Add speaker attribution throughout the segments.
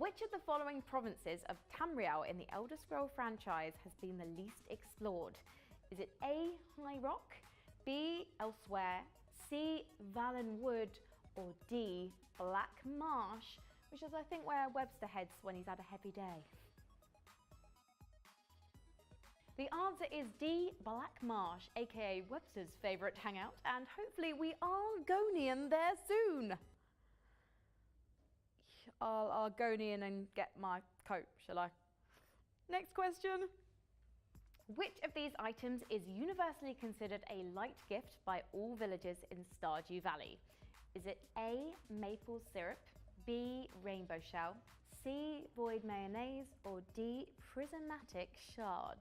Speaker 1: Which of the following provinces of Tamriel in the Elder Scrolls franchise has been the least explored? Is it A, High Rock, B, Elsewhere, C, Valen Wood, or D, Black Marsh, which is I think where Webster heads when he's had a heavy day? The answer is D, Black Marsh, aka Webster's favourite hangout, and hopefully we are Gonian there soon. I'll Gonian and get my coat, shall I? Next question. Which of these items is universally considered a light gift by all villagers in Stardew Valley? Is it A, maple syrup, B, rainbow shell, C, void mayonnaise, or D, prismatic shard?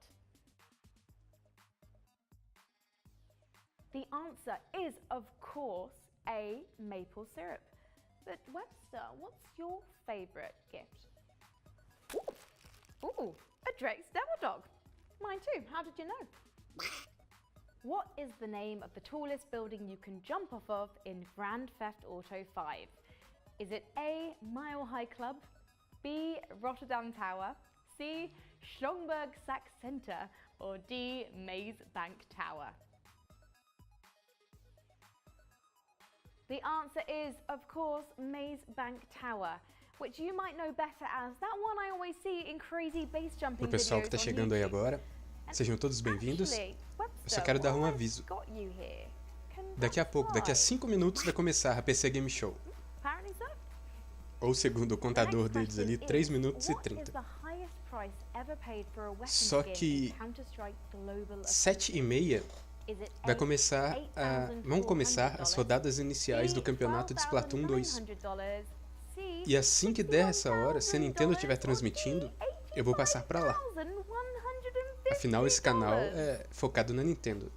Speaker 1: The answer is, of course, A, maple syrup. But Webster, what's your favourite gift? Ooh, a Drake's Devil Dog. Mine too, how did you know? What is the name of the tallest building you can jump off of in Grand Theft Auto 5? Is it A, Mile High Club, B, Rotterdam Tower, C, Schlongberg Sack Centre, or D, Maze Bank Tower? The answer is, of course, Maze Bank Tower, which you might know better as that one I always see in crazy base jumping videos.
Speaker 2: O pessoal que está chegando aí agora, sejam todos bem-vindos. Eu só quero dar um aviso. Daqui a pouco, daqui a 5 minutos, vai começar a PC Game Show. Ou segundo o contador deles ali, 3 minutos e 30. Só que 7h30 vão começar as rodadas iniciais do campeonato de Splatoon 2. E assim que der essa hora, se a Nintendo estiver transmitindo, eu vou passar pra lá. Afinal, esse canal é focado na Nintendo.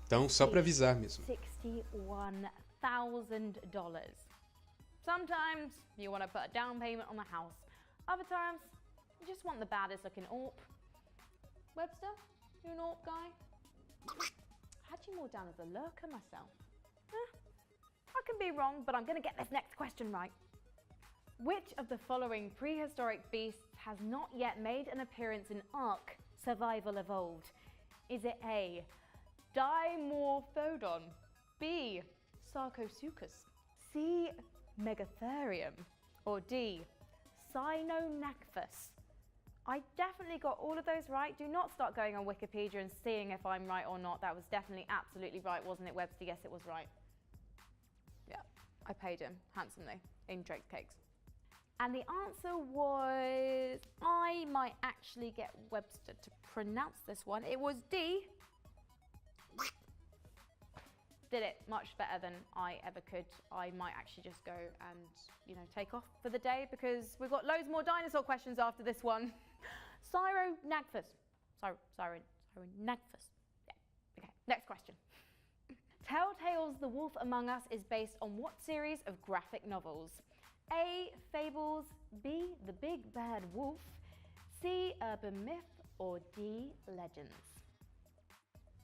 Speaker 2: Então, só pra avisar mesmo.
Speaker 1: $61,000. Sometimes you want to put a down payment on the house. Other times, you just want the baddest looking AWP. Webster, you an AWP guy? I had you more down as a lurker myself. I can be wrong, but I'm going to get this next question right. Which of the following prehistoric beasts has not yet made an appearance in Ark Survival Evolved? Is it A, Dimorphodon, B, Sarcosuchus, C, Megatherium, or D, Cynonaphus? I definitely got all of those right. Do not start going on Wikipedia and seeing if I'm right or not. That was definitely absolutely right, wasn't it, Webster? Yes, it was right. Yeah, I paid him handsomely in Drake's cakes. And the answer was, I might actually get Webster to pronounce this one. It was D. Did it much better than I ever could. I might actually just go and, take off for the day because we've got loads more dinosaur questions after this one. Cynonaphus. Cynonaphus. Yeah, okay, next question. Telltale's The Wolf Among Us is based on what series of graphic novels? A, Fables, B, The Big Bad Wolf, C, Urban Myth, or D, Legends?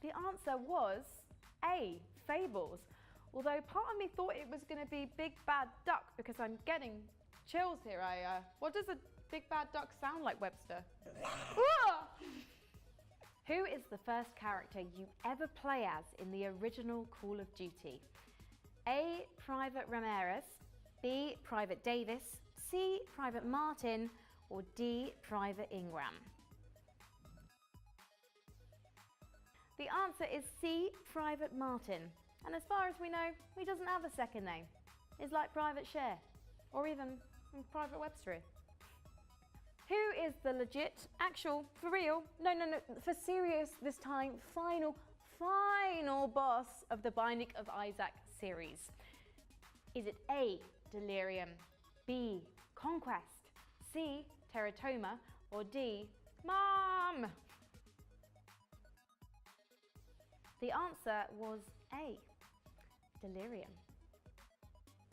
Speaker 1: The answer was A, Fables, although part of me thought it was going to be Big Bad Duck because I'm getting chills here. What does a Big Bad Duck sound like, Webster? Who is the first character you ever play as in the original Call of Duty? A, Private Ramirez, B, Private Davis, C, Private Martin, or D, Private Ingram? The answer is C, Private Martin. And as far as we know, he doesn't have a second name. It's like Private Share, or even Private Webster. Who is the legit, actual, for real, no, for serious this time, final boss of the Binding of Isaac series? Is it A, Delirium, B, Conquest, C, Teratoma, or D, Mom? The answer was A, Delirium.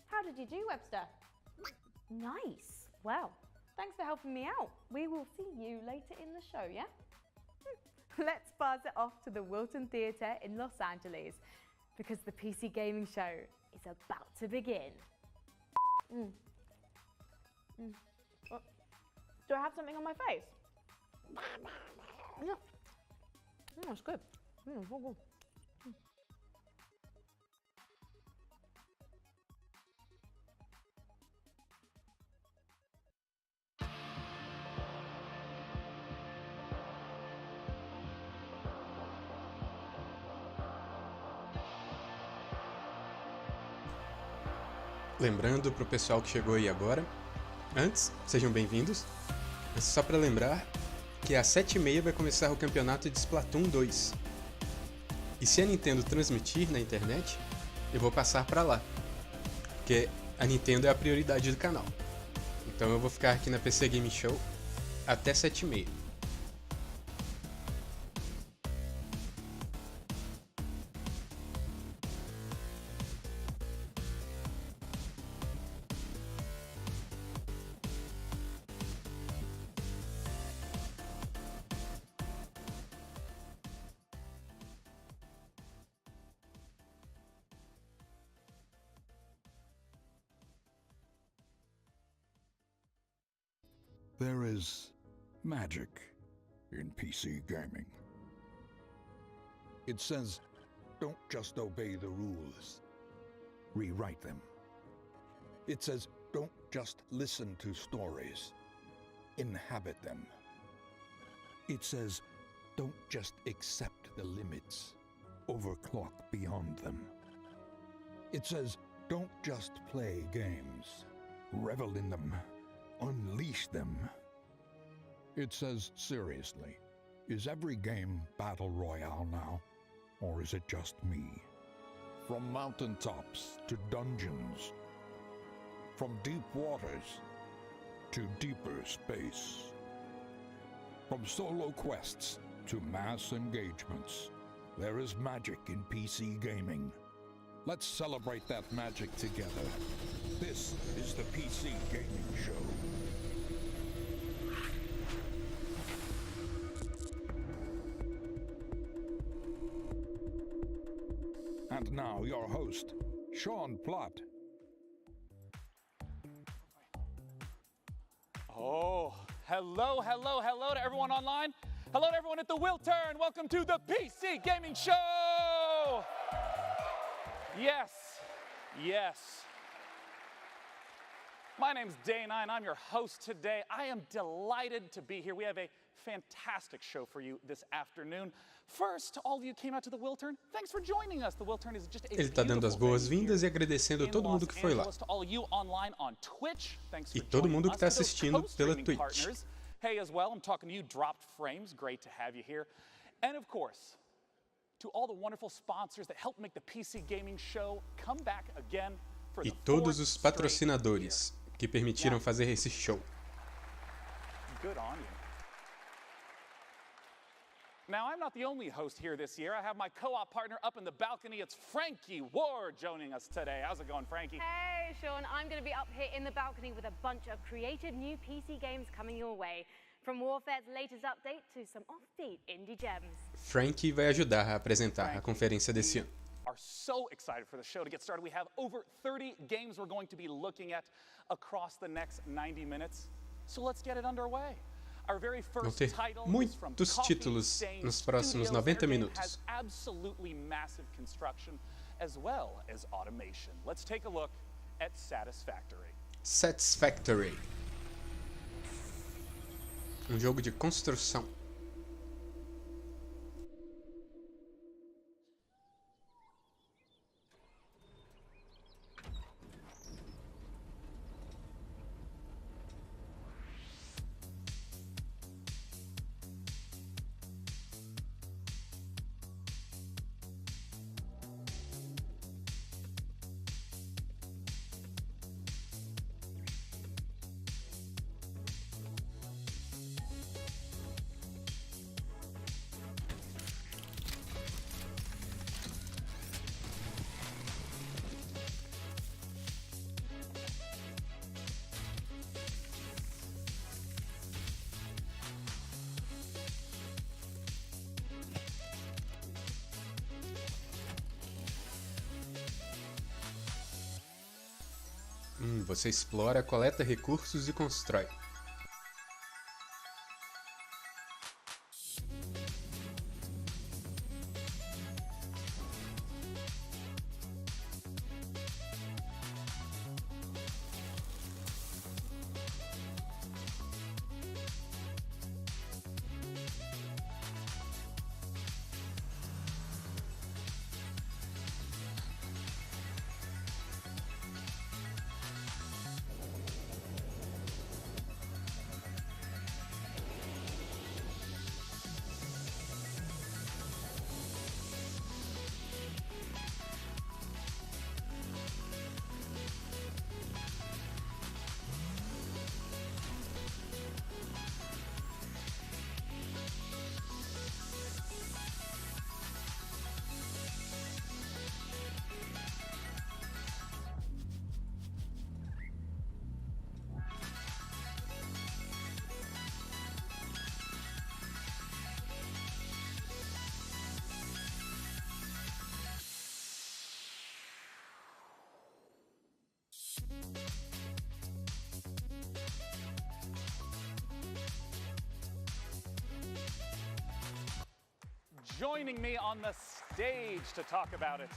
Speaker 1: How did you do, Webster? Nice. Well, thanks for helping me out. We will see you later in the show, yeah? Let's pass it off to the Wilton Theatre in Los Angeles because the PC gaming show is about to begin. Do I have something on my face? Yeah. It's good. It's so good.
Speaker 2: Lembrando pro pessoal que chegou aí agora, antes, sejam bem-vindos, mas só para lembrar que às 7h30 vai começar o campeonato de Splatoon 2. E se a Nintendo transmitir na internet, eu vou passar para lá, porque a Nintendo é a prioridade do canal. Então eu vou ficar aqui na PC Game Show até 7h30.
Speaker 3: There is magic in PC gaming. It says, don't just obey the rules, rewrite them. It says, don't just listen to stories, inhabit them. It says, don't just accept the limits, overclock beyond them. It says, don't just play games, revel in them, unleash them. It says, seriously, is every game battle royale now? Or is it just me? From mountaintops to dungeons, from deep waters to deeper space, from solo quests to mass engagements, there is magic in PC gaming. Let's celebrate that magic together. This is the PC Gaming Show. And now your host, Sean Plott.
Speaker 4: Oh, hello to everyone online. Hello to everyone at the Will Turn. Welcome to the PC Gaming Show. Yes. My name's Dana, and I'm your host today. I am delighted to be here. We have a fantastic show for you this afternoon. First, to all of you who came out to the Will Turn, thanks for joining us. The Will Turn is just a
Speaker 2: Ele está dando as boas-vindas e agradecendo a todo mundo que foi lá. E todo mundo que está assistindo pela Twitch.
Speaker 4: Hey, as well, I'm talking to you, Dropped Frames. Great to have you here. And of course, to all the wonderful sponsors that help make the PC Gaming Show come back again for the
Speaker 2: E todos os patrocinadores que permitiram fazer esse show.
Speaker 4: Good on you. Now, I'm not the only host here this year. I have my co-op partner up in the balcony. It's Frankie Ward joining us today. How's it going, Frankie?
Speaker 5: Hey, Sean. I'm going to be up here in the balcony with a bunch of creative new PC games coming your way. From Warfare's latest update to some offbeat indie gems.
Speaker 2: Frankie vai ajudar a apresentar a conferência desse ano.
Speaker 4: Are so excited for the show to get started. We have over 30 games we're going to be looking at across the next 90 minutes. So let's get it underway. Our very
Speaker 2: Vão
Speaker 4: first
Speaker 2: ter
Speaker 4: title
Speaker 2: muitos títulos nos próximos 90 minutos.
Speaker 4: has absolutely massive construction as well as automation. Let's take a look at Satisfactory.
Speaker 2: Satisfactory. Um jogo de construção. Você explora, coleta recursos e constrói.
Speaker 4: Joining me on the stage to talk about it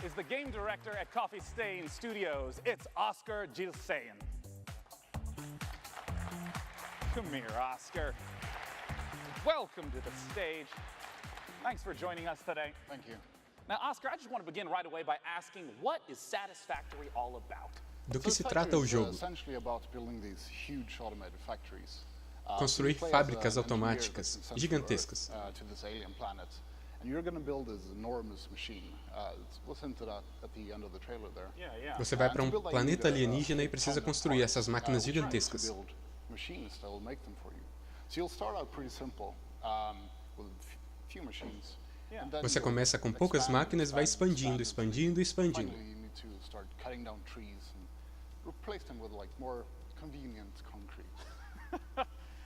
Speaker 4: is the game director at Coffee Stain Studios. It's Oscar Gilsayan. Come here, Oscar. Welcome to the stage. Thanks for joining us today.
Speaker 6: Thank you.
Speaker 4: Now, Oscar, I just want to begin right away by asking, what is Satisfactory all about?
Speaker 2: Do que se trata o jogo?
Speaker 6: Essentially about building these huge automated factories.
Speaker 2: Construir fábricas automáticas gigantescas.
Speaker 6: To this alien planet, and you're going to build this enormous machine. We'll hinted at the end of the trailer there.
Speaker 2: Você vai para um planeta alienígena e precisa construir essas máquinas gigantescas.
Speaker 6: Build machines that will make them for you. So you'll start out pretty simple, with few machines.
Speaker 2: Você começa com poucas máquinas e vai expandindo, expandindo, expandindo.
Speaker 6: Finally, you need to start cutting down trees and replace them with like more convenient concrete.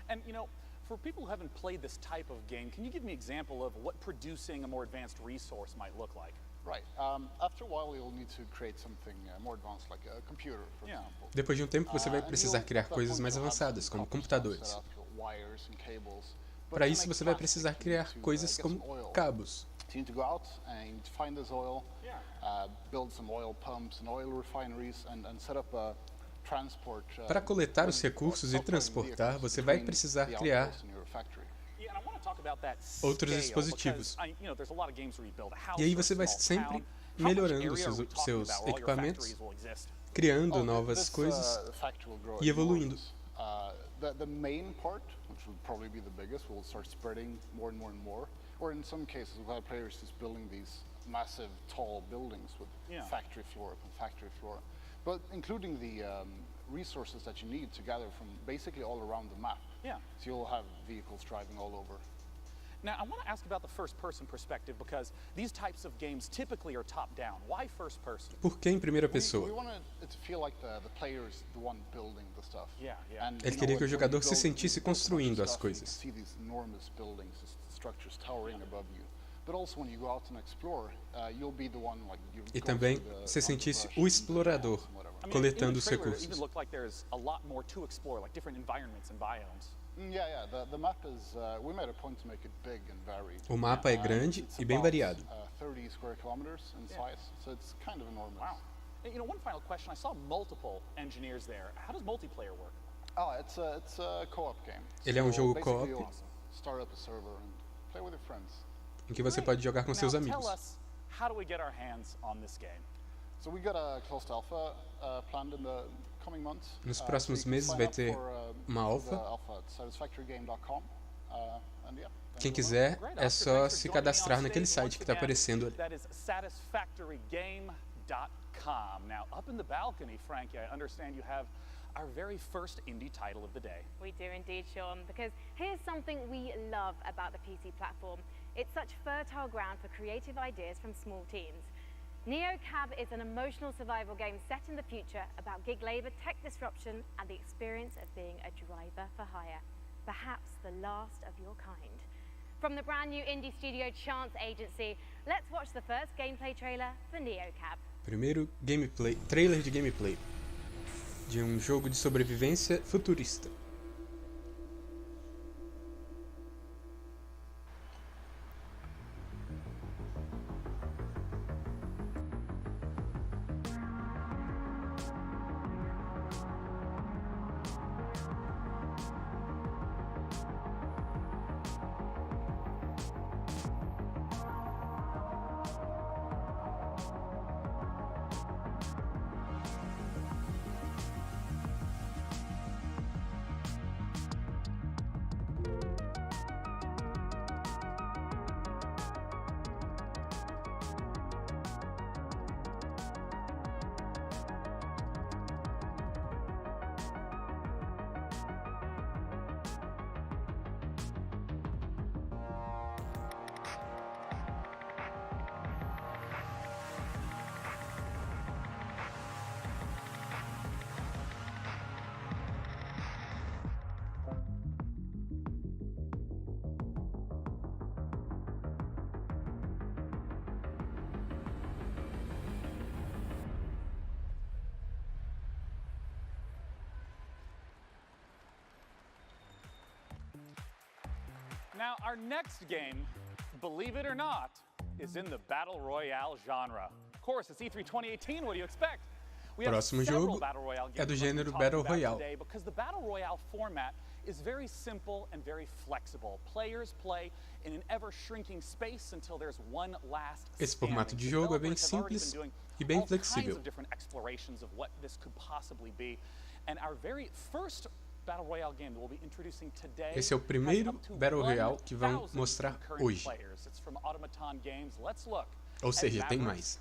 Speaker 4: And you know, for people who haven't played this type of game, can you give me an example of what producing a more advanced resource might look like?
Speaker 6: Right. After a while, you'll need to create something more advanced, like a computer, for example.
Speaker 2: Depois de um tempo, você vai precisar criar coisas mais avançadas, como computadores. Para isso, você vai precisar criar coisas como cabos.
Speaker 6: So you need to go out and find this oil, build some oil pumps and oil refineries, and set up a transport.
Speaker 2: Para coletar os recursos e transportar, você vai precisar criar outros dispositivos. E aí você vai sempre melhorando seus equipamentos, criando novas coisas e evoluindo.
Speaker 6: The main part, which will probably be the biggest, will start spreading more and more and more. Or in some cases, we've had players just building these massive, tall buildings with factory floor upon factory floor. But including the resources that you need to gather from basically all around the map. So you'll have vehicles driving all over.
Speaker 4: Now, I want to ask about the first-person perspective because these types of games typically are top-down. Why first-person?
Speaker 2: Por que em primeira pessoa?
Speaker 6: We want it to feel like the player is the one building the stuff.
Speaker 2: Ele queria que o jogador se sentisse construindo as coisas.
Speaker 6: See these enormous buildings, structures towering above you. But also when you go out and explore, you'll be the one like you.
Speaker 2: E também se sentisse o explorador, coletando os recursos. O mapa é grande e bem variado.
Speaker 6: 30 square kilometers in size, so it's kind of enormous.
Speaker 4: Wow. You know, one final question. I saw multiple engineers there. How does multiplayer work?
Speaker 6: Oh, it's a co-op game.
Speaker 2: Ele é um jogo co-op.
Speaker 6: Start up a server and play with your friends.
Speaker 2: Em que você pode jogar com seus amigos.
Speaker 4: Tell us, how do we get our hands on this game?
Speaker 6: So we got a closed alpha planned in the coming months.
Speaker 2: Nos próximos meses vai ter uma alfa. Quem quiser é só se cadastrar naquele site que está aparecendo ali.
Speaker 4: That is satisfactorygame.com. Now, up in the balcony, Frankie, I understand you have our very first indie title of the day.
Speaker 5: We do indeed, Sean, because here's something we love about the PC platform. It's such fertile ground for creative ideas from small teams. NeoCab is an emotional survival game set in the future about gig labor, tech disruption, and the experience of being a driver for hire. Perhaps the last of your kind. From the brand new indie studio Chance Agency, let's watch the first gameplay trailer for NeoCab.
Speaker 2: Primeiro trailer de gameplay. de um jogo de sobrevivência futurista.
Speaker 4: Now, our next game, believe it or not, is in the Battle Royale genre. Of course, it's E3 2018, what do you expect? We have
Speaker 2: Próximo
Speaker 4: several
Speaker 2: jogo
Speaker 4: Battle Royale
Speaker 2: é
Speaker 4: games
Speaker 2: do gênero
Speaker 4: we're
Speaker 2: Battle
Speaker 4: talking about
Speaker 2: Royale.
Speaker 4: today because the Battle Royale format is very simple and very flexible. Players play in an ever-shrinking space until there's one last
Speaker 2: Esse
Speaker 4: standing.
Speaker 2: formato de jogo é bem
Speaker 4: Developers have already
Speaker 2: simples
Speaker 4: been doing
Speaker 2: e bem
Speaker 4: all kinds
Speaker 2: flexível.
Speaker 4: of different explorations of what this could possibly be. And our very first Battle Royale game that we'll be introducing today.
Speaker 2: Esse é o primeiro Battle Royale que vão mostrar hoje.
Speaker 4: It's from Automaton Games. Let's look.
Speaker 2: Ou seja, tem mais.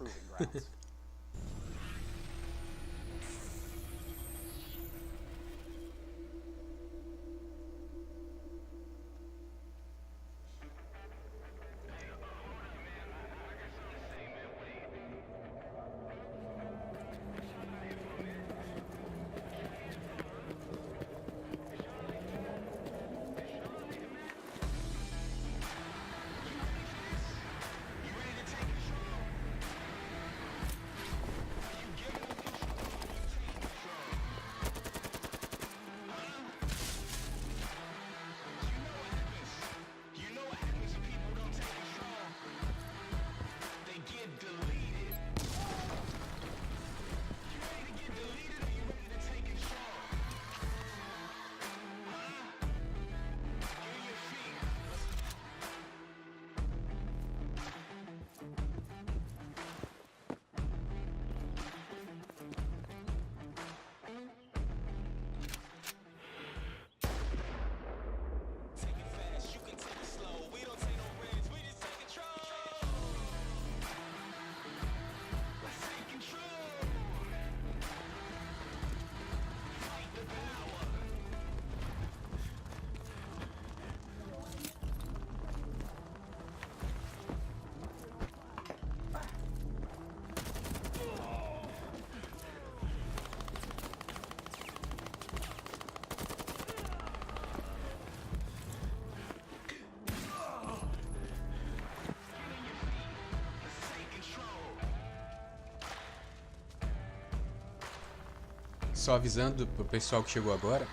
Speaker 2: Só avisando pro pessoal que chegou agora,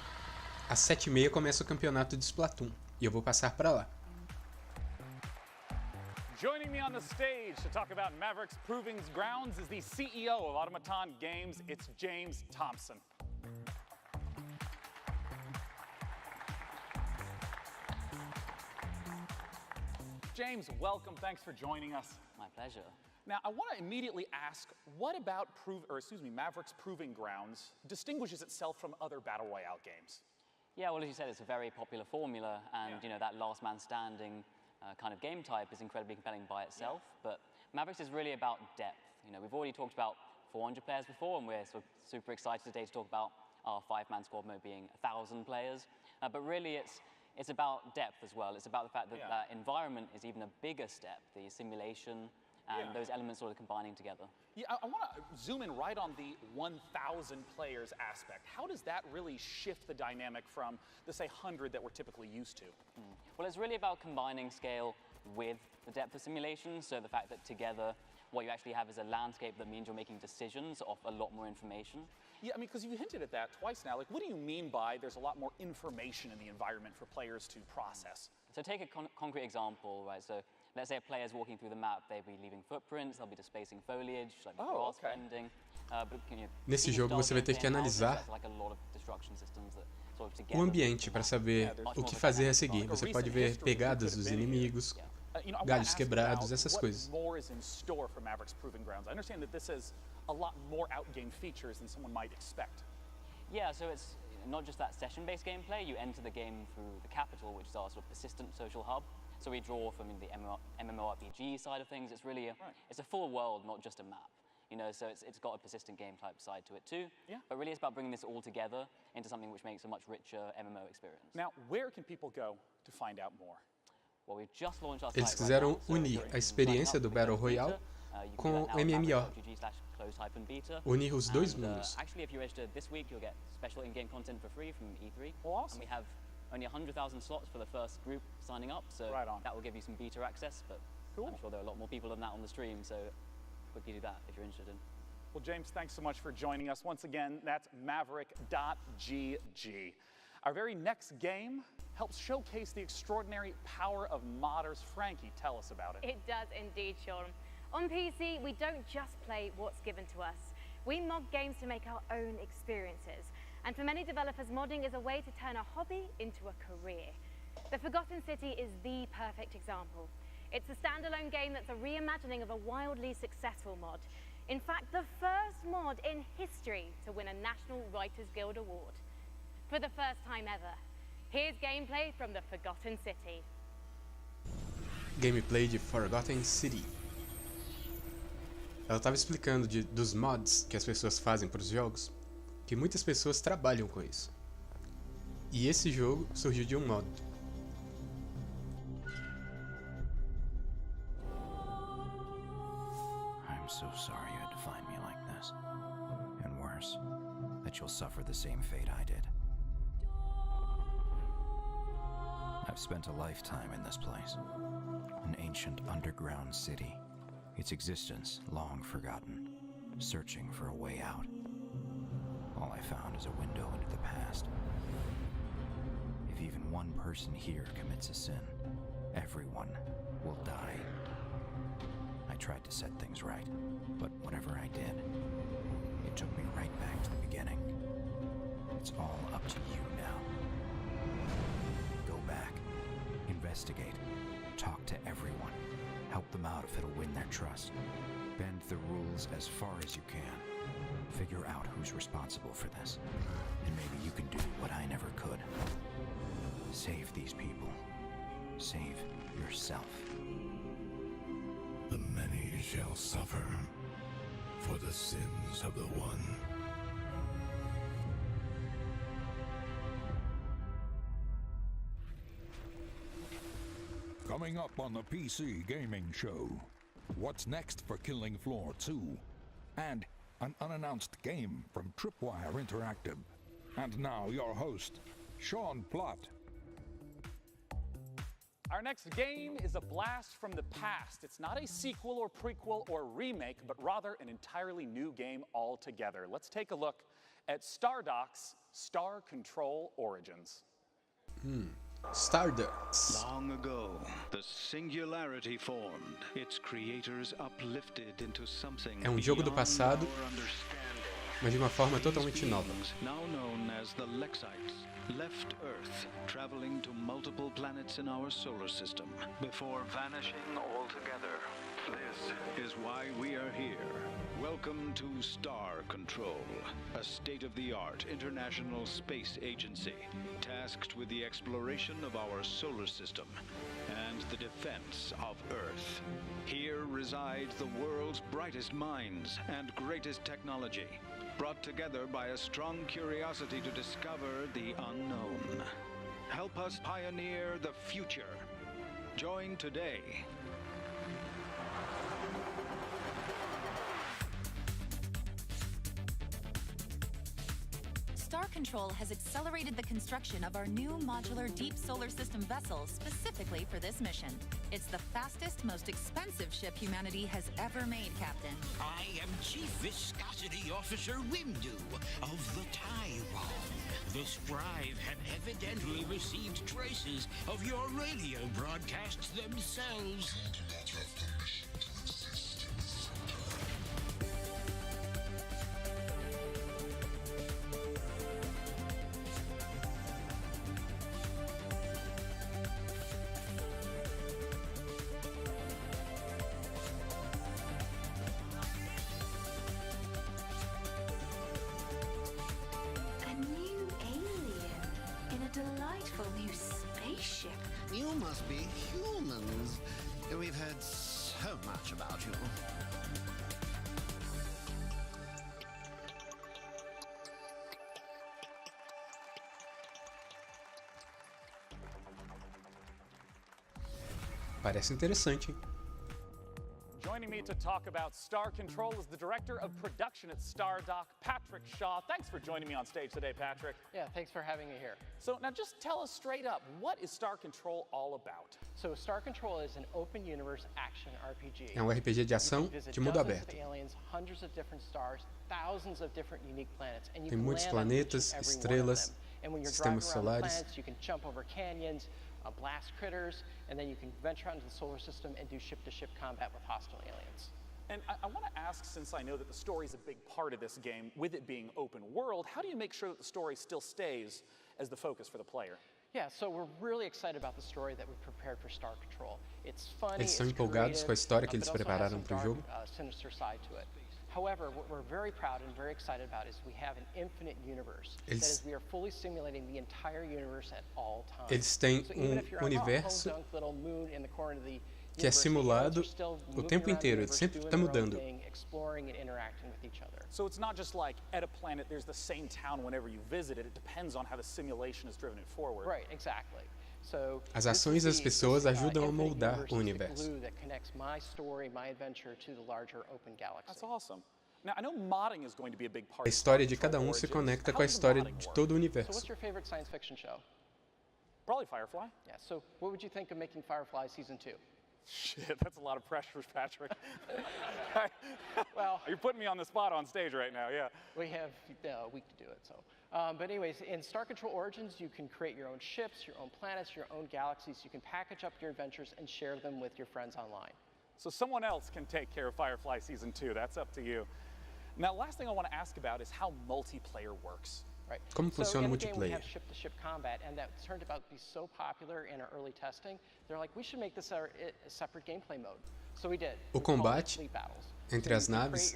Speaker 2: às 7h30 começa o campeonato de Splatoon e eu vou passar para lá.
Speaker 4: Joining me on the stage to talk about Maverick's Proving Grounds is the CEO of Automaton Games. It's James Thompson. James, welcome. Thanks for joining us.
Speaker 7: My pleasure.
Speaker 4: Now, I want to immediately ask, what about Maverick's Proving Grounds distinguishes itself from other Battle Royale games?
Speaker 7: Yeah, well, as you said, it's a very popular formula, and you know that last man standing kind of game type is incredibly compelling by itself. But Mavericks is really about depth. You know, we've already talked about 400 players before, and we're sort of super excited today to talk about our 5-man squad mode being 1,000 players. But really, it's about depth as well. It's about the fact that that environment is even a bigger step, the simulation, and those elements sort of combining together.
Speaker 4: Yeah, I want to zoom in right on the 1,000 players aspect. How does that really shift the dynamic from the, say, 100 that we're typically used to?
Speaker 7: Well, it's really about combining scale with the depth of simulation, so the fact that together what you actually have is a landscape that means you're making decisions off a lot more information.
Speaker 4: Yeah, I mean, because you hinted at that twice now. Like, what do you mean by there's a lot more information in the environment for players to process?
Speaker 7: So take a concrete example, right? So let's say a player's walking through the map, they'll be leaving footprints, they'll be displacing foliage, like grass bending.
Speaker 2: Nesse jogo você vai ter que analisar o ambiente para saber o que fazer a seguir. Você pode ver pegadas dos inimigos, galhos quebrados, essas coisas.
Speaker 7: Yeah, so it's not just that session-based gameplay. You enter the game through the capital, which is our sort of persistent social hub. So we draw from the MMORPG side of things. It's really it's a full world, not just a map. You know, so it's got a persistent game type side to it too. Yeah. But really it's about bringing this all together into something which makes a much richer MMO experience.
Speaker 4: Now, where can people go to find out more?
Speaker 7: Well, we've just launched our
Speaker 2: Eles quiseram unir a experiência do Battle Royale com o MMO. Unir os dois mundos.
Speaker 7: Actually, if you register this week, you'll get special in-game content for free from E3.
Speaker 4: Well, awesome.
Speaker 7: And we have only 100,000 slots for the first group signing up, so that will give you some beta access, but I'm sure there are a lot more people than that on the stream, so quickly do that if you're interested in.
Speaker 4: Well, James, thanks so much for joining us. Once again, that's Maverick.gg. Our very next game helps showcase the extraordinary power of modders. Frankie, tell us about it.
Speaker 5: It does indeed, Sean. On PC, we don't just play what's given to us. We mod games to make our own experiences. And for many developers, modding is a way to turn a hobby into a career. The Forgotten City is the perfect example. It's a standalone game that's a reimagining of a wildly successful mod. In fact, the first mod in history to win a National Writers Guild Award. For the first time ever, here's gameplay from the Forgotten City.
Speaker 2: Gameplay de Forgotten City. Ela estava explicando dos mods que as pessoas fazem para os jogos, que muitas pessoas trabalham com isso. E esse jogo surgiu de um mod.
Speaker 8: I'm so sorry you had to find me like this. And worse, that you'll suffer the same fate I did. I've spent a lifetime in this place. An ancient underground city. Its existence long forgotten. Searching for a way out. All I found is a window into the past. If even one person here commits a sin, everyone will die. I tried to set things right, but whatever I did, it took me right back to the beginning. It's all up to you now. Go back, investigate, talk to everyone, help them out if it'll win their trust. Bend the rules as far as you can. Figure out who's responsible for this, and maybe you can do what I never could. Save these people. Save yourself.
Speaker 9: The many shall suffer for the sins of the one.
Speaker 3: Coming up on the PC Gaming Show, what's next for Killing Floor 2? And an unannounced game from Tripwire Interactive. And now your host, Sean Plott.
Speaker 4: Our next game is a blast from the past. It's not a sequel or prequel or remake, but rather an entirely new game altogether. Let's take a look at Stardock's Star Control Origins.
Speaker 2: Stardust.
Speaker 10: Long ago, the singularity formed. Its creators uplifted into something
Speaker 2: É jogo do passado, mas de uma forma totalmente nova.
Speaker 10: Now known as the Lexites, left Earth, traveling to multiple planets in our solar system before vanishing altogether. This is why we are here. Welcome to Star Control, a state-of-the-art international space agency tasked with the exploration of our solar system and the defense of Earth. Here resides the world's brightest minds and greatest technology, brought together by a strong curiosity to discover the unknown. Help us pioneer the future. Join today.
Speaker 11: Star Control has accelerated the construction of our new modular deep solar system vessel specifically for this mission. It's the fastest, most expensive ship humanity has ever made, Captain.
Speaker 12: I am Chief Viscosity Officer Windu of the Tyrone. The Scribe have evidently received traces of your radio broadcasts themselves.
Speaker 13: Delightful new spaceship.
Speaker 12: You must be humans. We've heard so much about you.
Speaker 2: Parece interessante, hein?
Speaker 4: Joining me to talk about Star Control is the Director of Production at StarDock, Patrick Shaw. Thanks for joining me on stage today, Patrick.
Speaker 14: Yeah, thanks for having me here.
Speaker 4: So now just tell us straight up, what is Star Control all about?
Speaker 14: So Star Control is an open universe action RPG.
Speaker 2: É um RPG de ação de mundo aberto.
Speaker 14: Aliens, hundreds of different stars, thousands of different unique planets, and you
Speaker 2: Tem
Speaker 14: can
Speaker 2: muitos
Speaker 14: land on
Speaker 2: planetas,
Speaker 14: each and every
Speaker 2: estrelas,
Speaker 14: one of them. And when you're
Speaker 2: sistemas
Speaker 14: driving around the
Speaker 2: solares.
Speaker 14: planets, you can jump over canyons, blast critters, and then you can venture out into the solar system and do ship-to-ship combat with hostile aliens.
Speaker 4: And I want to ask, since I know that the story is a big part of this game, with it being open world, how do you make sure that the story still stays as the focus for the player?
Speaker 14: Yeah, so we're really excited about the story that we've prepared for Star Control. It's funny,
Speaker 2: Eles estão empolgados com a história que eles prepararam para o jogo.
Speaker 14: Sinister side to it. However, what we're very proud and very excited about is we have an infinite universe. That is, we are fully simulating the entire universe at all times.
Speaker 2: Eles têm universo que é simulado o tempo inteiro, ele sempre está mudando.
Speaker 4: So it's not just like at a planet there's the same town whenever you visit it. It depends on how the simulation has driven it forward.
Speaker 14: Right, exactly. So
Speaker 2: As ações das pessoas ajudam a moldar o universo.
Speaker 4: That's awesome. Now, I know modding is going to be a big part.
Speaker 2: A história de cada se conecta com a história de todo o universo.
Speaker 14: So what's your favorite science fiction show?
Speaker 4: Probably Firefly.
Speaker 14: Yeah, so what would you think of making Firefly Season 2?
Speaker 4: Shit, that's a lot of pressure, Patrick. Well, you're putting me on the spot on stage right now, yeah.
Speaker 14: We have a week to do it, so. But anyways, in Star Control Origins, you can create your own ships, your own planets, your own galaxies. You can package up your adventures and share them with your friends online.
Speaker 4: So someone else can take care of Firefly Season 2. That's up to you. Now, last thing I want to ask about is how multiplayer works.
Speaker 14: Right.
Speaker 2: Como funciona o multiplayer?
Speaker 14: We have ship-to-ship combat, and that turned out to be so popular in our early testing. They're like, we should make this a separate gameplay mode. So we did.
Speaker 2: O combate entre as naves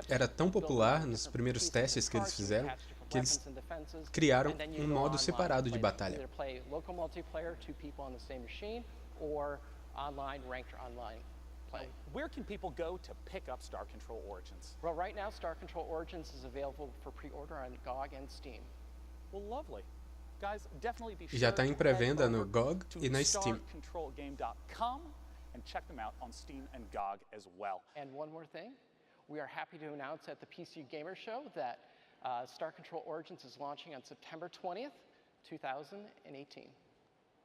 Speaker 2: era tão popular nos primeiros testes que eles fizeram que eles criaram modo separado de batalha.
Speaker 14: Play local multiplayer, 2 people on the same machine, or online ranked online play.
Speaker 4: Where can people go to pick up Star Control Origins?
Speaker 14: Well, right now, Star Control Origins is available for pre-order on GOG and Steam.
Speaker 4: Well, lovely. Guys, definitely be sure
Speaker 2: Já está em pré-venda no GOG e na Steam.
Speaker 4: StarControlGame.com and check them out on Steam and GOG as well.
Speaker 14: And one more thing, we are happy to announce at the PC Gamer Show that Star Control Origins is launching on September 20th, 2018.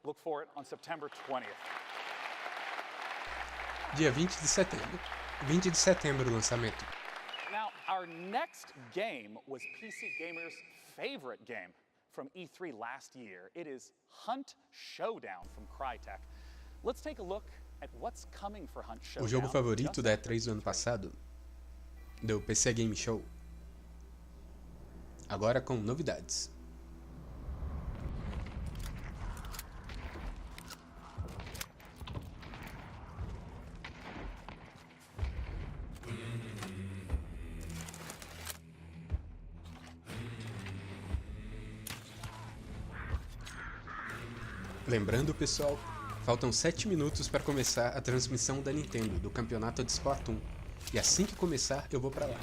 Speaker 4: Look for it on September 20th.
Speaker 2: Dia 20 de setembro. 20 de setembro o lançamento.
Speaker 4: Now, our next game was PC Gamer's favorite game from E3 last year. It is Hunt Showdown from Crytek. Let's take a look at what's coming for Hunt Showdown.
Speaker 2: O jogo favorito da E3 do ano passado, do PC Game Show. Agora com novidades. Lembrando, pessoal, faltam 7 minutos para começar a transmissão da Nintendo do Campeonato de Splatoon. E assim que começar, eu vou para lá.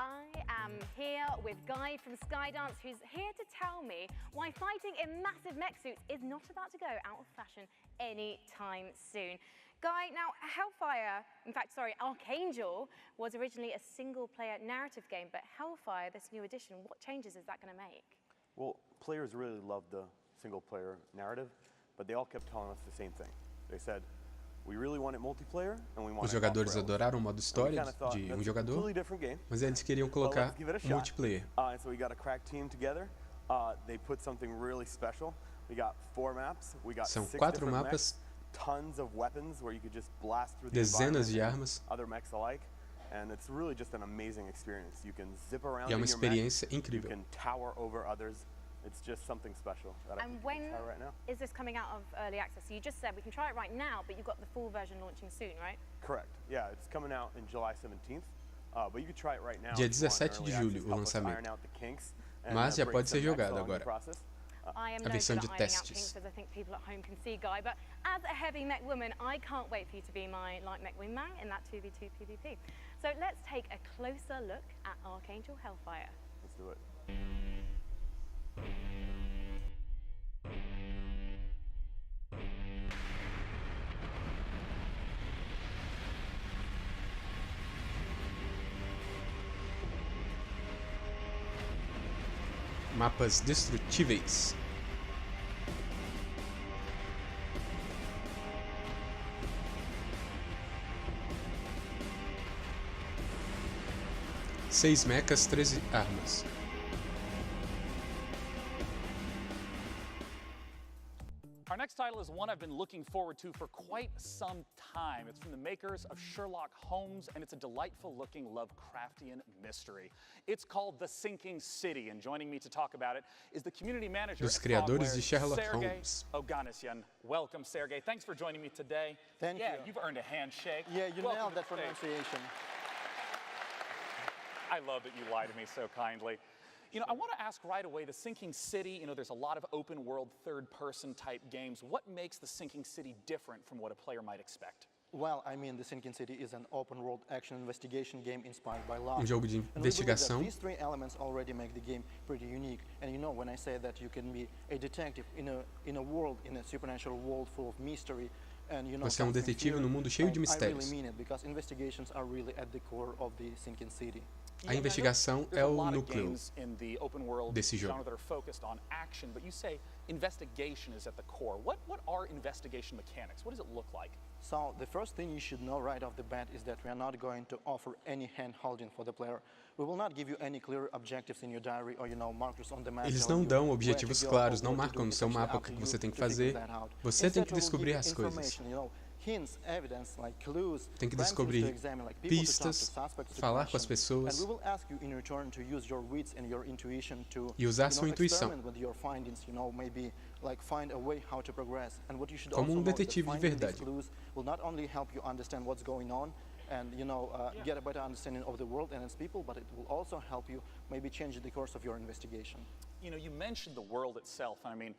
Speaker 5: I am here with Guy from Skydance, who's here to tell me why fighting in massive mech suits is not about to go out of fashion anytime soon. Guy, now Archangel was originally a single-player narrative game, but Hellfire, this new edition, what changes is that going to make?
Speaker 15: Well, players really loved the single-player narrative, but they all kept telling us the same thing. They said, we really want it multiplayer, and we want
Speaker 2: Os jogadores adoraram o modo história de jogador, mas eles queriam colocar multiplayer.
Speaker 15: And so we got a crack team together. They put something really special. We got 4 maps. We got 6
Speaker 2: 4 mapas,
Speaker 15: tons of weapons where you could just blast through
Speaker 2: dezenas de armas.
Speaker 15: Other mechs alike, and it's really just an amazing experience. You can zip around
Speaker 2: E é uma
Speaker 15: in your
Speaker 2: experiência
Speaker 15: mech.
Speaker 2: incrível.
Speaker 15: You can tower over others. It's just something special that I can try right now.
Speaker 5: Is this coming out of early access? So you just said we can try it right now, but you've got the full version launching soon, right?
Speaker 15: Correct. Yeah, it's coming out in July 17th. But you can try it right now.
Speaker 2: Dia 17 de julho, o lançamento. Mas já pode ser jogado agora. A versão de testes.
Speaker 5: I think people at home can see, Guy, but as a heavy mech woman, I can't wait for you to be my light mech wingman in that 2v2 PvP. So let's take a closer look at Archangel Hellfire.
Speaker 15: Let's do it.
Speaker 2: Mapas destrutíveis. Seis mechas, 13 armas.
Speaker 4: Our next title is one I've been looking forward to for quite some time. It's from the makers of Sherlock Holmes, and it's a delightful-looking Lovecraftian mystery. It's called The Sinking City, and joining me to talk about it is the community manager
Speaker 2: Dos criadores de Sherlock
Speaker 4: Sergei
Speaker 2: Holmes.
Speaker 4: Oganisyan. Welcome, Sergei. Thanks for joining me today.
Speaker 16: Thank you.
Speaker 4: Yeah, you've earned a handshake.
Speaker 16: Yeah, you
Speaker 4: Welcome
Speaker 16: nailed
Speaker 4: to
Speaker 16: that
Speaker 4: the stage.
Speaker 16: pronunciation.
Speaker 4: I love that you lie to me so kindly. You know, I want to ask right away, The Sinking City, you know, there's a lot of open world, third-person type games. What makes The Sinking City different from what a player might expect?
Speaker 16: Well, I mean, The Sinking City is an open-world action investigation game inspired by Lost.
Speaker 2: Jogo de investigação.
Speaker 16: These 3 elements already make the game pretty unique. And you know, when I say that you can be a detective in a world, in a supernatural world full of mystery, and you know,
Speaker 2: Você é detetive no mundo cheio de mistérios.
Speaker 16: I really mean it, because investigations are really at the core of The Sinking City.
Speaker 2: A investigação é o núcleo desse jogo.
Speaker 4: That are focused on action, but you say investigation is at the core. What are investigation mechanics? What does it look like?
Speaker 16: So the first thing you should know right off the bat is that we are not going to offer any hand-holding for the player. We will not give you any clear objectives in your diary or, you know, markers on the map.
Speaker 2: Eles não dão objetivos claros, não marcam no seu mapa o que você tem que fazer. Você tem que descobrir as coisas. Tem que descobrir pistas, falar com as pessoas e usar sua intuição. Como detetive de verdade.
Speaker 16: And get a better understanding of the world and its people, but it will also help you maybe change the course of your investigation.
Speaker 4: You know, you mentioned the world itself. I mean,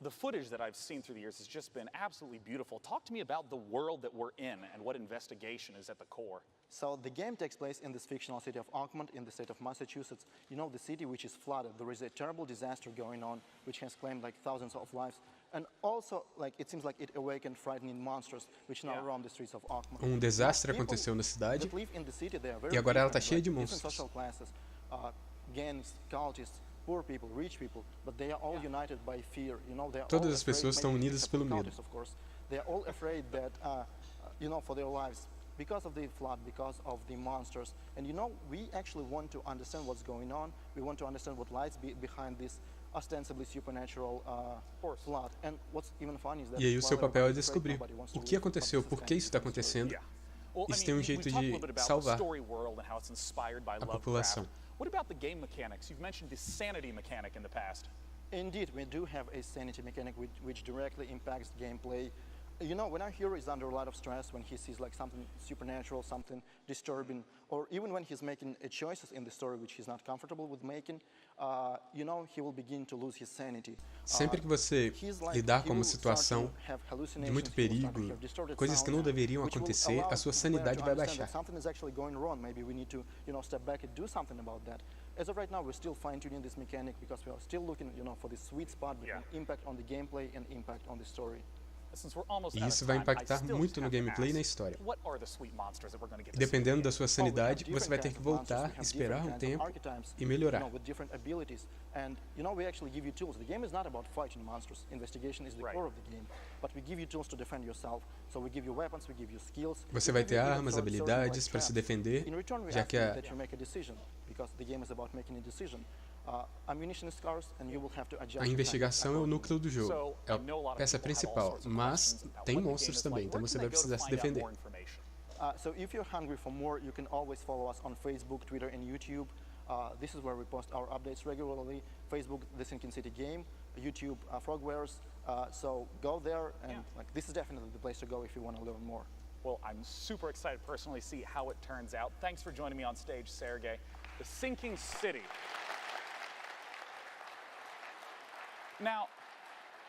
Speaker 4: the footage that I've seen through the years has just been absolutely beautiful. Talk to me about the world that we're in and what investigation is at the core.
Speaker 16: So the game takes place in this fictional city of Oakmont in the state of Massachusetts. You know, the city which is flooded. There is a terrible disaster going on which has claimed like thousands of lives. And also, like, it seems like it awakened frightening monsters which now roam the streets of Oakmont.
Speaker 2: Desastre aconteceu na cidade e agora ela está cheia de monstros.
Speaker 16: Gangs, cultists, poor people, rich people, but they are all united by fear. You know, they are
Speaker 2: Todas as pessoas estão unidas pelo medo.
Speaker 16: Of course, they are all afraid that, you know, for their lives because of the flood, because of the monsters. And you know, we actually want to understand what's going on. We want to understand what lies behind this ostensibly supernatural flood. And what's even funny is that.
Speaker 2: E aí o seu papel é descobrir o que aconteceu, por que isso está acontecendo. E se tem jeito de salvar a população.
Speaker 4: What about the game mechanics? You've mentioned the sanity mechanic in the past.
Speaker 16: Indeed, we do have a sanity mechanic which directly impacts gameplay. you know, when our hero is under a lot of stress, when he sees like something supernatural, something disturbing, or even when he's making choices in the story which he's not comfortable with making, you know, he will begin to lose his sanity.
Speaker 2: Sempre que você lidar com uma situação de muito perigo, coisas que não deveriam acontecer, a sua sanidade vai baixar.
Speaker 16: Something is actually going wrong. Maybe we need to, you know, step back and do something about that. As of right now, we're still fine-tuning this mechanic because we are still looking, you know, for the sweet spot between impact on the gameplay and impact on the story.
Speaker 2: E isso vai impactar muito no gameplay e na história. E dependendo da sua sanidade, você vai ter que voltar, esperar um tempo e melhorar.
Speaker 16: And you know, we actually give you tools. The game is not about fighting monsters. Investigation is the core of the game. But we give you tools to defend yourself. So we give you weapons, we give you skills.
Speaker 2: Você vai ter armas, habilidades para se defender, já que a investigação é o núcleo do jogo, é a peça principal, mas tem monstros também, então você vai precisar se defender.
Speaker 16: So if you're hungry for more, you can always follow us on Facebook, Twitter, and YouTube. This is where we post our updates regularly. Facebook, The Sinking City Game. YouTube, Frogwares. So go there, and like this is definitely the place to go if you want to learn more.
Speaker 4: Well, I'm super excited personally to see how it turns out. Thanks for joining me on stage, Sergey. The Sinking City. Now,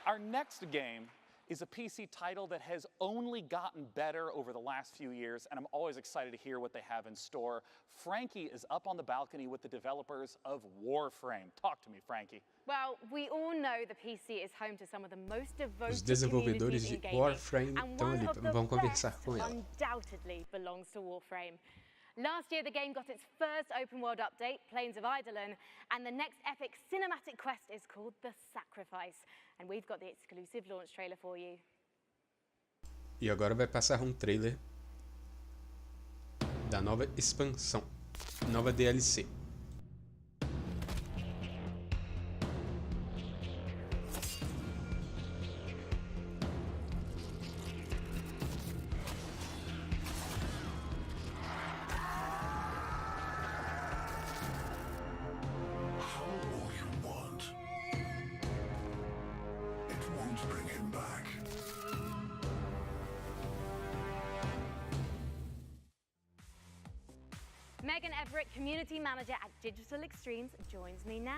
Speaker 4: our next game is a PC title that has only gotten better over the last few years, and I'm always excited to hear what they have in store. Frankie is up on the balcony with the developers of Warframe. Talk to me, Frankie.
Speaker 5: Well, we all know the PC is home to some of the most devoted
Speaker 2: Os desenvolvedores de Warframe estão ali, vão conversar com ela.
Speaker 5: Undoubtedly belongs to Warframe. Last year, the game got its first open-world update, Plains of Eidolon, and the next epic cinematic quest is called The Sacrifice. And we've got the exclusive launch trailer for you.
Speaker 2: E agora vai passar um trailer da nova expansão, nova DLC.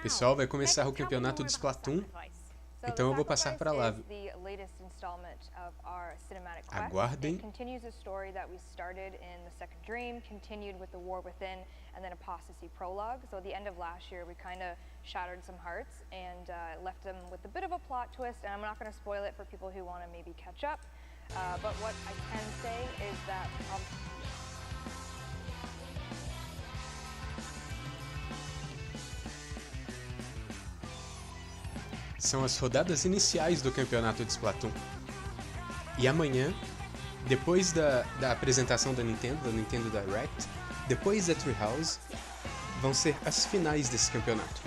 Speaker 2: Pessoal, vai começar o campeonato de Splatoon, então eu vou passar para lá. Aguardem. São as rodadas iniciais do campeonato de Splatoon. E amanhã, depois da apresentação da Nintendo Direct, depois da Treehouse, vão ser as finais desse campeonato.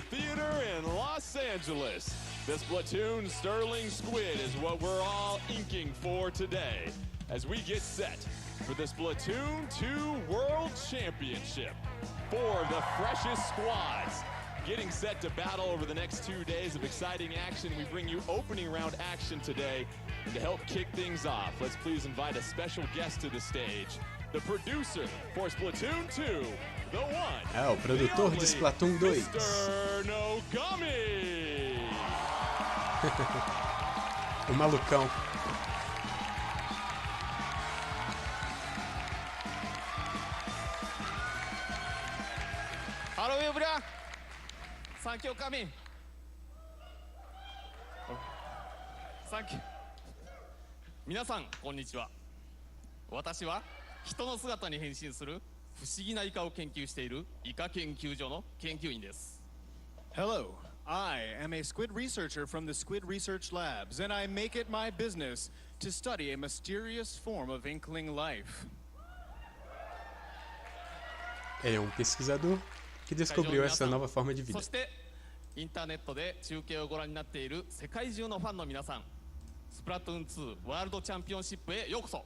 Speaker 17: Theater in Los Angeles. The Splatoon Sterling Squid is what we're all inking for today as we get set for the Splatoon 2 World Championship. 4 of the freshest squads getting set to battle over the next 2 days of exciting action. We bring you opening round action today, and to help kick things off, let's please invite a special guest to the stage. The producer for Splatoon 2, the one,
Speaker 2: o produtor de Splatoon 2.
Speaker 17: Mr. Nogami.
Speaker 2: O malucão.
Speaker 17: Hello, everyone. Thank you, Kami. Thank you. 皆さん、こんにちは。私は人の姿に変身する不思議なイカを研究しているイカ研究所の研究員です。
Speaker 18: Hello, I am a squid researcher from the Squid Research Labs, and I make it my business to study a mysterious form of inkling life.
Speaker 2: Ele é um pesquisador que descobriu essa nova forma de vida.
Speaker 17: そしてインターネットで中継をご覧になっている世界中のファンの皆さん、スプラトゥーン2ワールドチャンピオンシップへようこそ。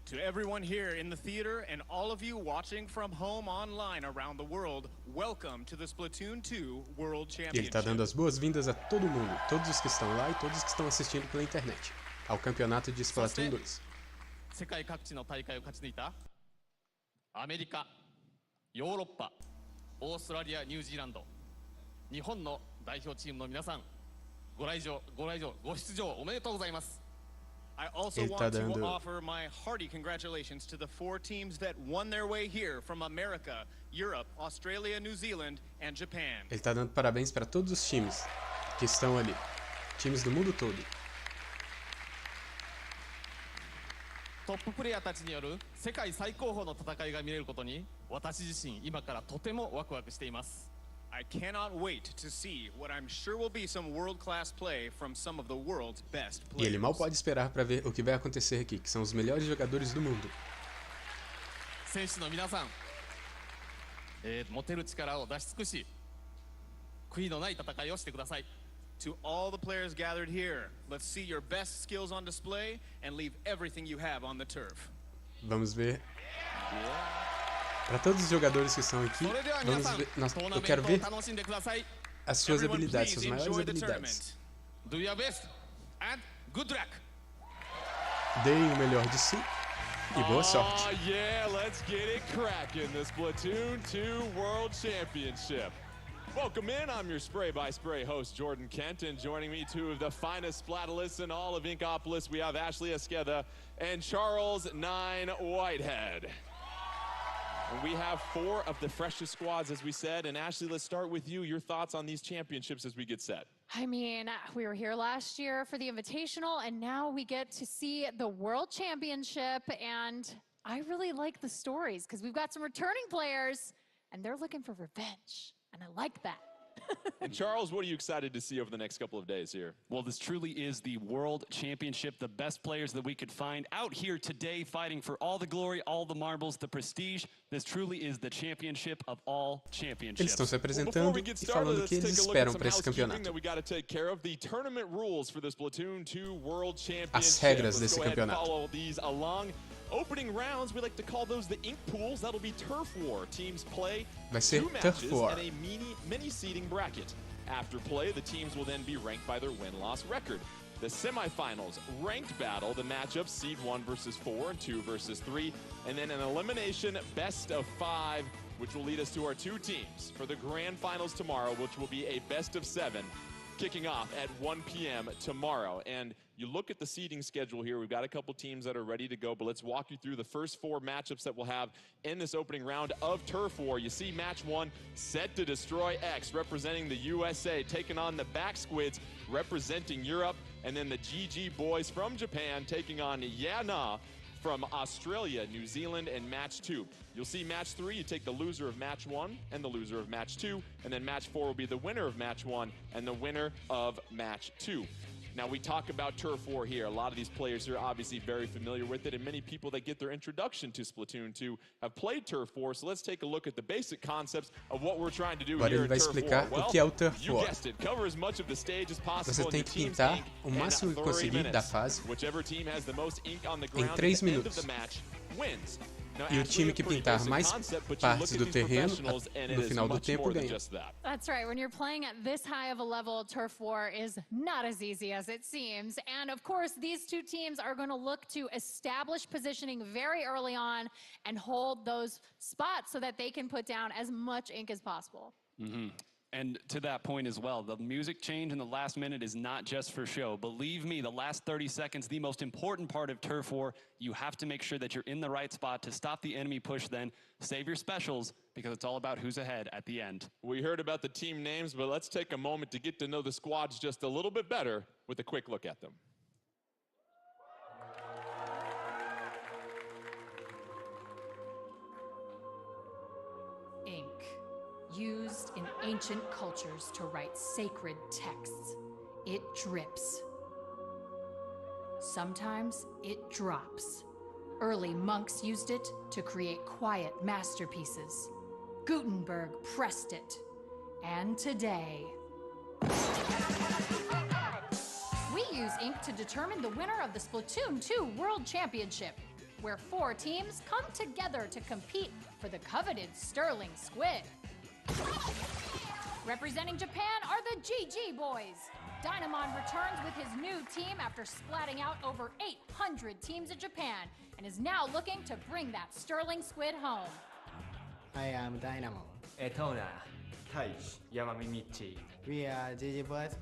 Speaker 18: To everyone here in the theater and all of you watching from home online around the world, welcome to the Splatoon 2 World Championship.
Speaker 2: E ele está dando as boas-vindas a todo mundo, todos os que estão lá e todos os que estão assistindo pela internet, ao campeonato de Splatoon 2.
Speaker 19: 世界各地の大会を勝ち抜いたアメリカ、ヨーロッパ、オーストラリア、ニュージーランド、日本の代表チームの皆さん、ご出場おめでとうございます。
Speaker 18: I also want to offer my hearty congratulations to the 4 teams that won their way here from America, Europe, Australia, New Zealand, and Japan.
Speaker 2: Ele está dando parabéns para todos os times que estão ali, times do mundo todo.
Speaker 19: トッププレイヤーたちによる世界最高峰の戦いが見れることに、私自身今からとてもワクワクしています。
Speaker 18: I cannot wait to see what I'm sure will be some world-class play from some of the world's best
Speaker 2: E ele
Speaker 18: players.
Speaker 2: mal pode esperar para ver o que vai acontecer aqui, que são os melhores jogadores do mundo.
Speaker 19: 選手の皆さん、持てる力を出し尽くし、悔いのない戦いをしてください。
Speaker 18: To all the players gathered here, let's see your best skills on display and leave everything you have on the turf.
Speaker 2: Vamos ver. Para todos os jogadores que estão aqui, vamos ver, eu quero ver as suas habilidades, suas maiores habilidades. Deem o melhor de si e boa sorte.
Speaker 17: Oh yeah, let's get it cracking, the Splatoon 2 World Championship. Welcome in, I'm your spray-by-spray host, Jordan Kent, and joining me, 2 of the finest Splatalists in all of Inkopolis, we have Ashley Esqueda and Charles 9 Whitehead. And we have 4 of the freshest squads, as we said. And Ashley, let's start with you. Your thoughts on these championships as we get set.
Speaker 20: I mean, we were here last year for the Invitational, and now we get to see the World Championship. And I really like the stories because we've got some returning players, and they're looking for revenge. And I like that.
Speaker 17: And Charles, what are you excited to see over the next couple of days here?
Speaker 19: Well, this truly is the World Championship, the best players that we could find out here today fighting for all the glory, all the marbles, the prestige. This truly is the championship of all championships.
Speaker 2: Eles estão se apresentando e falando o que eles esperam para esse campeonato. As regras desse campeonato.
Speaker 17: Opening rounds, we like to call those the ink pools. That'll be turf war. Teams play
Speaker 2: Vai ser
Speaker 17: 2
Speaker 2: turf
Speaker 17: matches
Speaker 2: war.
Speaker 17: at a mini seeding bracket. After play, the teams will then be ranked by their win-loss record. The semifinals, ranked battle, the matchups seed 1 versus 4 and 2 versus 3, and then an elimination best of 5, which will lead us to our 2 teams for the grand finals tomorrow, which will be a best of 7, kicking off at 1 p.m. tomorrow. And you look at the seeding schedule here, we've got a couple teams that are ready to go, but let's walk you through the first 4 matchups that we'll have in this opening round of Turf War. You see match 1, Set to Destroy X, representing the USA, taking on the Back Squids, representing Europe, and then the GG Boys from Japan, taking on Yana from Australia, New Zealand, and match 2. You'll see match 3, you take the loser of match 1 and the loser of match 2, and then match 4 will be the winner of match 1 and the winner of match 2. Now, we talk about Turf War here. A lot of these players are obviously very familiar with it, and many people that get their introduction to Splatoon 2 have played Turf War, so let's take a look at the basic concepts of what we're trying to do here in Turf War. Well, you guessed it. Cover as much of the stage as possible.
Speaker 2: Você tem que pintar o máximo que conseguir da fase
Speaker 17: Whichever team has the most ink on the
Speaker 2: em
Speaker 17: ground
Speaker 2: 3
Speaker 17: at the end of
Speaker 2: minutos.
Speaker 17: the match wins.
Speaker 2: E o time que pintar mais partes do terreno no final do tempo ganha.
Speaker 20: That's right. When you're playing at this high of a level, Turf War is not as easy as it seems. And of course, these 2 teams are going to look to establish positioning very early on and hold those spots so that they can put down as much ink as possible.
Speaker 19: Mm-hmm. And to that point as well, the music change in the last minute is not just for show. Believe me, the last 30 seconds, the most important part of Turf War. You have to make sure that you're in the right spot to stop the enemy push, then save your specials, because it's all about who's ahead at the end.
Speaker 17: We heard about the team names, but let's take a moment to get to know the squads just a little bit better with a quick look at them.
Speaker 21: Ink, used in ancient cultures to write sacred texts. It drips. Sometimes it drops. Early monks used it to create quiet masterpieces. Gutenberg pressed it. And today, we use ink to determine the winner of the Splatoon 2 World Championship. where 4 teams come together to compete for the coveted sterling squid. Representing Japan are the GG Boys. Dynamon returns with his new team after splatting out over 800 teams in Japan and is now looking to bring that sterling squid home.
Speaker 1: I am Dynamo.
Speaker 22: Etona. Taich. Yamamichi.
Speaker 1: We are GG Boys.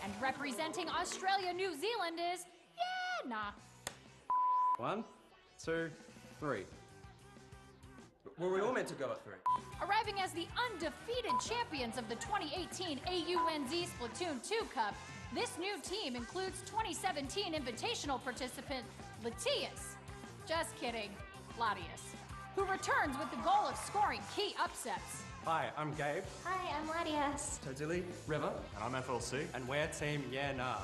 Speaker 21: And representing Australia, New Zealand is... yeah, nah.
Speaker 22: 1, 2, 3. Were we all meant to go at 3?
Speaker 21: Arriving as the undefeated champions of the 2018 AUNZ Splatoon 2 Cup, this new team includes 2017 Invitational participant Latias. Just kidding, Latias, who returns with the goal of scoring key upsets.
Speaker 22: Hi, I'm Gabe.
Speaker 23: Hi, I'm Latias.
Speaker 22: Totally. River. And I'm FLC. And we're Team Yeah Nah.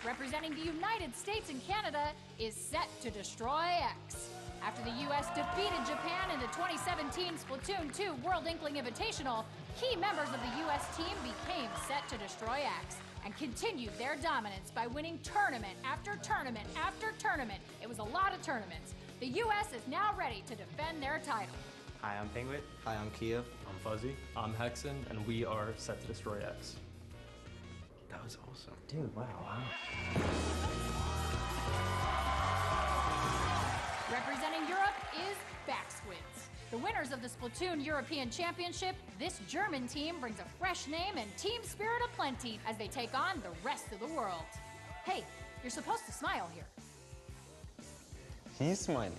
Speaker 21: Representing the United States and Canada is Set to Destroy X. After the U.S. defeated Japan in the 2017 Splatoon 2 World Inkling Invitational, key members of the U.S. team became Set to Destroy X and continued their dominance by winning tournament after tournament after tournament. It was a lot of tournaments. The U.S. is now ready to defend their title.
Speaker 22: Hi, I'm Penguin.
Speaker 1: Hi, I'm Kiev.
Speaker 22: I'm Fuzzy. I'm Hexen, and we are Set to Destroy X. That was awesome. Dude, wow.
Speaker 21: Representing Europe is Backsquids. The winners of the Splatoon European Championship, this German team brings a fresh name and team spirit aplenty as they take on the rest of the world. Hey, you're supposed to smile here.
Speaker 22: He's smiling.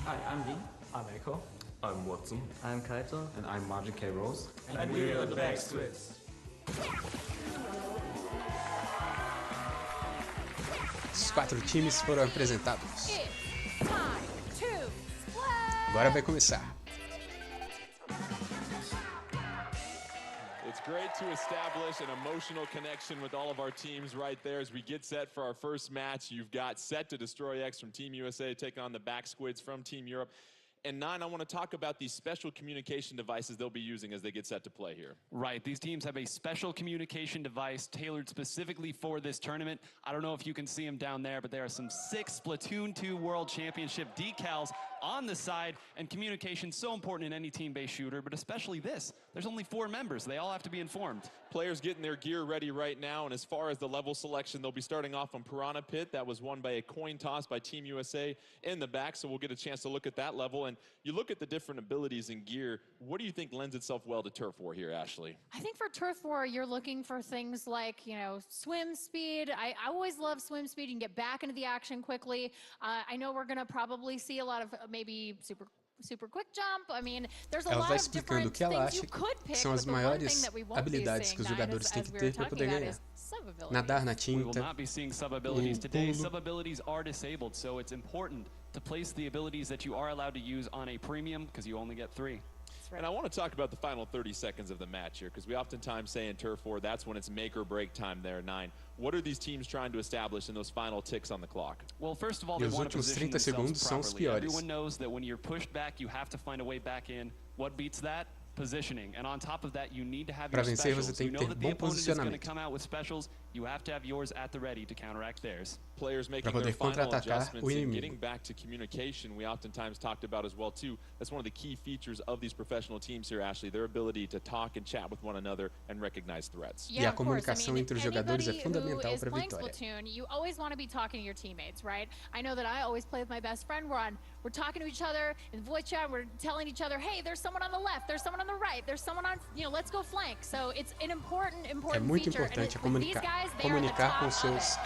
Speaker 24: Hi, I'm Dean.
Speaker 22: I'm Echo.
Speaker 24: I'm Watson.
Speaker 22: I'm Kaito.
Speaker 24: And I'm Magic K. Rose.
Speaker 22: And we are the Backsquids.
Speaker 2: Os 4 times foram apresentados. Agora vai começar.
Speaker 17: It's great to establish an emotional connection with all of our teams right there as we get set for our first match. You've got Set to Destroy X from Team USA taking on the Backsquids from Team Europe. And 9, I want to talk about these special communication devices they'll be using as they get set to play here.
Speaker 19: Right, these teams have a special communication device tailored specifically for this tournament. I don't know if you can see them down there, but there are some 6 Splatoon 2 World Championship decals on the side, and communication so important in any team-based shooter, but especially this. There's only 4 members. They all have to be informed.
Speaker 17: Players getting their gear ready right now, and as far as the level selection, they'll be starting off on Piranha Pit. That was won by a coin toss by Team USA in the back, so we'll get a chance to look at that level. And you look at the different abilities in gear, what do you think lends itself well to Turf War here, Ashley?
Speaker 20: I think for Turf War, you're looking for things like, you know, swim speed. I always love swim speed. You can get back into the action quickly. I know we're going to probably see a lot of maybe super quick jump. I mean, there's a
Speaker 2: Ela
Speaker 20: lot
Speaker 2: vai
Speaker 20: of
Speaker 2: explicando o que ela acha que são as maiores habilidades que os jogadores têm que ter para poder ganhar. Nadar na tinta.
Speaker 19: We will not be seeing sub-abilities today. Sub-abilities are disabled, so it's important to place the abilities that you are allowed to use on a premium because you only get 3.
Speaker 17: And I want to talk about the final 30 seconds of the match here, because we oftentimes say in Turf War, that's when it's make or break time there, 9. What are these teams trying to establish in those final ticks on the clock?
Speaker 19: Well, first of all, they want to position themselves properly. Everyone knows that when you're pushed back, you have to find a way back in. What beats that? Positioning. And on top of that, you need to have your specials. You know that the opponent is going to come out with specials. You have to have yours at the ready to counteract theirs.
Speaker 17: Players making their final adjustments and getting back to communication, we oftentimes talked about as well too. That's one of the key features of these professional teams here, Ashley, their ability to talk and chat with one another and recognize threats.
Speaker 2: E a comunicação entre os jogadores é fundamental para a vitória.
Speaker 20: Splatoon, you always want to be talking to your teammates, right? I know that I always play with my best friend. We're talking to each other in voice chat. We're telling each other, hey, there's someone on the left, there's someone on the right, there's someone on, you know, let's go flank. So it's an important
Speaker 2: É muito importante comunicar com seus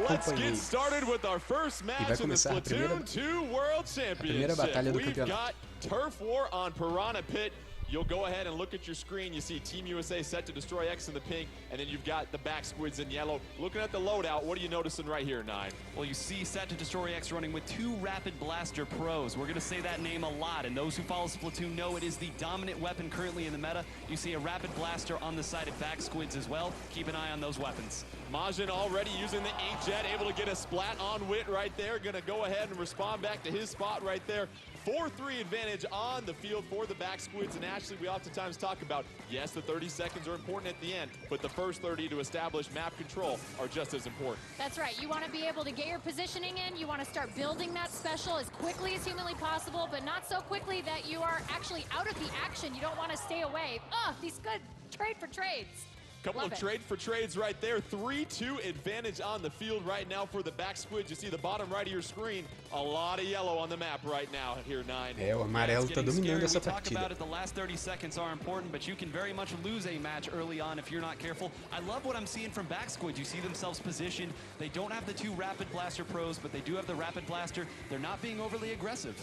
Speaker 17: Let's get started with our first match in the Splatoon 2 World Championship. We've got Turf War on Piranha Pit. You'll go ahead and look at your screen. You see Team USA Set to Destroy X in the pink, and then you've got the Backsquids in yellow. Looking at the loadout, what are you noticing right here, 9?
Speaker 19: Well, you see Set to Destroy X running with 2 Rapid Blaster Pros. We're going to say that name a lot, and those who follow Splatoon know it is the dominant weapon currently in the meta. You see a Rapid Blaster on the side of Backsquids as well. Keep an eye on those weapons.
Speaker 17: Majin already using the Inkjet, able to get a splat on Wit right there. Going to go ahead and respond back to his spot right there. 4-3 advantage on the field for the back squids. And Ashley, we oftentimes talk about, yes, the 30 seconds are important at the end, but the first 30 to establish map control are just as important.
Speaker 21: That's right. You want to be able to get your positioning in. You want to start building that special as quickly as humanly possible, but not so quickly that you are actually out of the action. You don't want to stay away. These good trade for trades.
Speaker 17: Couple of trade for trades right there. 3-2 advantage on the field right now for the back squids. You see the bottom right of your screen. A lot of yellow on the map right now here, 9.
Speaker 2: O amarelo tá dominando essa
Speaker 19: We talk
Speaker 2: partida.
Speaker 19: about it, the last 30 seconds are important, but you can very much lose a match early on if you're not careful. I love what I'm seeing from back squids. You see themselves positioned. They don't have the 2 rapid blaster pros, but they do have the rapid blaster. They're not being overly aggressive.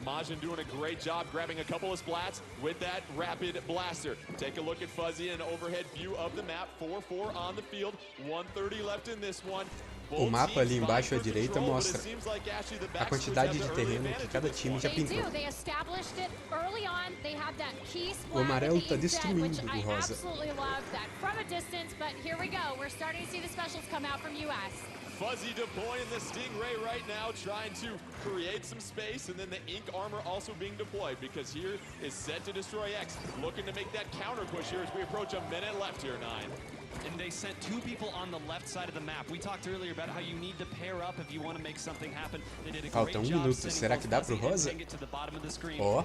Speaker 17: Majin doing a great job grabbing a couple of splats with that rapid blaster. Take a look at Fuzzy and an overhead view of the map. 4-4 on the field. 1:30 left in this one.
Speaker 2: O mapa ali embaixo à direita mostra a quantidade de terreno que cada time já pintou. O amarelo está destruindo o rosa.
Speaker 17: Fuzzy deploying the Stingray right now, trying to create some space, and then the ink armor also being deployed, because here is Set to Destroy X, looking to make that counter push here as we approach a minute left here, 9.
Speaker 19: And they sent 2 people on the left side of the map. We talked earlier about how you need to pair up if you want to make something happen. They did a great
Speaker 2: Falta
Speaker 19: job
Speaker 2: minuto. Será que dá pro rosa? Ó,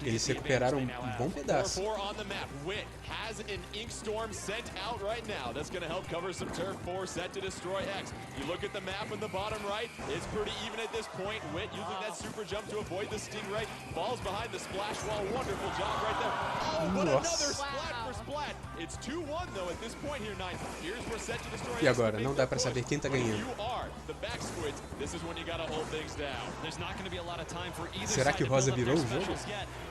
Speaker 2: eles recuperaram bom pedaço.
Speaker 17: 4-4 on the map. Wit has an ink storm sent out right now. That's going to help cover some turf for Set to Destroy X. You look at the map in the bottom right. It's pretty even at this point. Wit using that super jump to avoid the Stingray. Falls behind the splash wall. Wonderful job right there. Oh, but another splat for splat. It's 2-1 though at this point here, 9. Here's where Set to Destroy X.
Speaker 2: E agora? Não dá pra saber quem tá ganhando. Será que o rosa virou o jogo?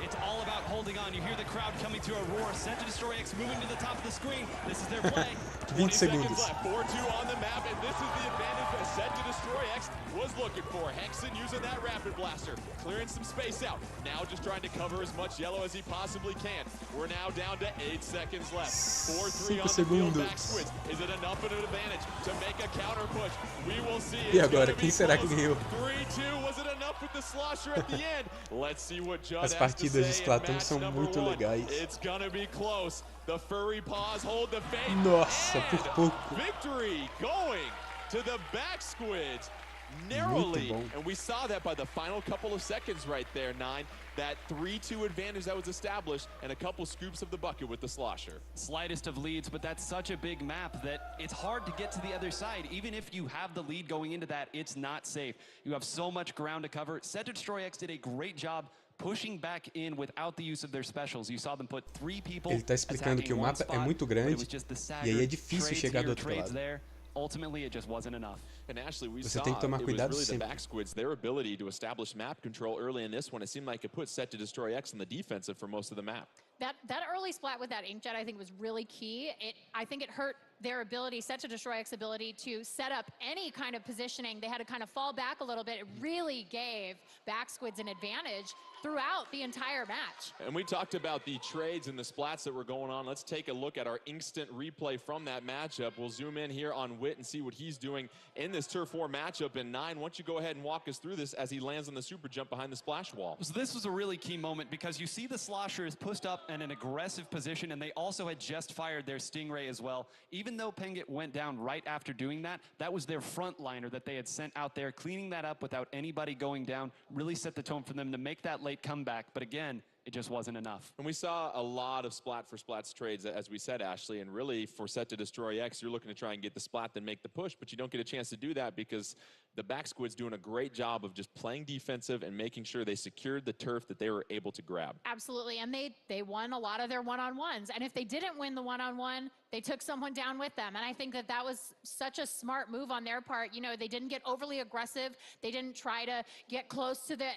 Speaker 19: It's all about holding on. You hear the crowd coming to a roar. Set to Destroy X moving to the top of the screen. This is their play.
Speaker 2: 20 segundos.
Speaker 17: 4-2 on the map, and this is the advantage that Set to Destroy X was looking for. Hexen using that rapid blaster, clearing some space out. Now just trying to cover as much yellow as he possibly can. We're now down to 8 seconds left. 4-3 on the field back squids. Is it enough of an advantage to make a counter push? We will see.
Speaker 2: E agora, quem será que ganhou?
Speaker 17: 3-2, was it enough with the slosher at the end? Let's see what Judd
Speaker 2: As
Speaker 17: has to
Speaker 2: partidas de
Speaker 17: say in
Speaker 2: Splatoon
Speaker 17: match
Speaker 2: são
Speaker 17: number
Speaker 2: muito
Speaker 17: 1.
Speaker 2: legais.
Speaker 17: It's gonna be close. The furry paws hold the fate.
Speaker 2: Nossa, por pouco.
Speaker 17: Victory going to the back squids narrowly. And we saw that by the final couple of seconds right there, 9. That 3-2 advantage that was established, and a couple scoops of the bucket with the slosher.
Speaker 19: Slightest of leads, but that's such a big map that it's hard to get to the other side. Even if you have the lead going into that, it's not safe. You have so much ground to cover. Set to Destroy X did a great job pushing back in without the use of their specials. You saw them put 3 people.
Speaker 2: Ele tá explicando que o mapa é muito grande e aí é difícil chegar do outro lado.
Speaker 19: Ultimately, it just wasn't enough.
Speaker 17: And Ashley, we
Speaker 2: Você
Speaker 17: saw
Speaker 2: tem que tomar
Speaker 17: it was
Speaker 2: cuidado
Speaker 17: really the
Speaker 2: sempre.
Speaker 17: back squids, their ability to establish map control early in this one. It seemed like it put Set to Destroy X on the defensive for most of the map.
Speaker 21: That early splat with that inkjet, I think, was really key. I think it hurt their ability, Set to Destroy X's ability, to set up any kind of positioning. They had to kind of fall back a little bit. It really gave back squids an advantage throughout the entire match.
Speaker 17: And we talked about the trades and the splats that were going on. Let's take a look at our instant replay from that matchup. We'll zoom in here on Wit and see what he's doing in this Turf 4 matchup. And 9, why don't you go ahead and walk us through this as he lands on the super jump behind the splash wall.
Speaker 19: So this was a really key moment because you see the slosher is pushed up in an aggressive position, and they also had just fired their Stingray as well. Even though Pengit went down right after doing that, that was their frontliner that they had sent out there. Cleaning that up without anybody going down really set the tone for them to make that late comeback. But again, it just wasn't enough.
Speaker 17: And we saw a lot of splat for splats trades, as we said, Ashley, and really for Set to Destroy X, you're looking to try and get the splat, then make the push, but you don't get a chance to do that because the back squid's doing a great job of just playing defensive and making sure they secured the turf that they were able to grab.
Speaker 21: Absolutely, and they won a lot of their one-on-ones, and if they didn't win the one-on-one, they took someone down with them, and I think that that was such a smart move on their part. You know, they didn't get overly aggressive. They didn't try to get close to the,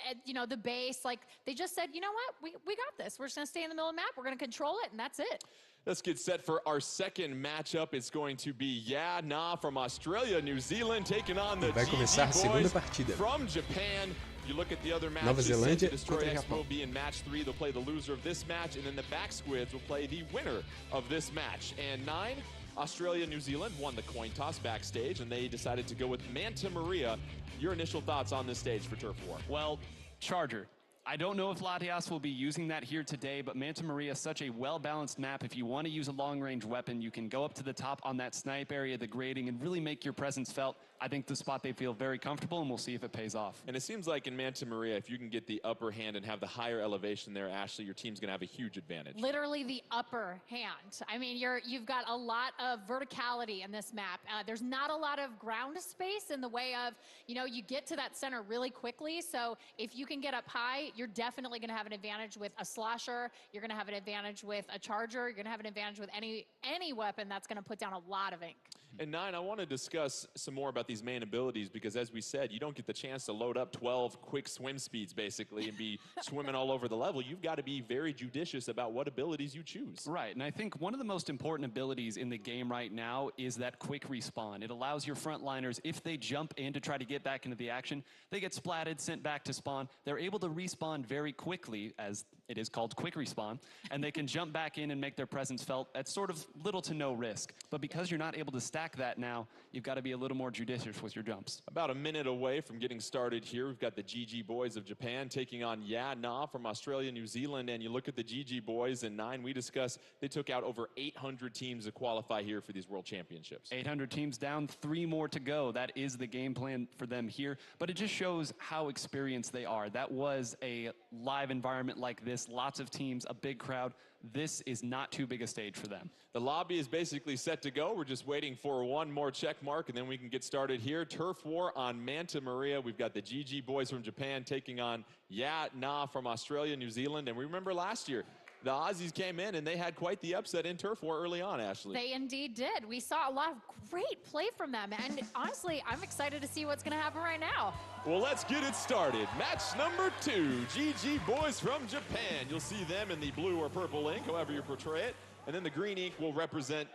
Speaker 21: the base. Like, they just said, you know what, we got this. We're just going to stay in the middle of the map. We're going to control it, and that's it.
Speaker 17: Let's get set for our second matchup. It's going to be Yeah Nah from Australia, New Zealand, taking on the GG boys from Japan. You look at the other matches, Set to Destroy X will be in match 3. They'll play the loser of this match, and then the back squids will play the winner of this match. And 9, Australia, New Zealand won the coin toss backstage, and they decided to go with Manta Maria. Your initial thoughts on this stage for Turf War?
Speaker 19: Well, Charger. I don't know if Latias will be using that here today, but Manta Maria is such a well-balanced map. If you want to use a long-range weapon, you can go up to the top on that snipe area, the grading, and really make your presence felt. I think the spot they feel very comfortable, and we'll see if it pays off.
Speaker 17: And it seems like in Manta Maria, if you can get the upper hand and have the higher elevation there, Ashley, your team's going to have a huge advantage.
Speaker 20: Literally the upper hand. I mean, you've got a lot of verticality in this map. There's not a lot of ground space in the way of, you know, you get to that center really quickly. So if you can get up high, you're definitely going to have an advantage with a slosher. You're going to have an advantage with a charger. You're going to have an advantage with any weapon that's going to put down a lot of ink.
Speaker 17: And Nine, I want to discuss some more about these main abilities because, as we said, you don't get the chance to load up 12 quick swim speeds, basically, and be swimming all over the level. You've got to be very judicious about what abilities you choose.
Speaker 19: Right, and I think one of the most important abilities in the game right now is that quick respawn. It allows your frontliners, if they jump in to try to get back into the action, they get splatted, sent back to spawn. They're able to respawn very quickly, as it is called quick respawn, and they can jump back in and make their presence felt at sort of little to no risk. But because you're not able to stack that now, you've got to be a little more judicious with your jumps.
Speaker 17: About a minute away from getting started here, we've got the GG Boys of Japan taking on Yeah Nah from Australia, New Zealand, and you look at the GG Boys, and Nine, we discussed, they took out over 800 teams to qualify here for these World Championships.
Speaker 19: 800 teams down, 3 more to go. That is the game plan for them here, but it just shows how experienced they are. That was a live environment like this, lots of teams, a big crowd. This is not too big a stage for them.
Speaker 17: The lobby is basically set to go. We're just waiting for one more check mark, and then we can get started here. Turf War on Manta Maria. We've got the GG Boys from Japan taking on Yeah Nah from Australia, New Zealand. And we remember last year, the Aussies came in and they had quite the upset in Turf War early on, Ashley.
Speaker 20: They indeed did. We saw a lot of great play from them. And honestly, I'm excited to see what's going to happen right now.
Speaker 17: Well, let's get it started. Match number 2, GG Boys from Japan. You'll see them in the blue or purple ink, however you portray it. And then the green ink will represent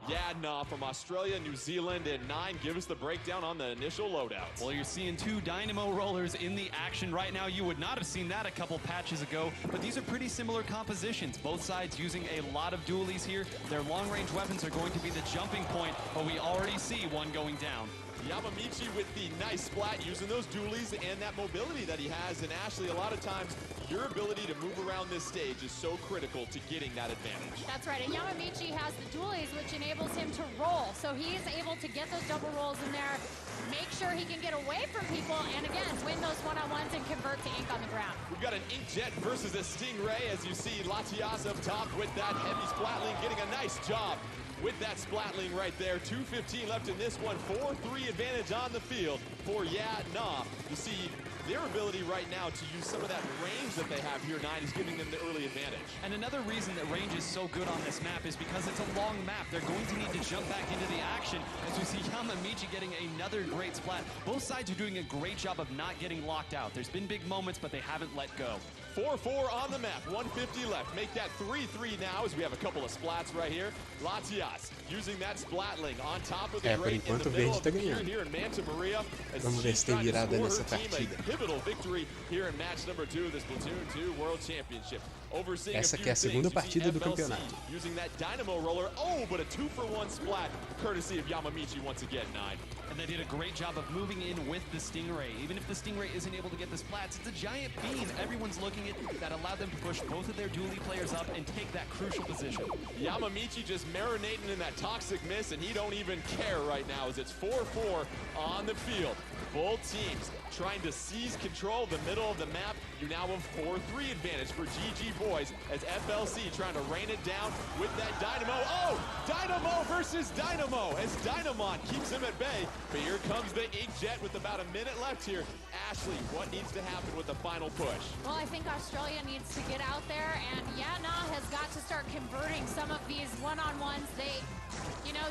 Speaker 17: Yeah Nah from Australia, New Zealand, and Nine, give us the breakdown on the initial loadouts.
Speaker 19: Well, you're seeing 2 dynamo rollers in the action right now. You would not have seen that a couple patches ago, but these are pretty similar compositions. Both sides using a lot of dualies here. Their long-range weapons are going to be the jumping point, but we already see one going down.
Speaker 17: Yamamichi with the nice splat, using those dualies and that mobility that he has. And Ashley, a lot of times, your ability to move around this stage is so critical to getting that advantage.
Speaker 20: That's right, and Yamamichi has the dualies, which enables him to roll. So he is able to get those double rolls in there, make sure he can get away from people, and again, win those one-on-ones and convert to ink on the ground.
Speaker 17: We've got an Inkjet versus a Stingray, as you see Latias up top with that heavy splatling, getting a nice job with that splatling right there. 2:15 left in this one. 4-3 advantage on the field for Yeah Nah. You see, their ability right now to use some of that range that they have here, Nine, is giving them the early advantage.
Speaker 19: And another reason that range is so good on this map is because it's a long map. They're going to need to jump back into the action, as we see Yamamichi getting another great splat. Both sides are doing a great job of not getting locked out. There's been big moments, but they haven't let go.
Speaker 17: 4-4 on the map, 150 left. Make that 3-3 now, as we have a couple of splats right here. Latias using that splatling on top of the
Speaker 2: por
Speaker 17: grate in
Speaker 2: enquanto
Speaker 17: the
Speaker 2: o
Speaker 17: middle
Speaker 2: Verde
Speaker 17: of
Speaker 2: tá
Speaker 17: the pier
Speaker 2: ganhando.
Speaker 17: here in Manta Maria. As
Speaker 2: Vamos ver
Speaker 17: she's
Speaker 2: se tem
Speaker 17: trying to
Speaker 2: virada
Speaker 17: score
Speaker 2: nessa
Speaker 17: her team
Speaker 2: partida.
Speaker 17: a pivotal victory here in match number 2 of the Splatoon 2 World Championship. Overseeing
Speaker 2: Essa
Speaker 17: a few
Speaker 2: que é a segunda
Speaker 17: things, you see
Speaker 2: partida do
Speaker 17: FLC
Speaker 2: campeonato.
Speaker 17: using that dynamo roller. Oh, but a 2-for-1 splat, courtesy of Yamamichi once again, Nine.
Speaker 19: And they did a great job of moving in with the Stingray. Even if the Stingray isn't able to get the splats, it's a giant beam everyone's looking at that allowed them to push both of their dually players up and take that crucial position.
Speaker 17: Yamamichi just marinating in that toxic miss, and he don't even care right now as it's 4-4 on the field. Both teams trying to seize control of the middle of the map. You now have 4-3 advantage for GG Boys as FLC trying to rain it down with that Dynamo. Oh, Dynamo versus Dynamo as Dynamon keeps him at bay. But here comes the Inkjet with about a minute left here. Ashley, what needs to happen with the final push?
Speaker 20: Well, I think Australia needs to get out there, and Yeah Nah has got to start converting some of these one-on-ones. They, you know,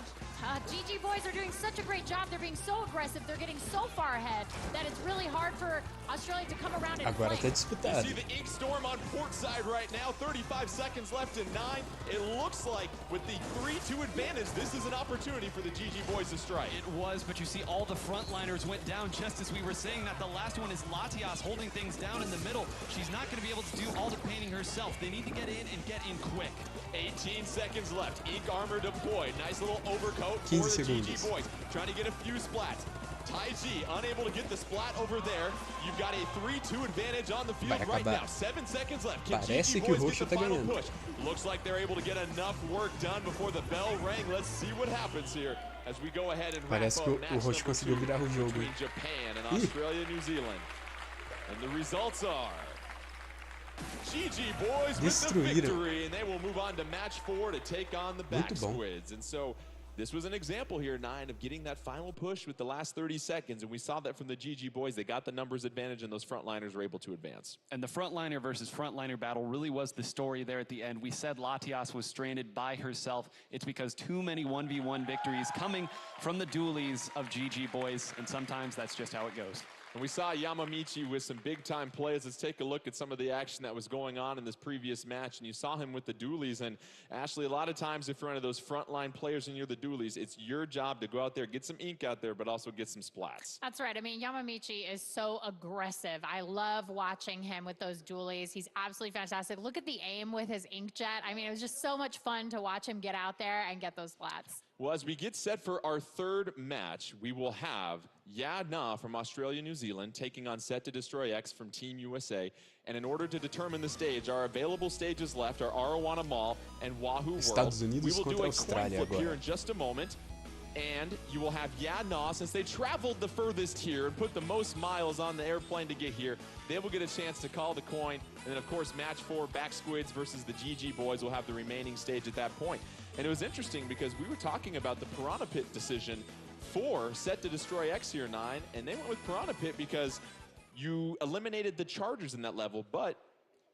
Speaker 20: GG Boys are doing such a great job. They're being so aggressive. They're getting so far ahead that it's really hard for Australia to come around and
Speaker 2: Agora
Speaker 20: play.
Speaker 2: tá disputado.
Speaker 17: You see the Ink Storm on port side right now. 35 seconds left in 9. It looks like with the 3-2 advantage, this is an opportunity for the GG Boys to strike.
Speaker 19: It was, but you see all the frontliners went down just as we were saying that. The last one is Latias holding things down in the middle. She's not going to be able to do all the painting herself. They need to get in and get in quick.
Speaker 17: 18 seconds left. Ink armor deployed. Nice little overcoat
Speaker 2: 15
Speaker 17: for the GG
Speaker 2: segundos.
Speaker 17: Boys. Trying to get a few splats. Taiji unable to get the splat over there. You've got a 3-2 advantage on the field right now. 7 seconds left. Can
Speaker 2: Parece
Speaker 17: GG
Speaker 2: que o
Speaker 17: Boys
Speaker 2: roxo
Speaker 17: get the
Speaker 2: tá
Speaker 17: final
Speaker 2: ganhando.
Speaker 17: push? Looks like they're able to get enough work done before the bell rang. Let's see what happens here as we go ahead and wrap
Speaker 2: Parece que
Speaker 17: up
Speaker 2: o
Speaker 17: match
Speaker 2: roxo conseguiu
Speaker 17: number 2
Speaker 2: virar o jogo.
Speaker 17: between Japan and Australia, New Zealand. And the results are GG Boys with the victory, and they will move on to match 4 to take on the Back Squids. And so this was an example here, 9, of getting that final push with the last 30 seconds, and we saw that from the GG Boys. They got the numbers advantage, and those frontliners were able to advance.
Speaker 19: And the frontliner versus frontliner battle really was the story there at the end. We said Latias was stranded by herself. It's because too many 1v1 victories coming from the dualies of GG Boys, and sometimes that's just how it goes.
Speaker 17: And we saw Yamamichi with some big-time plays. Let's take a look at some of the action that was going on in this previous match. And you saw him with the dualies. And Ashley, a lot of times if you're one of those frontline players and you're the dualies, it's your job to go out there, get some ink out there, but also get some splats.
Speaker 20: That's right. I mean, Yamamichi is so aggressive. I love watching him with those dualies. He's absolutely fantastic. Look at the aim with his inkjet. I mean, it was just so much fun to watch him get out there and get those splats.
Speaker 17: Well, as we get set for our third match, we will have Ya Na from Australia, New Zealand, taking on Set to Destroy X from Team USA. And in order to determine the stage, our available stages left are Arowana Mall and Wahoo
Speaker 2: Estados
Speaker 17: World.
Speaker 2: Unidos
Speaker 17: We will do
Speaker 2: contra
Speaker 17: a
Speaker 2: Austrália
Speaker 17: coin flip
Speaker 2: agora.
Speaker 17: here in just a moment. And you will have Ya Na, since they traveled the furthest here and put the most miles on the airplane to get here, they will get a chance to call the coin. And then, of course, match 4, Back Squids versus the GG Boys will have the remaining stage at that point. And it was interesting because we were talking about the Piranha Pit decision for Set to Destroy X here, 9, and they went with Piranha Pit because you eliminated the chargers in that level, but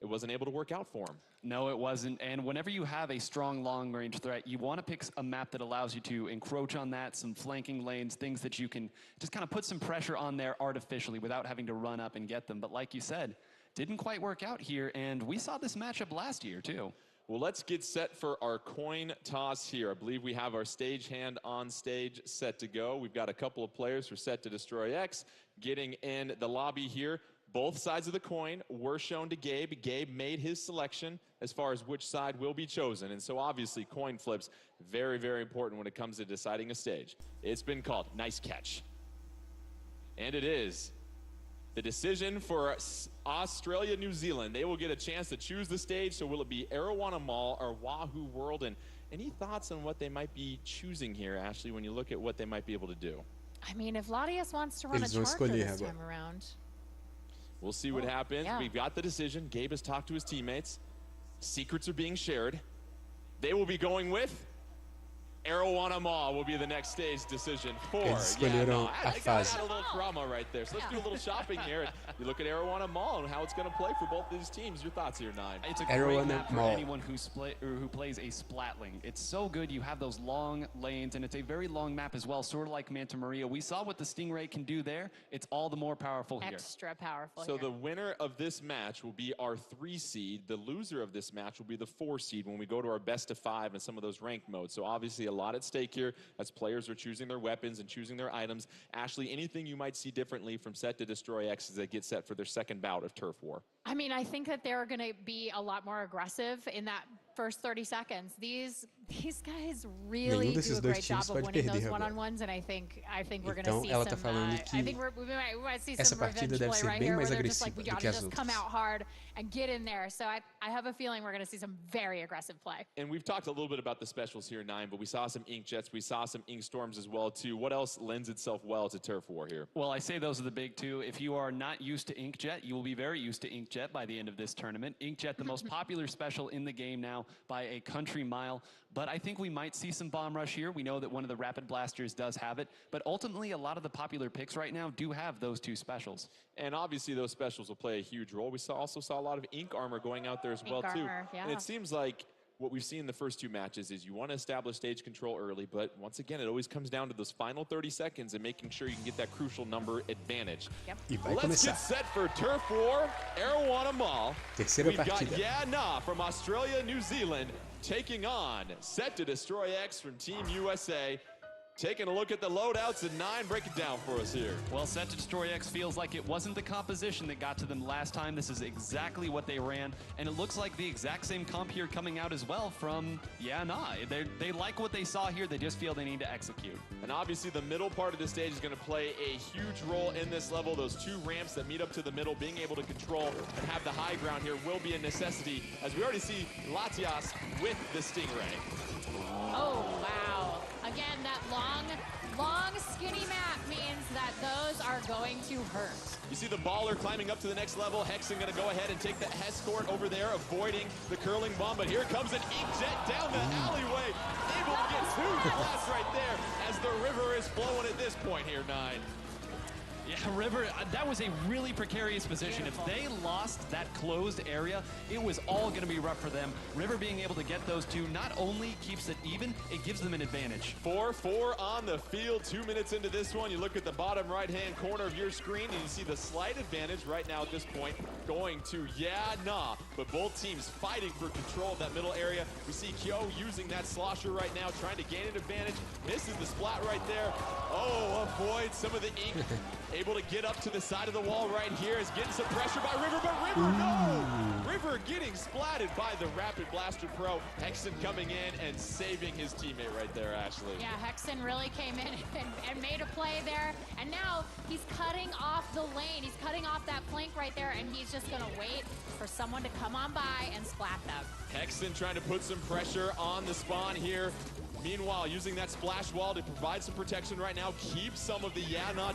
Speaker 17: it wasn't able to work out for them.
Speaker 19: No, it wasn't. And whenever you have a strong long-range threat, you want to pick a map that allows you to encroach on that, some flanking lanes, things that you can just kind of put some pressure on there artificially without having to run up and get them. But like you said, didn't quite work out here, and we saw this matchup last year, too.
Speaker 17: Well, let's get set for our coin toss here. I believe we have our stagehand on stage set to go. We've got a couple of players for Set to Destroy X getting in the lobby here. Both sides of the coin were shown to Gabe. Gabe made his selection as far as which side will be chosen. And so obviously coin flips, very, very important when it comes to deciding a stage. It's been called. Nice catch. And it is the decision for Australia, New Zealand. They will get a chance to choose the stage. So will it be Arowana Mall or Wahoo World? And any thoughts on what they might be choosing here, Ashley, when you look at what they might be able to do?
Speaker 20: I mean, if Latias wants to run a charger this time around.
Speaker 17: We'll see what happens.
Speaker 20: Yeah.
Speaker 17: We've got the decision. Gabe has talked to his teammates. Secrets are being shared. They will be going with Arowana Mall will be the next stage decision for.
Speaker 2: Eles escolheram
Speaker 17: I
Speaker 2: a
Speaker 17: got
Speaker 2: fase.
Speaker 17: a little drama right there. So let's do a little shopping here. You look at Arowana Mall and how it's going to play for both these teams. Your thoughts here, 9?
Speaker 19: It's a great map for anyone who plays a splatling. It's so good. You have those long lanes, and it's a very long map as well, sort of like Manta Maria. We saw what the Stingray can do there. It's all the more powerful here.
Speaker 20: Extra powerful
Speaker 17: So
Speaker 20: here.
Speaker 17: the winner of this match will be our 3 seed. The loser of this match will be the 4 seed when we go to our best of 5 and some of those ranked modes. So obviously a lot at stake here as players are choosing their weapons and choosing their items. Ashley, anything you might see differently from Set to Destroy X as they get set for their second bout of Turf War?
Speaker 20: I mean, I think that they're going to be a lot more aggressive in that first 30 seconds. These guys really do a great job of winning those one-on-ones, and I think we're going to see
Speaker 2: ela
Speaker 20: some.
Speaker 2: tá falando que
Speaker 20: I think we might see
Speaker 2: essa
Speaker 20: some
Speaker 2: partida
Speaker 20: revenge
Speaker 2: deve
Speaker 20: play
Speaker 2: ser
Speaker 20: right
Speaker 2: bem
Speaker 20: here, where
Speaker 2: mais
Speaker 20: they're just like, we
Speaker 2: agressiva do
Speaker 20: got
Speaker 2: que
Speaker 20: to
Speaker 2: as
Speaker 20: just come
Speaker 2: outras.
Speaker 20: out hard and get in there. So I have a feeling we're going to see some very aggressive play.
Speaker 17: And we've talked a little bit about the specials here, 9, but we saw some ink jets, we saw some ink storms as well too. What else lends itself well to Turf War here?
Speaker 19: Well, I say those are the big two. If you are not used to Inkjet, you will be very used to Inkjet by the end of this tournament. Inkjet, the most popular special in the game now by a country mile. But I think we might see some Bomb Rush here. We know that one of the Rapid Blasters does have it. But ultimately, a lot of the popular picks right now do have those two specials.
Speaker 17: And obviously, those specials will play a huge role. We also saw a lot of ink armor going out there as well, too.
Speaker 20: Yeah.
Speaker 17: And it seems like what we've seen in the first 2 matches is you want to establish stage control early, but once again, it always comes down to those final 30 seconds and making sure you can get that crucial number advantage.
Speaker 2: E vai
Speaker 17: Let's
Speaker 2: começar.
Speaker 17: get set for Turf War, Arowana Mall.
Speaker 2: Terceira
Speaker 17: We've
Speaker 2: partida.
Speaker 17: got Ya Na from Australia, New Zealand, taking on Set to Destroy X from Team USA. taking a look at the loadouts, and 9 break it down for us here.
Speaker 19: Well, Set to Destroy X feels like it wasn't the composition that got to them last time. This is exactly what they ran, and it looks like the exact same comp here coming out as well from They like what they saw here. They just feel they need to execute.
Speaker 17: And obviously the middle part of the stage is going to play a huge role in this level. Those 2 ramps that meet up to the middle, being able to control and have the high ground here will be a necessity, as we already see Latias with the Stingray.
Speaker 20: Oh, wow. Again, that long, skinny map means that those are going to hurt.
Speaker 17: You see the baller climbing up to the next level. Hexen going to go ahead and take the escort over there, avoiding the curling bomb. But here comes an inkjet down the alleyway. Able to get 2 blasts right there as the river is flowing at this point here, 9.
Speaker 19: Yeah, River, that was a really precarious position. If they lost that closed area, it was all going to be rough for them. River being able to get those 2 not only keeps it even, it gives them an advantage.
Speaker 17: 4-4 on the field, 2 minutes into this one. You look at the bottom right-hand corner of your screen, and you see the slight advantage right now at this point going to but both teams fighting for control of that middle area. We see Kyo using that slosher right now, trying to gain an advantage. Misses the splat right there. Oh, avoids some of the ink. Able to get up to the side of the wall right here. Is getting some pressure by River, but River, no! River getting splatted by the Rapid Blaster Pro. Hexen coming in and saving his teammate right there, Ashley.
Speaker 20: Yeah, Hexen really came in and made a play there. And now he's cutting off the lane. He's cutting off that flank right there, and he's just going to wait for someone to come on by and splat them.
Speaker 17: Hexen trying to put some pressure on the spawn here. Meanwhile, using that splash wall to provide some protection right now, keep some of the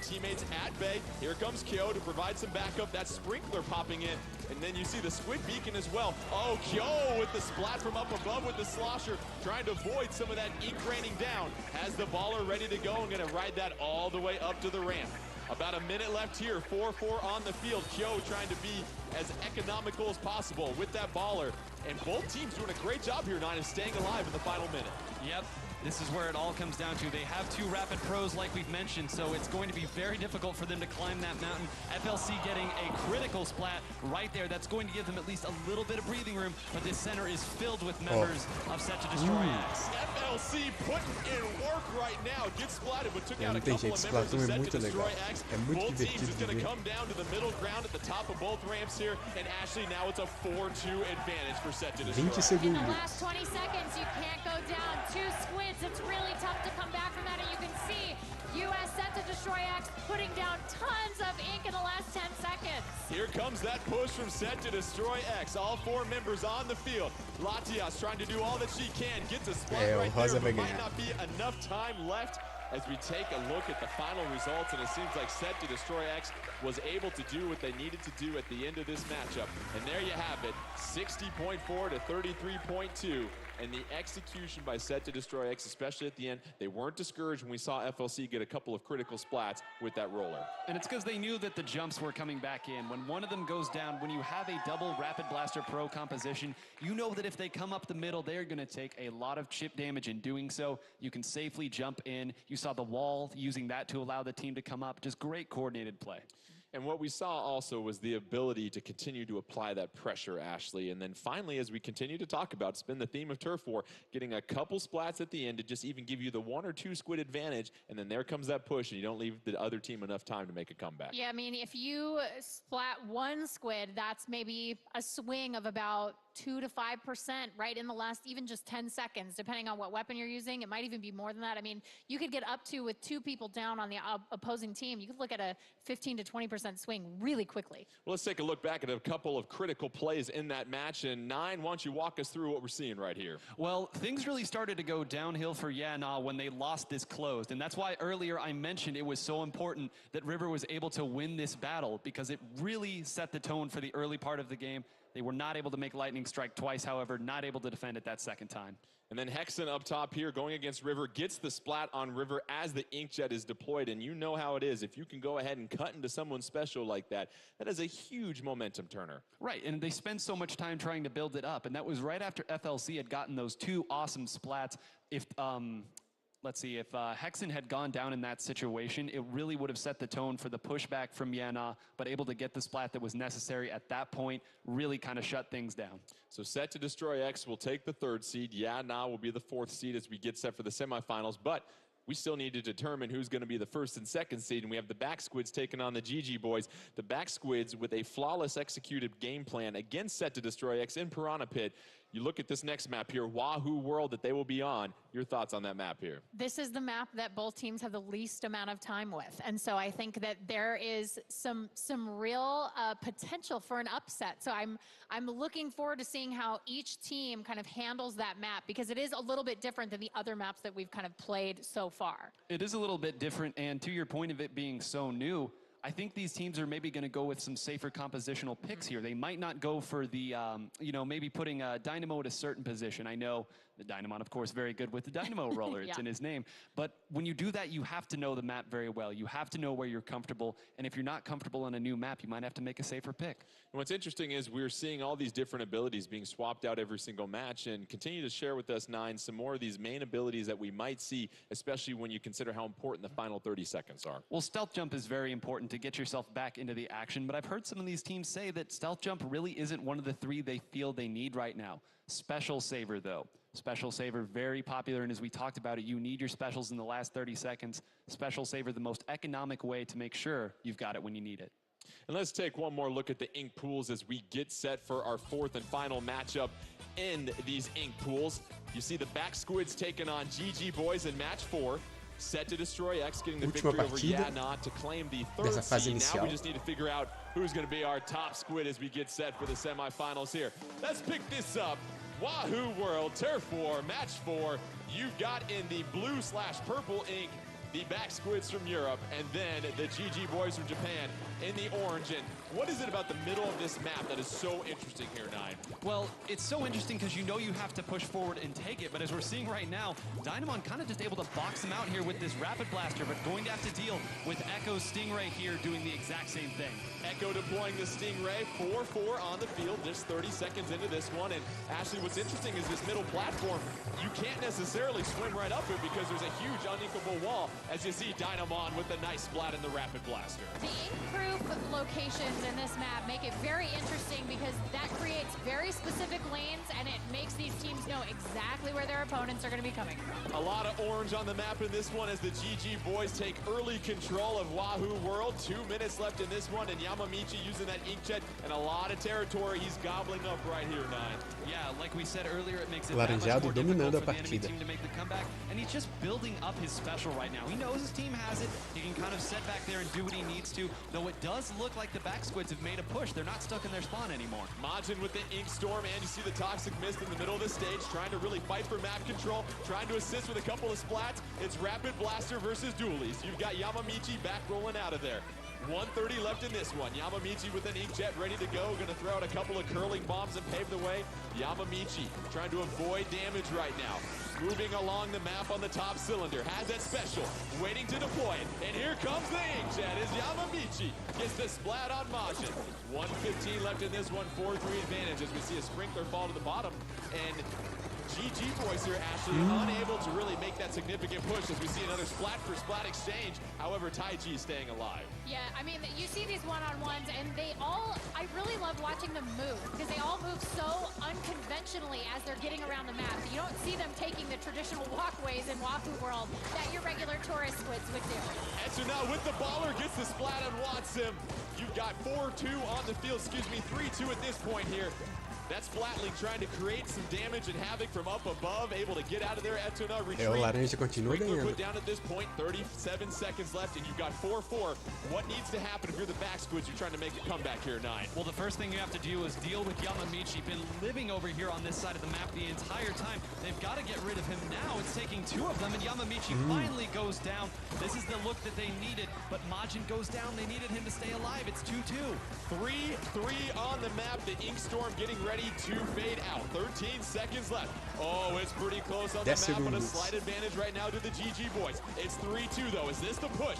Speaker 17: teammates at bay. Here comes Kyo to provide some backup. That sprinkler popping in. And then you see the squid beacon as well. Oh, Kyo with the splat from up above with the slosher, trying to avoid some of that ink raining down. Has the baller ready to go and going to ride that all the way up to the ramp. About a minute left here, 4-4 on the field. Kyo trying to be as economical as possible with that baller. And both teams doing a great job here, 9, of staying alive in the final minute.
Speaker 19: Yep. This is where it all comes down to. They have 2 rapid pros like we've mentioned, so it's going to be very difficult for them to climb that mountain. FLC getting a critical splat right there. That's going to give them at least a little bit of breathing room, but this center is filled with members of Set to Destroy X.
Speaker 17: FLC putting in work right now. Gets splatted, but took out a couple of members of Set to Destroy X. Both teams is going to come down to the middle ground at the top of both ramps here, and Ashley, now it's a 4-2 advantage for Set to Destroy X.
Speaker 20: In the last 20 seconds, you can't go down 2 squids. It's really tough to come back from that, and you can see US Set to Destroy X putting down tons of ink in the last 10 seconds.
Speaker 17: Here comes that push from Set to Destroy X. All 4 members on the field. Latias trying to do all that she can. Gets a splat right there, but might not be enough time left as we take a look at the final results, and it seems like Set to Destroy X was able to do what they needed to do at the end of this matchup. And there you have it, 60.4 to 33.2. And the execution by Set to Destroy X, especially at the end, they weren't discouraged when we saw FLC get a couple of critical splats with that roller.
Speaker 19: And it's because they knew that the jumps were coming back in. When one of them goes down, when you have a double Rapid Blaster Pro composition, you know that if they come up the middle, they're going to take a lot of chip damage in doing so. You can safely jump in. You saw the wall, using that to allow the team to come up. Just great coordinated play.
Speaker 17: And what we saw also was the ability to continue to apply that pressure, Ashley. And then finally, as we continue to talk about, it's been the theme of Turf War, getting a couple splats at the end to just even give you the 1 or 2 squid advantage. And then there comes that push, and you don't leave the other team enough time to make a comeback.
Speaker 20: Yeah, I mean, if you splat 1 squid, that's maybe a swing of about 2 to 5% right in the last even just 10 seconds, depending on what weapon you're using. It might even be more than that. I mean, you could get up to, with 2 people down on the opposing team, you could look at a 15 to 20% swing really quickly.
Speaker 17: Well, let's take a look back at a couple of critical plays in that match. And 9, why don't you walk us through what we're seeing right here?
Speaker 19: Well, things really started to go downhill for when they lost this closed. And that's why earlier I mentioned it was so important that River was able to win this battle, because it really set the tone for the early part of the game. They were not able to make lightning strike twice, however, not able to defend it that second time.
Speaker 17: And then Hexen up top here going against River, gets the splat on River as the inkjet is deployed. And you know how it is. If you can go ahead and cut into someone special like that, that is a huge momentum turner.
Speaker 19: Right, and they spend so much time trying to build it up. And that was right after FLC had gotten those 2 awesome splats. If let's see, if Hexen had gone down in that situation, it really would have set the tone for the pushback from Yana, but able to get the splat that was necessary at that point really kind of shut things down.
Speaker 17: So Set to Destroy X will take the 3rd seed. Yana will be the 4th seed as we get set for the semifinals. But we still need to determine who's going to be the first and second seed, and we have the Back Squids taking on the GG Boys. The Back Squids with a flawless executed game plan against Set to Destroy X in Piranha Pit. You look at this next map here, Wahoo World, that they will be on. Your thoughts on that map here?
Speaker 20: This is the map that both teams have the least amount of time with. And so I think that there is some real potential for an upset. So I'm looking forward to seeing how each team kind of handles that map, because it is a little bit different than the other maps that we've kind of played so far.
Speaker 19: It is a little bit different, and to your point of it being so new, I think these teams are maybe going to go with some safer compositional picks here. They might not go for the, maybe putting Dynamo at a certain position. I know the Dynamon, of course, very good with the Dynamo roller. It's in his name. But when you do that, you have to know the map very well. You have to know where you're comfortable. And if you're not comfortable on a new map, you might have to make a safer pick.
Speaker 17: And what's interesting is we're seeing all these different abilities being swapped out every single match, and continue to share with us, Nine, some more of these main abilities that we might see, especially when you consider how important the final 30 seconds are.
Speaker 19: Well, Stealth Jump is very important to get yourself back into the action, but I've heard some of these teams say that Stealth Jump really isn't one of the three they feel they need right now. Special Saver, though. Special Saver, very popular, and as we talked about it, you need your specials in the last 30 seconds. Special Saver, the most economic way to make sure you've got it when you need it.
Speaker 17: And let's take one more look at the ink pools as we get set for our fourth and final matchup in these ink pools. You see the Back Squids taking on GG Boys in match 4. Set to Destroy X getting the victory over Yeah Not to claim the third seed. Now we just need to figure out who's going to be our top squid as we get set for the semifinals here. Let's pick this up. Wahoo World Turf War match 4. You've got in the blue/purple ink the Back Squids from Europe, and then the GG Boys from Japan in the orange. And what is it about the middle of this map that is so interesting here, Nine?
Speaker 19: Well, it's so interesting because you know you have to push forward and take it, but as we're seeing right now, Dynamon kind of just able to box him out here with this Rapid Blaster, but going to have to deal with Echo's Stingray here doing the exact same thing.
Speaker 17: Echo deploying the Stingray, 4-4 on the field, just 30 seconds into this one. And Ashley, what's interesting is this middle platform, you can't necessarily swim right up it because there's a huge uninkable wall, as you see Dynamon with a nice splat in the Rapid Blaster.
Speaker 20: The ink-proof locations in this map make it very interesting because that creates very specific lanes, and it makes these teams know exactly where their opponents are going to be coming from.
Speaker 17: A lot of orange on the map in this one as the GG Boys take early control of Wahoo World. 2 minutes left in this one, and Yamamichi using that inkjet and a lot of territory he's gobbling up right here, Nine.
Speaker 19: Yeah, like we said earlier, it makes it
Speaker 2: Laranjado dominando a
Speaker 19: for the enemy
Speaker 2: partida.
Speaker 19: team to make the comeback, and he's just building up his special right now. He knows his team has it. He can kind of set back there and do what he needs to, though it does look like the Back Squids have made a push. They're not stuck in their spawn anymore.
Speaker 17: Majin with the Ink Storm, and you see the Toxic Mist in the middle of the stage, trying to really fight for map control, trying to assist with a couple of splats. It's Rapid Blaster versus Dualies. You've got Yamamichi back rolling out of there. 1:30 left in this one. Yamamichi with an inkjet ready to go. Going to throw out a couple of curling bombs and pave the way. Yamamichi trying to avoid damage right now. Moving along the map on the top cylinder. Has that special. Waiting to deploy it. And here comes the inkjet as Yamamichi gets the splat on Majin. 1:15 left in this one. 4-3 advantage as we see a sprinkler fall to the bottom. And GG Boys here, Ashley, unable to really make that significant push as we see another splat for splat exchange. However, Taiji staying alive.
Speaker 20: Yeah, I mean, you see these one-on-ones, and I really love watching them move, because they all move so unconventionally as they're getting around the map. You don't see them taking the traditional walkways in Wahoo World that your regular tourist squids would do.
Speaker 17: And so now with the baller, gets the splat and wants him. You've got 4-2 on the field, 3-2 at this point here. That's Flatling trying to create some damage and havoc from up above, able to get out of there. Etuna retreat.
Speaker 2: O laranja continua ganhando.
Speaker 17: Put down at this point, 37 seconds left, and you've got 4-4. What needs to happen if you're the Back Squids? You're trying to make a comeback here, Nine.
Speaker 19: Well, the first thing you have to do is deal with Yamamichi. Been living over here on this side of the map the entire time. They've got to get rid of him now. It's taking 2 of them, and Yamamichi finally goes down. This is the look that they needed, but Majin goes down. They needed him to stay alive. It's 2-2.
Speaker 17: 3-3 on the map. The Ink Storm getting ready to fade out. 13 seconds left. Oh, it's pretty close on the map, but a slight advantage right now to the GG Boys. It's 3-2 though. Is this the push?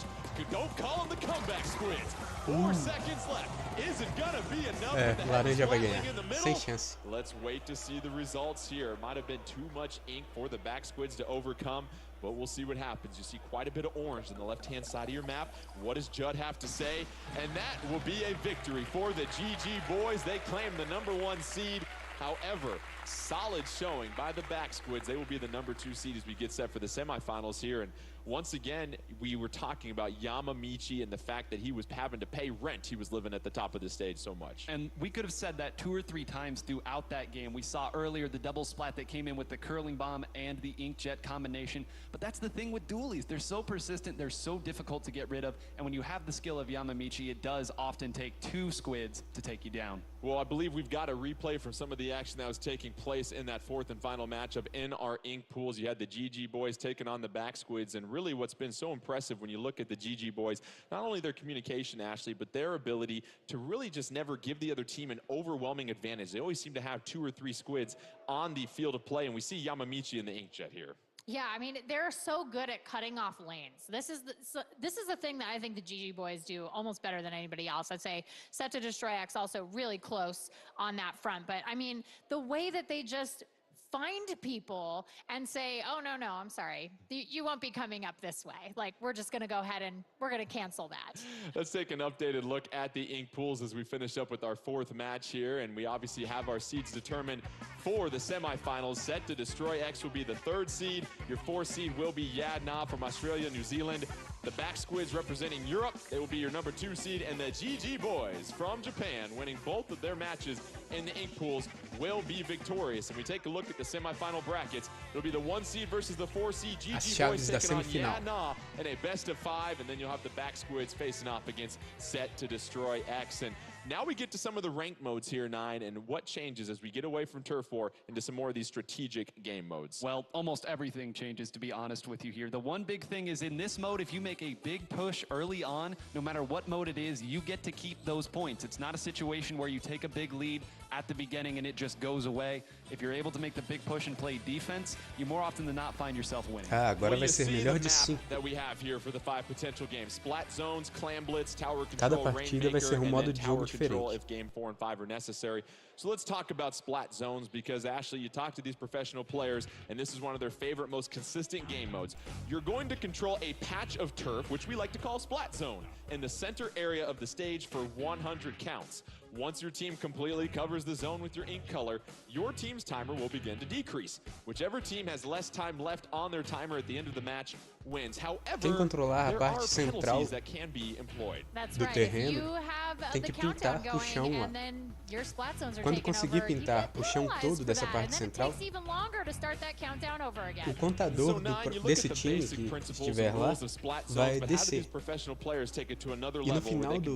Speaker 17: Don't call them the comeback Squids. 4 seconds left. Is it gonna be enough?
Speaker 2: Laranja vai ganhar. Sem chance.
Speaker 17: Let's wait to see the results here. Might have been too much ink for the Back Squids to overcome, but we'll see what happens. You see quite a bit of orange on the left-hand side of your map. What does Judd have to say? And that will be a victory for the GG Boys. They claim the #1 seed. However, solid showing by the back squids. They will be the #2 seed as we get set for the semifinals here. And once again, we were talking about Yamamichi and the fact that he was having to pay rent. He was living at the top of the stage so much.
Speaker 19: And we could have said that 2 or 3 times throughout that game. We saw earlier the double splat that came in with the curling bomb and the inkjet combination. But that's the thing with dualies. They're so persistent, they're so difficult to get rid of. And when you have the skill of Yamamichi, it does often take 2 squids to take you down.
Speaker 17: Well, I believe we've got a replay from some of the action that was taking place in that 4th and final matchup in our ink pools. You had the GG boys taking on the back squids, and really what's been so impressive when you look at the GG boys, not only their communication, Ashley, but their ability to really just never give the other team an overwhelming advantage. They always seem to have 2 or 3 squids on the field of play, and we see Yamamichi in the inkjet here.
Speaker 20: Yeah, I mean, they're so good at cutting off lanes. This is the thing that I think the GG boys do almost better than anybody else. I'd say Set to Destroy X also really close on that front. But I mean, the way that they just find people and say, oh, no, I'm sorry. You won't be coming up this way. Like, we're just going to go ahead and we're going to cancel that.
Speaker 17: Let's take an updated look at the ink pools as we finish up with our 4th match here. And we obviously have our seeds determined for the semifinals. Set to Destroy X will be the 3rd seed. Your 4th seed will be Yadna from Australia, New Zealand. The back squids representing Europe, they will be your #2 seed. And the GG boys from Japan, winning both of their matches in the ink pools, will be victorious. And we take a look at the semifinal brackets. It'll be the 1 seed versus the 4 seed GG boys taking on Yadna in a best-of-5. And then you'll have the back squids facing off against Set to Destroy X. And now we get to some of the ranked modes here, 9, and what changes as we get away from Turf War into some more of these strategic game modes.
Speaker 19: Well, almost everything changes, to be honest with you here. The one big thing is in this mode, if you make a big push early on, no matter what mode it is, you get to keep those points. It's not a situation where you take a big lead at the beginning and it just goes away. If you're able to make the big push and play defense, you more often than not find yourself winning.
Speaker 2: Agora vai ser melhor de 5.
Speaker 17: That we have here for the 5 potential games: Splat Zones, Clam Blitz, Tower
Speaker 2: Cada
Speaker 17: Control,
Speaker 2: partida vai ser
Speaker 17: Rainmaker,
Speaker 2: modo de jogo
Speaker 17: Control
Speaker 2: diferente.
Speaker 17: if game 4 and 5 are necessary. So let's talk about Splat Zones, because Ashley, you talk to these professional players and this is one of their favorite, most consistent game modes. You're going to control a patch of turf, which we like to call Splat Zone, in the center area of the stage for 100 counts. Once your team completely covers the zone with your ink color, your team's timer will begin to decrease. Whichever team has less time left on their timer at the end of the match wins. However,
Speaker 2: Quem controlar a
Speaker 17: there
Speaker 2: parte
Speaker 17: are
Speaker 2: central
Speaker 17: penalties that can be employed.
Speaker 20: That's
Speaker 2: do
Speaker 20: right.
Speaker 2: terreno,
Speaker 20: If you have
Speaker 2: tem
Speaker 20: the
Speaker 2: que pintar
Speaker 20: countdown
Speaker 2: o chão
Speaker 20: going
Speaker 2: lá.
Speaker 20: and then your splat zones are
Speaker 2: Quando
Speaker 20: taken
Speaker 2: conseguir
Speaker 20: over, you
Speaker 2: pintar
Speaker 20: get
Speaker 2: o chão
Speaker 20: penalized
Speaker 2: todo
Speaker 20: for
Speaker 2: dessa
Speaker 20: that,
Speaker 2: parte
Speaker 20: and then
Speaker 2: central,
Speaker 20: it takes even longer to start that countdown over again.
Speaker 2: o contador desse time que estiver lá vai descer. E no final do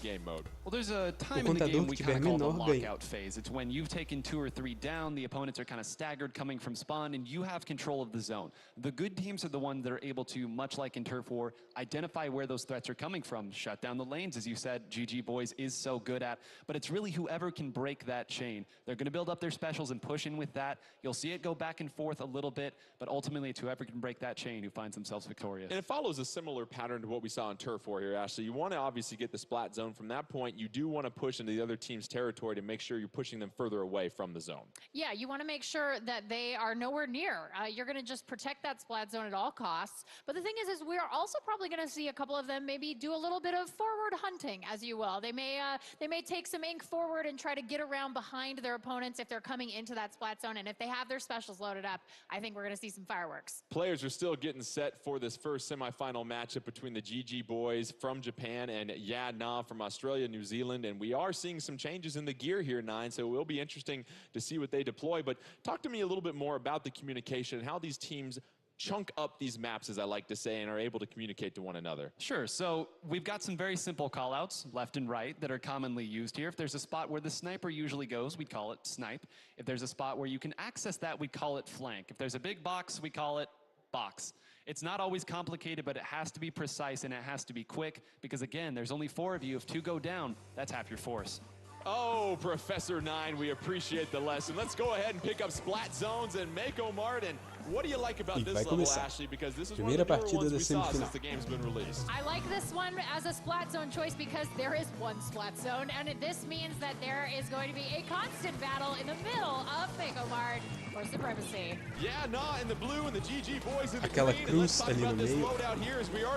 Speaker 2: tempo,
Speaker 19: Well, there's a time
Speaker 2: o
Speaker 19: in the game
Speaker 2: contador
Speaker 19: we
Speaker 2: que
Speaker 19: kind
Speaker 2: tiver
Speaker 19: of call the
Speaker 2: menor ganha.
Speaker 19: lockout phase. It's when you've taken 2 or 3 down, the opponents are kind of staggered coming from spawn, and you have control of the zone. The good teams are the ones that are able to, much like in Turf War, identify where those threats are coming from, shut down the lanes, as you said, GG Boys is so good at, but it's really whoever can break that chain. They're going to build up their specials and push in with that. You'll see it go back and forth a little bit, but ultimately it's whoever can break that chain who finds themselves victorious.
Speaker 17: And it follows a similar pattern to what we saw in Turf War here, Ashley. You want to obviously get the splat zone. From that point, you do want to push into the other team's territory to make sure you're pushing them further away from the zone.
Speaker 20: Yeah, you want to make sure that they are nowhere near. You're going to just protect that splat zone at all costs. But the thing is we're also probably going to see a couple of them maybe do a little bit of forward hunting, as you will. They may take some ink forward and try to get around behind their opponents if they're coming into that splat zone. And if they have their specials loaded up, I think we're going to see some fireworks.
Speaker 17: Players are still getting set for this first semifinal matchup between the GG Boys from Japan and Yadna from Australia, New Zealand. And we are seeing some changes in the gear here, 9, so it will be interesting to see what they deploy. But talk to me a little bit more about the communication and how these teams chunk up these maps, as I like to say, and are able to communicate to one another.
Speaker 19: Sure, so we've got some very simple callouts, left and right, that are commonly used here. If there's a spot where the sniper usually goes, we'd call it snipe. If there's a spot where you can access that, we'd call it flank. If there's a big box, we call it box. It's not always complicated, but it has to be precise and it has to be quick, because again, there's only 4 of you. If 2 go down, that's half your force.
Speaker 17: Oh, Professor 9, we appreciate the lesson. Let's go ahead and pick up Splat Zones and Mako Martin. What do you like about this level, Ashley? Because this is one of the newer ones we saw since the game's been released.
Speaker 20: I like this one as a splat zone choice because there is one splat zone, and this means that there is going to be a constant battle in the middle of Mako Mart for supremacy.
Speaker 17: Yeah, Nah in the blue and the GG Boys in the
Speaker 2: Aquela
Speaker 17: green.
Speaker 2: cruz ali no meio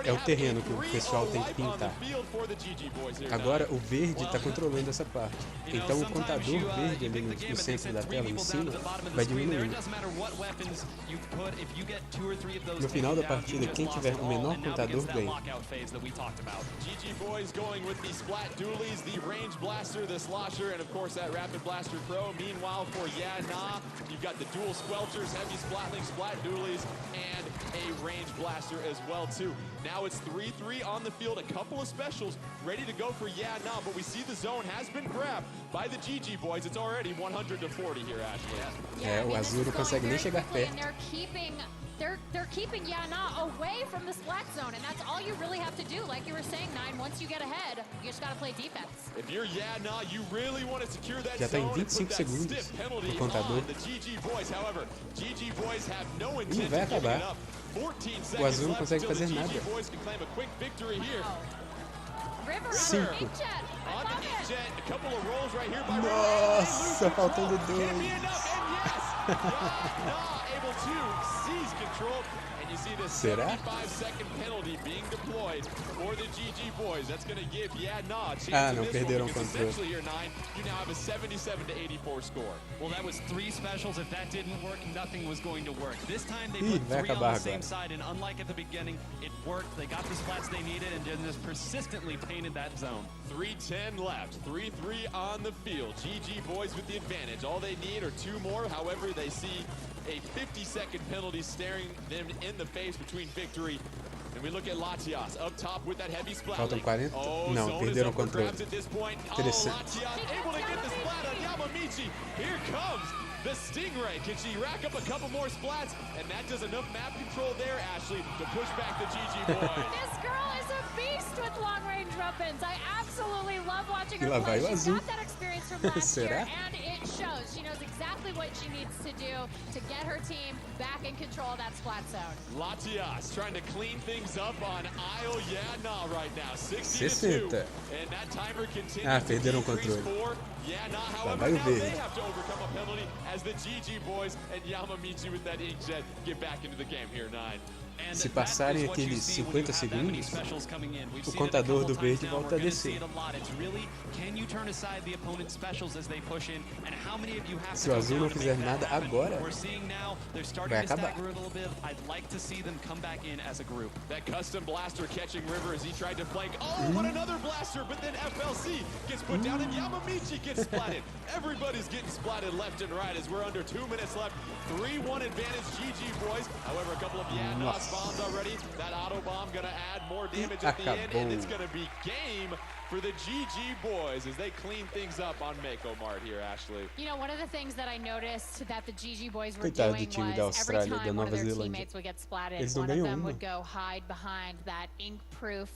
Speaker 2: é o terreno que o pessoal tem que pintar. Agora o verde está controlando essa parte. Então o contador verde ali no centro da tela, em cima, vai diminuindo. No final da partida, quem tiver o menor contador ganha.
Speaker 17: GG Boys going with the Splat Dualies, the Range Blaster, the Slosher, and of course that Rapid Blaster Pro. Meanwhile for Yeah Nah, you've got the dual Squelchers, Heavy Splatling, Splat Dualies, and a Range Blaster as well too. Now it's 3-3 on the field, a couple of specials ready to go for Yeah Nah, but we see the zone has been grabbed by the GG Boys. It's already 100-40 here, Ashley.
Speaker 2: O azul não consegue nem chegar perto.
Speaker 21: They're keeping Yeah Nah away from the splat zone, and that's all you really have to do. Like you were saying, Nine, once you get ahead, you just gotta play defense.
Speaker 17: If you're Yeah Nah, you really want to secure that
Speaker 2: Já tá em
Speaker 17: zone and
Speaker 2: 25
Speaker 17: put that
Speaker 2: segundos
Speaker 17: stiff penalty
Speaker 2: o contador.
Speaker 17: on the GG Boys. However, GG Boys have no
Speaker 2: Ih,
Speaker 17: intent
Speaker 2: vai
Speaker 17: of giving it
Speaker 2: acabar.
Speaker 17: up. 14
Speaker 2: O
Speaker 17: seconds
Speaker 2: azul não
Speaker 17: left
Speaker 2: consegue
Speaker 17: until
Speaker 2: fazer
Speaker 17: the
Speaker 2: nada.
Speaker 17: GG Boys can claim a quick victory here.
Speaker 21: River
Speaker 2: 5.
Speaker 17: On the inkjet, a couple of rolls right here by
Speaker 2: Nossa, faltando 2.
Speaker 17: Able to seize control, and you see this
Speaker 2: Será?
Speaker 17: 75-second penalty being deployed for the GG Boys. That's going to give Yeah Nah a chance
Speaker 2: Ah,
Speaker 17: in
Speaker 2: não,
Speaker 17: this
Speaker 2: perderam
Speaker 17: one,
Speaker 2: o
Speaker 17: because
Speaker 2: controle.
Speaker 17: essentially here, Nine, you now have a 77-84 score.
Speaker 19: Well, that was 3 specials. If that didn't work, nothing was going to work. This time they
Speaker 2: Ih,
Speaker 19: put
Speaker 2: vai
Speaker 19: 3 on
Speaker 2: acabar
Speaker 19: the same
Speaker 2: agora.
Speaker 19: side, and unlike at the beginning, it worked. They got the splats they needed and just persistently painted that zone.
Speaker 17: 3:10 left, 3-3 on the field. GG Boys with the advantage. All they need are 2 more. However, they see a 50-second penalty staring them in the face between victory. And we look at Latias up top with that heavy splat.
Speaker 2: Faltam 40?
Speaker 17: Oh,
Speaker 2: Não,
Speaker 17: zone is
Speaker 2: perderam o
Speaker 17: up for
Speaker 2: controle.
Speaker 17: grabs at this point. Oh,
Speaker 2: Interessante.
Speaker 17: Latias able to get the splat on Yamamichi. Here comes the Stingray. Can she rack up a couple more splats? And that does enough map control there, Ashley, to push back the GG Boys.
Speaker 21: This girl is a beast with long-range weapons. I absolutely love watching
Speaker 2: E
Speaker 21: her
Speaker 2: lá vai
Speaker 21: play.
Speaker 2: o
Speaker 21: She's
Speaker 2: azul.
Speaker 21: got that experience from last year,
Speaker 2: Será?
Speaker 21: and it shows. She knows exactly what she needs to do to get her team back in control of that splat zone.
Speaker 17: Latias trying to clean things up on Isle Yeah Nah right now. 60-2.
Speaker 2: 60.
Speaker 17: And that timer continues
Speaker 2: Ah,
Speaker 17: to
Speaker 2: perderam o
Speaker 17: decrease
Speaker 2: controle.
Speaker 17: for Yeah Nah.
Speaker 2: Lá
Speaker 17: However,
Speaker 2: vai o
Speaker 17: now they
Speaker 2: verde.
Speaker 17: have to overcome a penalty as the GG Boys and Yamamichi with that inkjet get back into the game here, Nine.
Speaker 2: Se passarem aqueles 50 segundos, o contador do verde volta a descer. Se o azul não fizer nada agora, vai acabar.
Speaker 17: That custom blaster catching River as he tried to flank. Oh, what another blaster! But then FLC gets put down and Yamamichi gets splatted. Everybody's getting splatted left and right as we're under 2 minutes left. 3-1 advantage GG Boys. However, a couple of Yana's bombs already. That auto bomb gonna add more damage at the end, and it's gonna be game for the GG Boys as they clean things up on Mako Mart here, Ashley.
Speaker 21: You know, one of the things that I noticed that the GG Boys were
Speaker 2: Coitado
Speaker 21: doing
Speaker 2: do time da
Speaker 21: was every
Speaker 2: Austrália, da
Speaker 21: time one of
Speaker 2: Nova
Speaker 21: their
Speaker 2: Zelândia.
Speaker 21: teammates would get splatted,
Speaker 2: Eles não
Speaker 21: one of
Speaker 2: ganham
Speaker 21: them
Speaker 2: uma.
Speaker 21: would go hide behind that ink-proof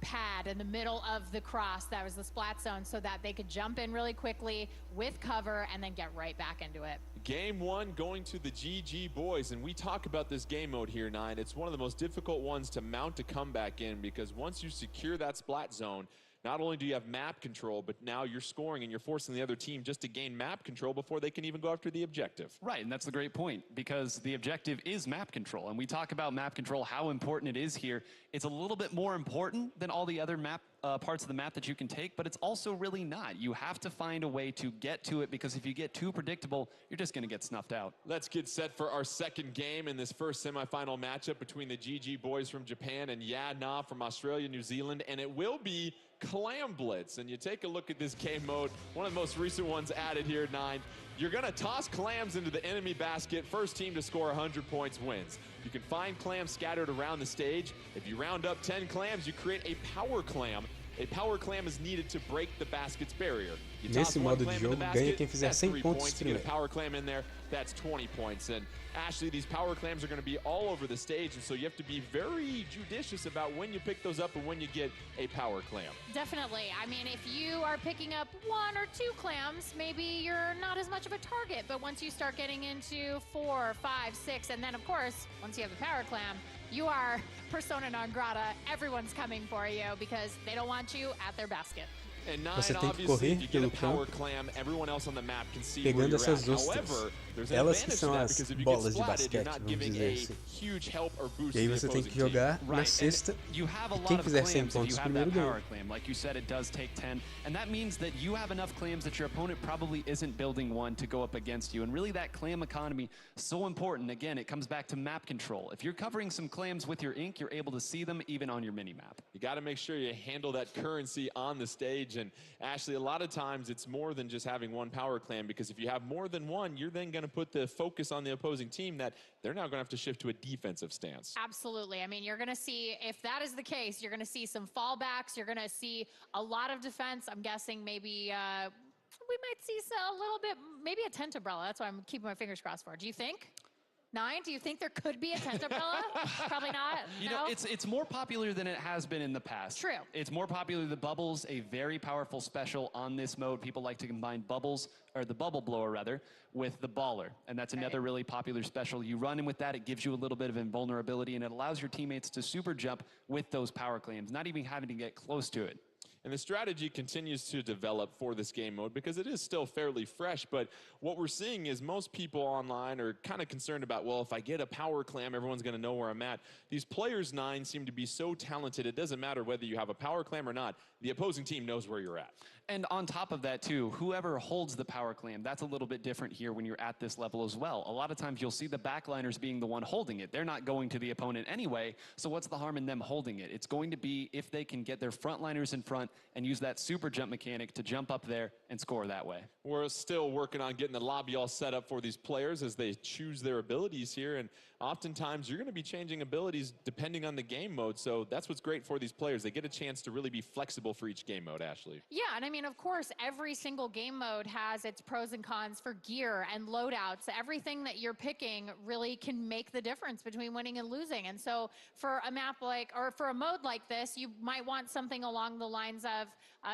Speaker 21: pad in the middle of the cross that was the splat zone so that they could jump in really quickly with cover and then get right back into it.
Speaker 17: Game 1 going to the GG Boys, and we talk about this game mode here, Nine. It's one of the most difficult ones to mount a comeback in because once you secure that splat zone, not only do you have map control, but now you're scoring and you're forcing the other team just to gain map control before they can even go after the objective.
Speaker 19: Right, and that's the great point, because the objective is map control. And we talk about map control, how important it is here. It's a little bit more important than all the other map parts of the map that you can take, but it's also really not. You have to find a way to get to it, because if you get too predictable, you're just going to get snuffed out.
Speaker 17: Let's get set for our second game in this first semifinal matchup between the GG Boys from Japan and Yeah Nah from Australia, New Zealand, and it will be Clam Blitz. And you take a look at this game mode, one of the most recent ones added here, Nine. You're going to toss clams into the enemy basket. First team to score 100 points wins. You can find clams scattered around the stage. If you round up 10 clams, you create a power clam. A power clam is needed to break the basket's barrier. You toss
Speaker 2: Nesse
Speaker 17: one
Speaker 2: modo de
Speaker 17: clam in the
Speaker 2: jogo,
Speaker 17: basket,
Speaker 2: ganha quem fizer
Speaker 17: that's
Speaker 2: 100
Speaker 17: 3
Speaker 2: pontos
Speaker 17: points. You get a
Speaker 2: primeiro.
Speaker 17: power clam in there, that's 20 points. And Ashley, these power clams are going to be all over the stage, and so you have to be very judicious about when you pick those up and when you get a power clam.
Speaker 21: Definitely. I mean, if you are picking up 1 or 2 clams, maybe you're not as much of a target. But once you start getting into 4, 5, 6, and then, of course, once you have a power clam, you are persona non grata. Everyone's coming for you because they don't want you at their basket.
Speaker 17: And Nine,
Speaker 2: Você tem que
Speaker 17: obviously,
Speaker 2: correr
Speaker 17: if you get a
Speaker 2: pelo
Speaker 17: power
Speaker 2: campo,
Speaker 17: clam, everyone else on the map can see where
Speaker 2: pegando
Speaker 17: you're
Speaker 2: essas
Speaker 17: at.
Speaker 2: ostras.
Speaker 17: However, There's an
Speaker 2: Elas que
Speaker 17: advantage to
Speaker 2: são
Speaker 17: that
Speaker 2: as
Speaker 17: because if you get
Speaker 2: bolas de
Speaker 17: splatted, you're
Speaker 2: basquete,
Speaker 17: not
Speaker 2: vamos
Speaker 17: giving
Speaker 2: dizer
Speaker 17: a
Speaker 2: assim.
Speaker 17: huge help or boost
Speaker 2: E aí
Speaker 17: to the
Speaker 2: você tem
Speaker 17: opposing
Speaker 2: que jogar
Speaker 17: team.
Speaker 2: na cesta.
Speaker 19: You have a
Speaker 2: E
Speaker 19: lot
Speaker 2: quem
Speaker 19: of
Speaker 2: fizer 100
Speaker 19: clams if
Speaker 2: pontos
Speaker 19: you have
Speaker 2: primeiro
Speaker 19: that power
Speaker 2: ganha.
Speaker 19: clam. Like you said, it does take 10. And that means that you have enough clams that your opponent probably isn't building one to go up against you. And really that clam economy, so important. Again, it comes back to map control. If you're covering some clams with your ink, you're able to see them even on your mini-map.
Speaker 17: You got to make sure you handle that currency on the stage. And Ashley, a lot of times it's more than just having one power clam, because if you have more than one, you're then going to put the focus on the opposing team that they're now going to have to shift to a defensive stance.
Speaker 20: Absolutely. I mean, you're going to see, if that is the case, you're going to see some fallbacks. You're going to see a lot of defense. I'm guessing maybe we might see a little bit, maybe a tent umbrella. That's what I'm keeping my fingers crossed for. Do you think? 9? Do you think there could be a tent umbrella? Probably not.
Speaker 19: You know, it's more popular than it has been in the past.
Speaker 20: True.
Speaker 19: It's more popular. The bubbles, a very powerful special on this mode. People like to combine bubbles, or the bubble blower rather, with the baller. And that's another really popular special. You run in with that, it gives you a little bit of invulnerability, and it allows your teammates to super jump with those power clams, not even having to get close to it.
Speaker 17: And the strategy continues to develop for this game mode because it is still fairly fresh, but what we're seeing is most people online are kind of concerned about, well, if I get a power clam, everyone's going to know where I'm at. These players 9 seem to be so talented, it doesn't matter whether you have a power clam or not, the opposing team knows where you're at.
Speaker 19: And on top of that too, whoever holds the power clam, that's a little bit different here when you're at this level as well. A lot of times you'll see the backliners being the one holding it. They're not going to the opponent anyway, so what's the harm in them holding it? It's going to be if they can get their frontliners in front and use that super jump mechanic to jump up there and score that way.
Speaker 17: We're still working on getting the lobby all set up for these players as they choose their abilities here, and oftentimes you're going to be changing abilities depending on the game mode, so that's what's great for these players. They get a chance to really be flexible for each game mode, Ashley.
Speaker 20: Yeah, and I mean, of course, every single game mode has its pros and cons for gear and loadouts. Everything that you're picking really can make the difference between winning and losing. And so for a map like, or for a mode like this, you might want something along the lines of,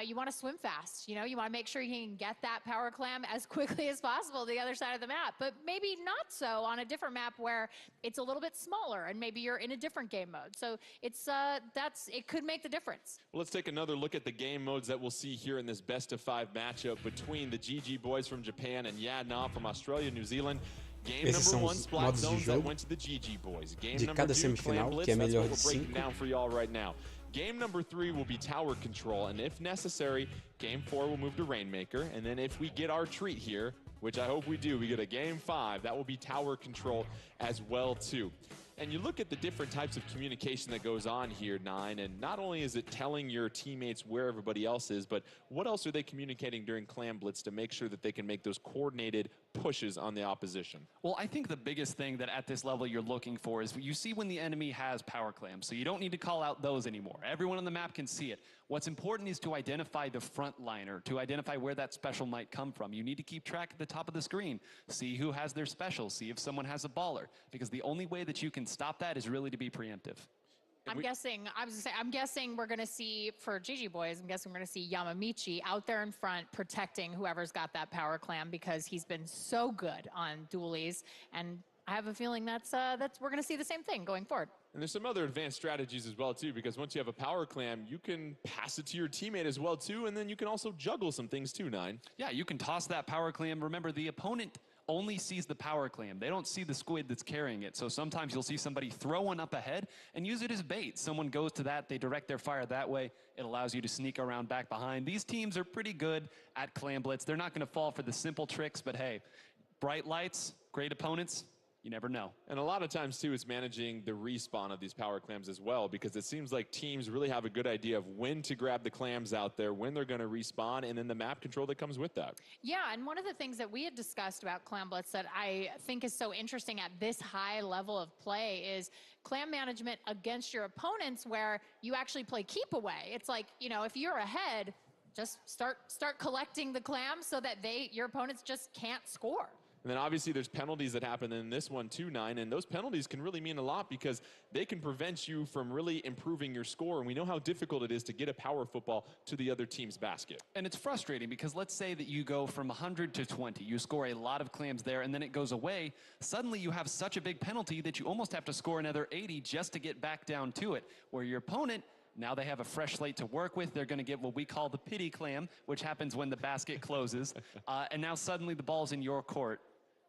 Speaker 20: you want to swim fast. You know, you want to make sure you can get that power clam as quickly as possible to the other side of the map, but maybe not so on a different map where it's a little bit smaller and maybe you're in a different game mode. So it's, it could make the difference.
Speaker 17: Well, let's take another look at the game modes that we'll see here in this best-of-5 matchup between the GG boys from Japan and Yadna from Australia, New Zealand. Game
Speaker 2: Esses
Speaker 17: number
Speaker 2: são
Speaker 17: 1,
Speaker 2: os
Speaker 17: Splat
Speaker 2: modos de
Speaker 17: Zones that
Speaker 2: jogo
Speaker 17: went to the GG boys. Game
Speaker 2: de
Speaker 17: number
Speaker 2: cada
Speaker 17: 2,
Speaker 2: semifinal,
Speaker 17: Clan Blitz,
Speaker 2: que é
Speaker 17: that's
Speaker 2: melhor
Speaker 17: what
Speaker 2: de
Speaker 17: we're breaking
Speaker 2: 5.
Speaker 17: down for y'all right now. Game number 3 will be tower control, and if necessary, game 4 will move to Rainmaker, and then if we get our treat here, which I hope we do, we get a game 5, that will be tower control as well too. And you look at the different types of communication that goes on here, 9, and not only is it telling your teammates where everybody else is, but what else are they communicating during Clan Blitz to make sure that they can make those coordinated pushes on the opposition?
Speaker 19: Well, I think the biggest thing that at this level you're looking for is you see when the enemy has power clams, so you don't need to call out those anymore. Everyone on the map can see it. What's important is to identify the frontliner, to identify where that special might come from. You need to keep track at the top of the screen. See who has their special, see if someone has a baller, because the only way that you can stop that is really to be preemptive.
Speaker 20: I'm guessing we're going to see, for GG boys, I'm guessing we're going to see Yamamichi out there in front protecting whoever's got that power clam because he's been so good on dualies, and I have a feeling that's we're going to see the same thing going forward.
Speaker 17: And there's some other advanced strategies as well too, because once you have a power clam, you can pass it to your teammate as well too, and then you can also juggle some things too, 9.
Speaker 19: Yeah, you can toss that power clam. Remember, the opponent only sees the power clam. They don't see the squid that's carrying it. So sometimes you'll see somebody throw one up ahead and use it as bait. Someone goes to that, they direct their fire that way. It allows you to sneak around back behind. These teams are pretty good at Clam Blitz. They're not going to fall for the simple tricks, but hey, bright lights, great opponents, you never know.
Speaker 17: And a lot of times too, it's managing the respawn of these power clams as well, because it seems like teams really have a good idea of when to grab the clams out there, when they're going to respawn, and then the map control that comes with that.
Speaker 20: Yeah, and one of the things that we had discussed about Clam Blitz that I think is so interesting at this high level of play is clam management against your opponents, where you actually play keep away. It's like, you know, if you're ahead, just start collecting the clams so that your opponents just can't score.
Speaker 17: And then obviously there's penalties that happen in this one too, 9, and those penalties can really mean a lot because they can prevent you from really improving your score, and we know how difficult it is to get a power football to the other team's basket.
Speaker 19: And it's frustrating because let's say that you go from 100 to 20, you score a lot of clams there, and then it goes away. Suddenly you have such a big penalty that you almost have to score another 80 just to get back down to it, where your opponent, now they have a fresh slate to work with. They're going to get what we call the pity clam, which happens when the basket closes, and now suddenly the ball's in your court.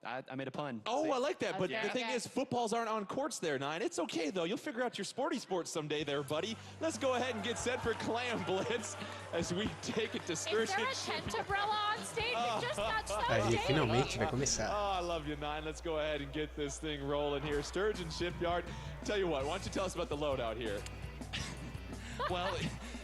Speaker 19: I made a pun.
Speaker 17: Oh, I like that. But
Speaker 20: Okay.
Speaker 17: the thing is, footballs aren't on courts there, Nine. It's okay, though. You'll figure out your sporty sports someday there, buddy. Let's go ahead and get set for Clam Blitz as we take it to Sturgeon.
Speaker 20: Is there a tent umbrella on stage? We just got so
Speaker 2: Aí,
Speaker 20: daily.
Speaker 2: finalmente vai começar.
Speaker 17: Oh, I love you, Nine. Let's go ahead and get this thing rolling here. Sturgeon Shipyard. Tell you what, why don't you tell us about the loadout here?
Speaker 19: Well,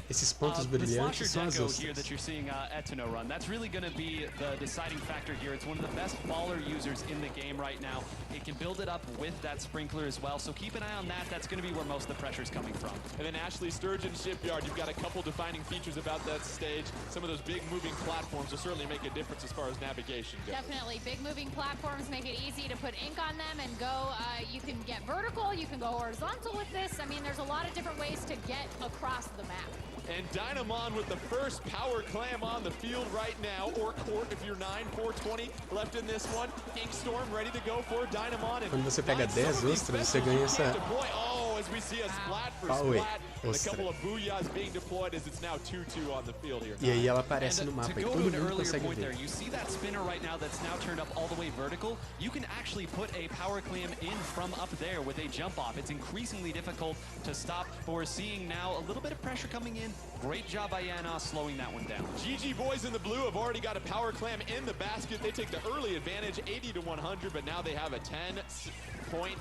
Speaker 2: Esses pontos
Speaker 19: the slosher
Speaker 2: brilhantes são as
Speaker 19: deco here
Speaker 2: ostras.
Speaker 19: that you're seeing Etino run, that's really going to be the deciding factor here. It's one of the best baller users in the game right now. It can build it up with that sprinkler as well, so keep an eye on that. That's going to be where most of the pressure is coming from.
Speaker 17: And then Ashley, Sturgeon Shipyard, you've got a couple defining features about that stage. Some of those big moving platforms will certainly make a difference as far as navigation goes.
Speaker 20: Definitely. Big moving platforms make it easy to put ink on them and go. You can get vertical, you can go horizontal with this. I mean, there's a lot of different ways to get across the map.
Speaker 17: And Dynamon with the first power clam on the field right now, or court if you're 9-4-20 left in this one. Inkstorm ready to go for Dynamon.
Speaker 2: Quando você pega 10 ostras, você ganha essa
Speaker 17: Oh, as we see a splat for
Speaker 2: power
Speaker 17: splat. And a
Speaker 2: ostra.
Speaker 17: couple of booyahs being deployed as it's now 2-2 on the field here.
Speaker 2: E aí ela aparece no
Speaker 19: To
Speaker 2: mapa e
Speaker 19: go
Speaker 2: todo
Speaker 19: to an
Speaker 2: mundo
Speaker 19: earlier
Speaker 2: consegue
Speaker 19: point there,
Speaker 2: ver.
Speaker 19: you see that spinner right now that's now turned up all the way vertical. You can actually put a power clam in from up there with a jump off. It's increasingly difficult to stop. But we're seeing now a little bit of pressure coming in. Great job by Yana slowing that one down.
Speaker 17: GG boys in the blue have already got a power clam in the basket. They take the early advantage, 80-100, but now they have a 10-point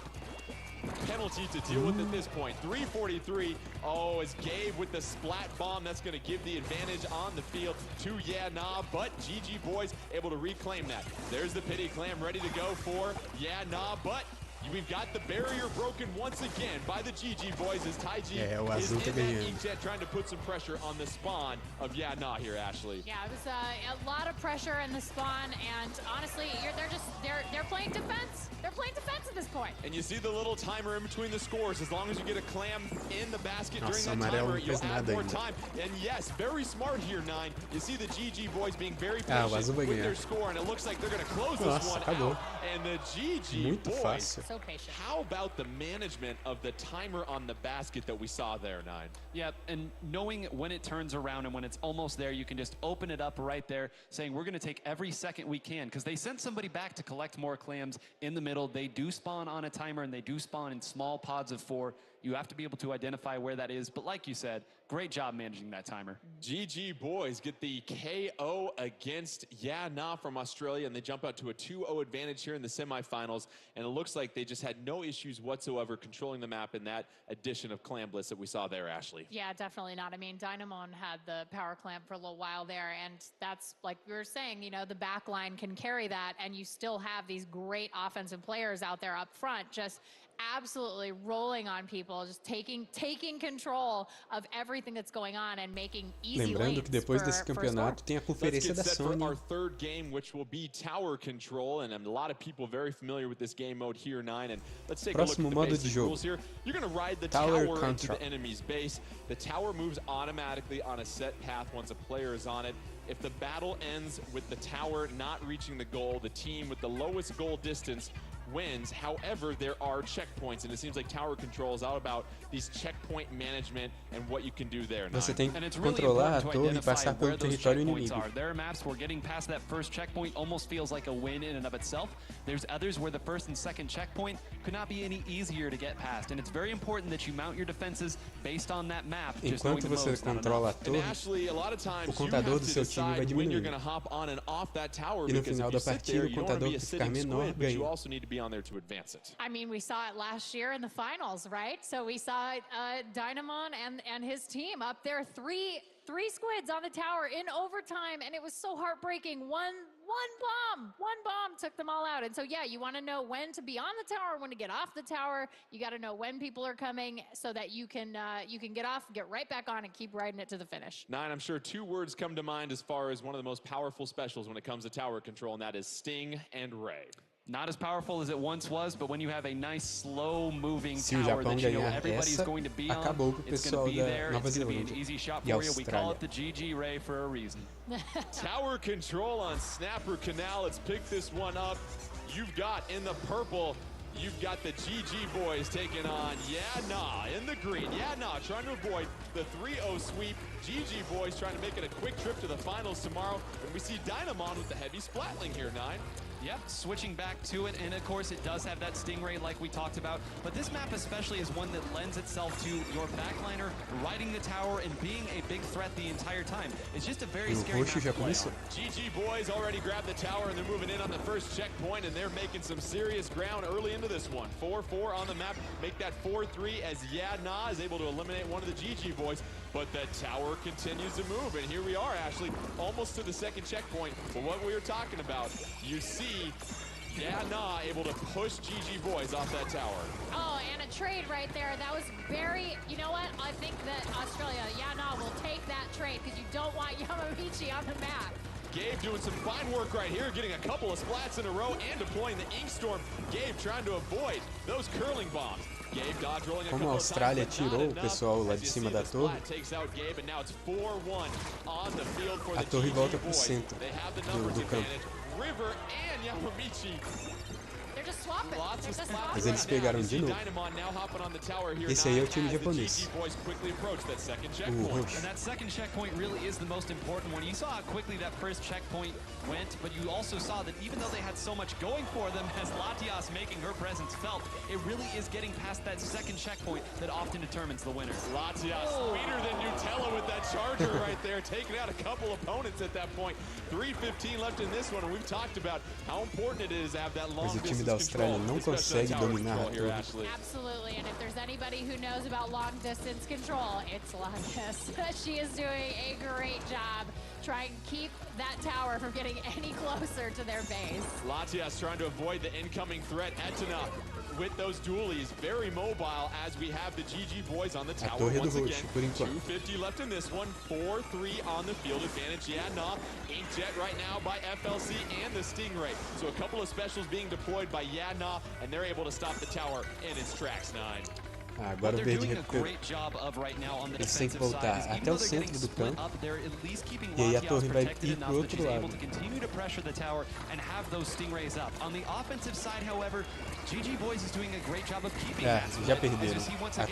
Speaker 17: penalty to deal with at this point. 3:43. Oh, as Gabe with the splat bomb, that's going to give the advantage on the field to Yeah Nah, but GG boys able to reclaim that. There's the pity clam ready to go for Yeah Nah, but we've got the barrier broken once again by the GG boys as Taiji
Speaker 2: O
Speaker 17: is
Speaker 2: azul
Speaker 17: in
Speaker 2: tá
Speaker 17: that
Speaker 2: ganhando.
Speaker 17: inkjet trying to put some pressure on the spawn of Yeah Nah here, Ashley.
Speaker 20: Yeah, it was a lot of pressure in the spawn, and honestly, they're playing defense. They're playing defense at this point.
Speaker 17: And you see the little timer in between the scores. As long as you get a clam in the basket during
Speaker 2: Nossa,
Speaker 17: that
Speaker 2: amarelo
Speaker 17: timer,
Speaker 2: não
Speaker 17: you'll
Speaker 2: fez
Speaker 17: add
Speaker 2: nada
Speaker 17: more
Speaker 2: ainda.
Speaker 17: time. And yes, very smart here, Nine. You see the GG boys being very
Speaker 2: Ah, o
Speaker 17: patient
Speaker 2: azul vai
Speaker 17: with
Speaker 2: ganhar.
Speaker 17: their score, and it looks like they're going to close this
Speaker 2: Nossa,
Speaker 17: one
Speaker 2: acabou.
Speaker 17: out. And the GG
Speaker 2: Muito
Speaker 17: boys,
Speaker 2: fácil.
Speaker 20: So patient.
Speaker 17: how about the management of the timer on the basket that we saw there, Nine?
Speaker 19: Yeah, and knowing when it turns around and when it's almost there, you can just open it up right there, saying we're going to take every second we can, because they sent somebody back to collect more clams in the middle. They do spawn on a timer, and they do spawn in small pods of 4. You have to be able to identify where that is. But like you said, great job managing that timer.
Speaker 17: GG boys get the KO against Yeah Nah from Australia, and they jump out to a 2-0 advantage here in the semifinals. And it looks like they just had no issues whatsoever controlling the map in that edition of Clam Blitz that we saw there, Ashley.
Speaker 20: Yeah, definitely not. I mean, Dynamon had the power clamp for a little while there, and that's like we were saying, you know, the back line can carry that, and you still have these great offensive players out there up front just absolutely rolling on people, just taking control of everything that's going on and making easy
Speaker 2: Lembrando
Speaker 20: lanes
Speaker 2: que depois
Speaker 20: for,
Speaker 2: desse
Speaker 20: for
Speaker 2: campeonato
Speaker 20: score.
Speaker 2: tem a
Speaker 17: Let's
Speaker 2: conferência
Speaker 17: get
Speaker 2: da
Speaker 17: set for
Speaker 2: Sony.
Speaker 17: our third game, which will be Tower Control, and a lot of people very familiar with this game mode here, Nine. And let's take a look at
Speaker 2: Próximo
Speaker 17: the
Speaker 2: modo de
Speaker 17: basic
Speaker 2: jogo.
Speaker 17: rules here. You're going to ride the
Speaker 2: Tower
Speaker 17: tower into
Speaker 2: Control.
Speaker 17: the enemy's base. The tower moves automatically on a set path once a player is on it. If the battle ends with the tower not reaching the goal, the team with the lowest goal distance wins. However, there are checkpoints, and it seems like Tower Control is all about these checkpoint management and what you can do there.
Speaker 2: Você
Speaker 17: Nine.
Speaker 2: tem que
Speaker 19: And it's really
Speaker 2: controlar a
Speaker 19: important to
Speaker 2: torre e
Speaker 19: identify
Speaker 2: passar
Speaker 19: where
Speaker 2: pelo
Speaker 19: those
Speaker 2: território
Speaker 19: checkpoints
Speaker 2: inimigo.
Speaker 19: are. There are maps where getting past that first checkpoint almost feels like a win in and of itself. There's others where the first and second checkpoint could not be any easier to get past. And it's very important that you mount your defenses based on that map. Just knowing
Speaker 2: Enquanto
Speaker 19: the
Speaker 2: você
Speaker 19: mode's not
Speaker 2: controla a
Speaker 19: enough.
Speaker 17: And
Speaker 2: torre,
Speaker 17: Ashley, a lot of times
Speaker 2: o
Speaker 17: you
Speaker 2: contador
Speaker 17: have
Speaker 2: do
Speaker 17: to
Speaker 2: seu time vai
Speaker 17: decide when you're
Speaker 2: diminuindo.
Speaker 17: going to hop on and off that tower,
Speaker 2: E no
Speaker 17: because
Speaker 2: final
Speaker 17: if
Speaker 2: da
Speaker 17: you sit
Speaker 2: partida,
Speaker 17: there,
Speaker 2: o
Speaker 17: you don't want to
Speaker 2: contador
Speaker 17: be a
Speaker 2: que ficar
Speaker 17: sitting
Speaker 2: menor
Speaker 17: squid, but you
Speaker 2: ganha.
Speaker 17: also need to be on there to advance it.
Speaker 20: I mean, we saw it last year in the finals, right? So we saw Dynamon and his team up there, three squids on the tower in overtime, and it was so heartbreaking. One bomb took them all out. And so yeah, you want to know when to be on the tower, when to get off the tower. You got to know when people are coming so that you can get off, get right back on, and keep riding it to the finish.
Speaker 17: Nine, I'm sure 2 words come to mind as far as one of the most powerful specials when it comes to tower control, and that is Sting and Ray.
Speaker 19: Not as powerful as it once was, but when you have a nice, slow-moving
Speaker 2: Se o
Speaker 19: tower
Speaker 2: Japão
Speaker 19: that you know
Speaker 2: ganhar
Speaker 19: everybody's
Speaker 2: essa,
Speaker 19: going to be
Speaker 2: acabou
Speaker 19: on,
Speaker 2: pro
Speaker 19: it's going
Speaker 2: pessoal
Speaker 19: to be
Speaker 2: da
Speaker 19: there,
Speaker 2: Nova
Speaker 19: it's going to be an
Speaker 2: Zelândia
Speaker 19: easy shot
Speaker 2: e
Speaker 19: for you. We call
Speaker 2: Austrália.
Speaker 19: it the GG Ray for a reason.
Speaker 17: Tower control on Snapper Canal. Let's pick this one up. You've got in the purple, you've got the GG boys taking on Yeah Nah in the green. Yeah Nah trying to avoid the 3-0 sweep. GG boys trying to make it a quick trip to the finals tomorrow. And we see Dynamon with the heavy splatling here, Nine.
Speaker 19: Yep, switching back to it, and of course it does have that stingray like we talked about, but this map especially is one that lends itself to your backliner riding the tower and being a big threat the entire time. It's just a very scary map to play on.
Speaker 17: GG Boys already grabbed the tower, and they're moving in on the first checkpoint, and they're making some serious ground early into this one. 4-4 on the map, make that 4-3 as Yadna is able to eliminate one of the GG Boys, but the tower continues to move, and here we are, Ashley, almost to the second checkpoint. But what we were talking about, you see Yadna able to push GG Boys off that tower.
Speaker 20: Oh, and a trade right there. That was very, you know what? I think that Australia, Yadna will take that trade because you don't want Yamamichi on the map.
Speaker 17: Gabe doing some fine work right here, getting a couple of splats in a row and deploying the Ink Storm. Gabe trying to avoid those curling bombs. Gabe dodge rolling a
Speaker 2: Como a
Speaker 17: couple of
Speaker 2: Austrália
Speaker 17: times,
Speaker 2: tirou o pessoal lá de cima da torre, a torre volta para o centro do campo.
Speaker 17: River and Yamamichi.
Speaker 20: They're just swapping.
Speaker 2: Mas eles pegaram de novo. Esse aí é o time japonês. O roxo.
Speaker 19: And that second checkpoint really is the most important one. You saw how quickly that first checkpoint went, but you also saw that even though they had so much going for them, as Latias making her presence felt, it really is getting past that second checkpoint that often determines the winner.
Speaker 17: Latias, sweeter than Nutella with that charger right there, taking out a couple opponents at that point. 3:15 left in this one, and we've talked about how important it is to have that long distance
Speaker 2: da Austrália não consegue dominar a torre.
Speaker 20: Absolutely, and if there's anybody who knows about long distance control, it's Latias. She is doing a great job trying to keep that tower from getting any closer to their base.
Speaker 17: Latias trying to avoid the incoming threat. Etna with those dualies, very mobile as we have the GG Boys on the tower once again. 2:50 left in this one, 4-3 on the field advantage. Yadna, Inkjet right now by FLC and the Stingray. So a couple of specials being deployed by Yadna, and they're able to stop the tower in its tracks, 9.
Speaker 2: Agora o verde recuperou. Eles têm que voltar até o centro do campo. E aí a torre vai ir pro outro lado.
Speaker 19: GG Boys is doing a great job of keeping
Speaker 2: that.
Speaker 19: Já
Speaker 2: perderam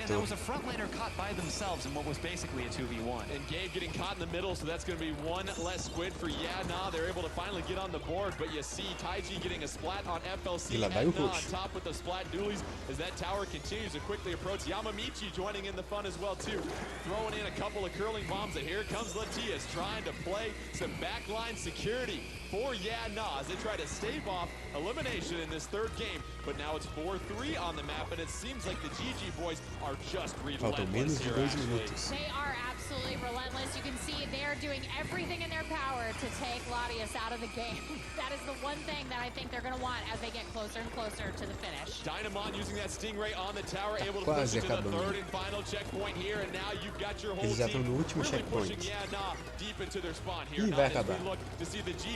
Speaker 19: there was a front laner caught by themselves in what was basically a 2v1.
Speaker 17: And Gabe getting caught in the middle, so that's going to be one less squid for Yadna. They're able to finally get on the board, but you see Taiji getting a splat on FLC. Etna on top with the splat dualies as that tower continues to quickly approach. Yamamichi joining in the fun as well too, throwing in a couple of curling bombs. And here comes Latias trying to play some backline security for Yadna as they try to stave off elimination in this third game. But now it's 4-3 on the map, and it seems like the GG Boys are just relentless here,
Speaker 20: They are absolutely relentless. You can see they're doing everything in their power to take Latias out of the game. That is the one thing that I think they're going to want as they get closer and closer to the finish.
Speaker 17: Dynamon using that Stingray on the tower, able to push it to the third and final checkpoint here, and now you've got your whole team really pushing Yadna deep into their spawn here.
Speaker 2: Vai acabar.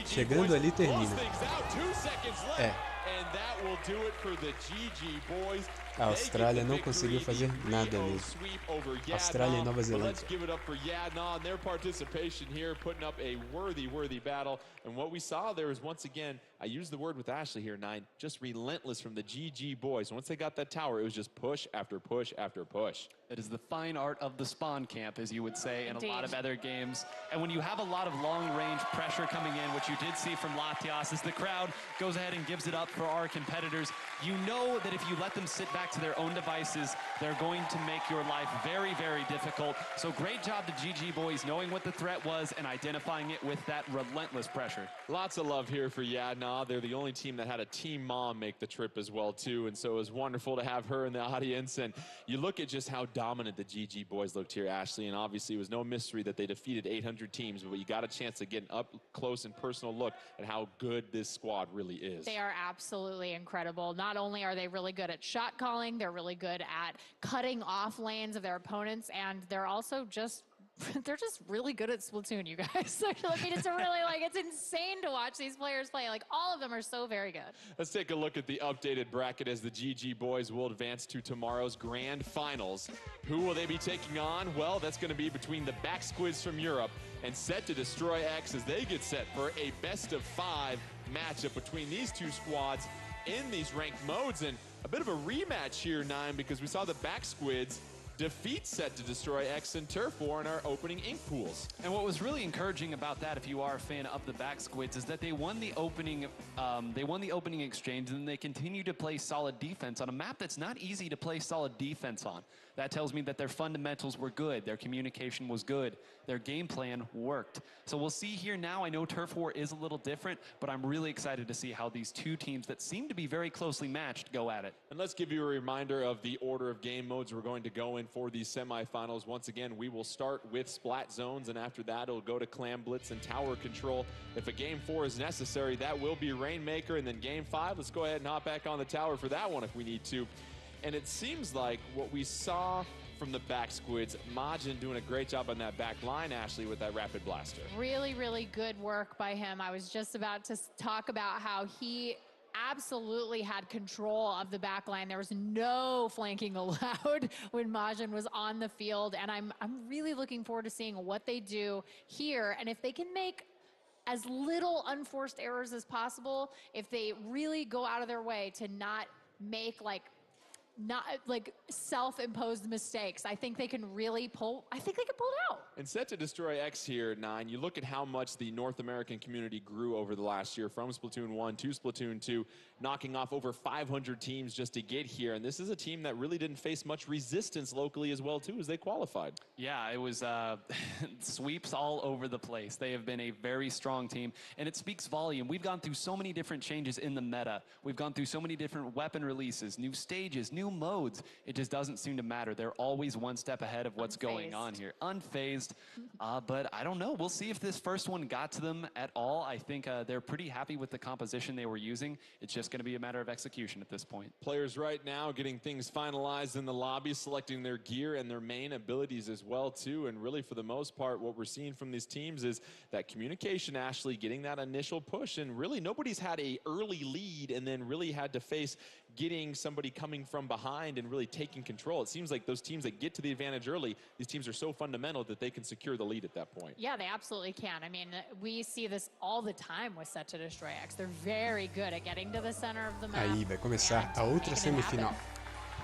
Speaker 2: Chegando ali termina.
Speaker 17: And that will do it for the GG Boys.
Speaker 2: A Austrália não conseguiu fazer nada mesmo. Austrália e Nova Zelândia.
Speaker 17: Let's give it up for Yadna and their participation here, putting up a worthy battle. And what we saw there is, once again, I used the word with Ashley here, 9, just relentless from the GG Boys. Once they got that tower, it was just push after push after push.
Speaker 19: It is the fine art of the spawn camp, as you would say, in a lot of other games. And when you have a lot of long-range pressure coming in, which you did see from Latias, as the crowd goes ahead and gives it up for our competitors, you know that if you let them sit back to their own devices, they're going to make your life very, very difficult. So great job to GG Boys knowing what the threat was and identifying it with that relentless pressure.
Speaker 17: Lots of love here for Yadna. They're the only team that had a team mom make the trip as well, too. And so it was wonderful to have her in the audience. And you look at just how dominant the GG Boys looked here, Ashley. And obviously it was no mystery that they defeated 800 teams, but you got a chance to get an up close and personal look at how good this squad really is.
Speaker 20: They are absolutely incredible. Not only are they really good at shot calling, they're really good at cutting off lanes of their opponents, and they're also just they're just really good at Splatoon, you guys. I mean, it's really it's insane to watch these players play. Like, all of them are so very good.
Speaker 17: Let's take a look at the updated bracket as the GG Boys will advance to tomorrow's grand finals. Who will they be taking on? Well, that's going to be between the Back Squids from Europe and Set to Destroy X as they get set for a best-of-5 matchup between these two squads in these ranked modes. And a bit of a rematch here, 9, because we saw the Back Squids defeat Set to Destroy X and Turf War in our opening ink pools.
Speaker 19: And what was really encouraging about that, if you are a fan of the back squids, is that they won the opening exchange, and then they continue to play solid defense on a map that's not easy to play solid defense on. That tells me that their fundamentals were good, their communication was good, their game plan worked. So we'll see here now. I know Turf War is a little different, but I'm really excited to see how these two teams that seem to be very closely matched go at it.
Speaker 17: And let's give you a reminder of the order of game modes we're going to go in for these semifinals. Once again, we will start with Splat Zones, and after that, it'll go to Clam Blitz and Tower Control. If a Game 4 is necessary, that will be Rainmaker, and then Game 5, let's go ahead and hop back on the tower for that one if we need to. And it seems like what we saw from the back squids, Majin doing a great job on that back line, Ashley, with that rapid blaster.
Speaker 20: Really, really good work by him. I was just about to talk about how he absolutely had control of the back line. There was no flanking allowed when Majin was on the field, and I'm really looking forward to seeing what they do here, and if they can make as little unforced errors as possible, if they really go out of their way to not make like self-imposed mistakes. I think they can really pull it out.
Speaker 17: And Set to Destroy X here, 9, you look at how much the North American community grew over the last year from Splatoon 1 to Splatoon 2, knocking off over 500 teams just to get here. And this is a team that really didn't face much resistance locally as well, too, as they qualified.
Speaker 19: Yeah, it was sweeps all over the place. They have been a very strong team, and it speaks volume. We've gone through so many different changes in the meta. We've gone through so many different weapon releases, new stages, new modes. It just doesn't seem to matter. They're always one step ahead of what's going on here. Unfazed, but I don't know. We'll see if this first one got to them at all. I think they're pretty happy with the composition they were using. It's just going to be a matter of execution at this point.
Speaker 17: Players right now getting things finalized in the lobby, selecting their gear and their main abilities as well, too. And really, for the most part, what we're seeing from these teams is that communication, Ashley, getting that initial push. And really, nobody's had a early lead and then really had to face getting somebody coming from behind and really taking control. It seems like those teams that get to the advantage early, these teams are so fundamental that they can secure the lead at that point.
Speaker 20: Yeah, they absolutely can. I mean, we see this all the time with Set to Destroy X. They're very good at getting to the center of the map.
Speaker 2: Aí vai começar a outra semifinal.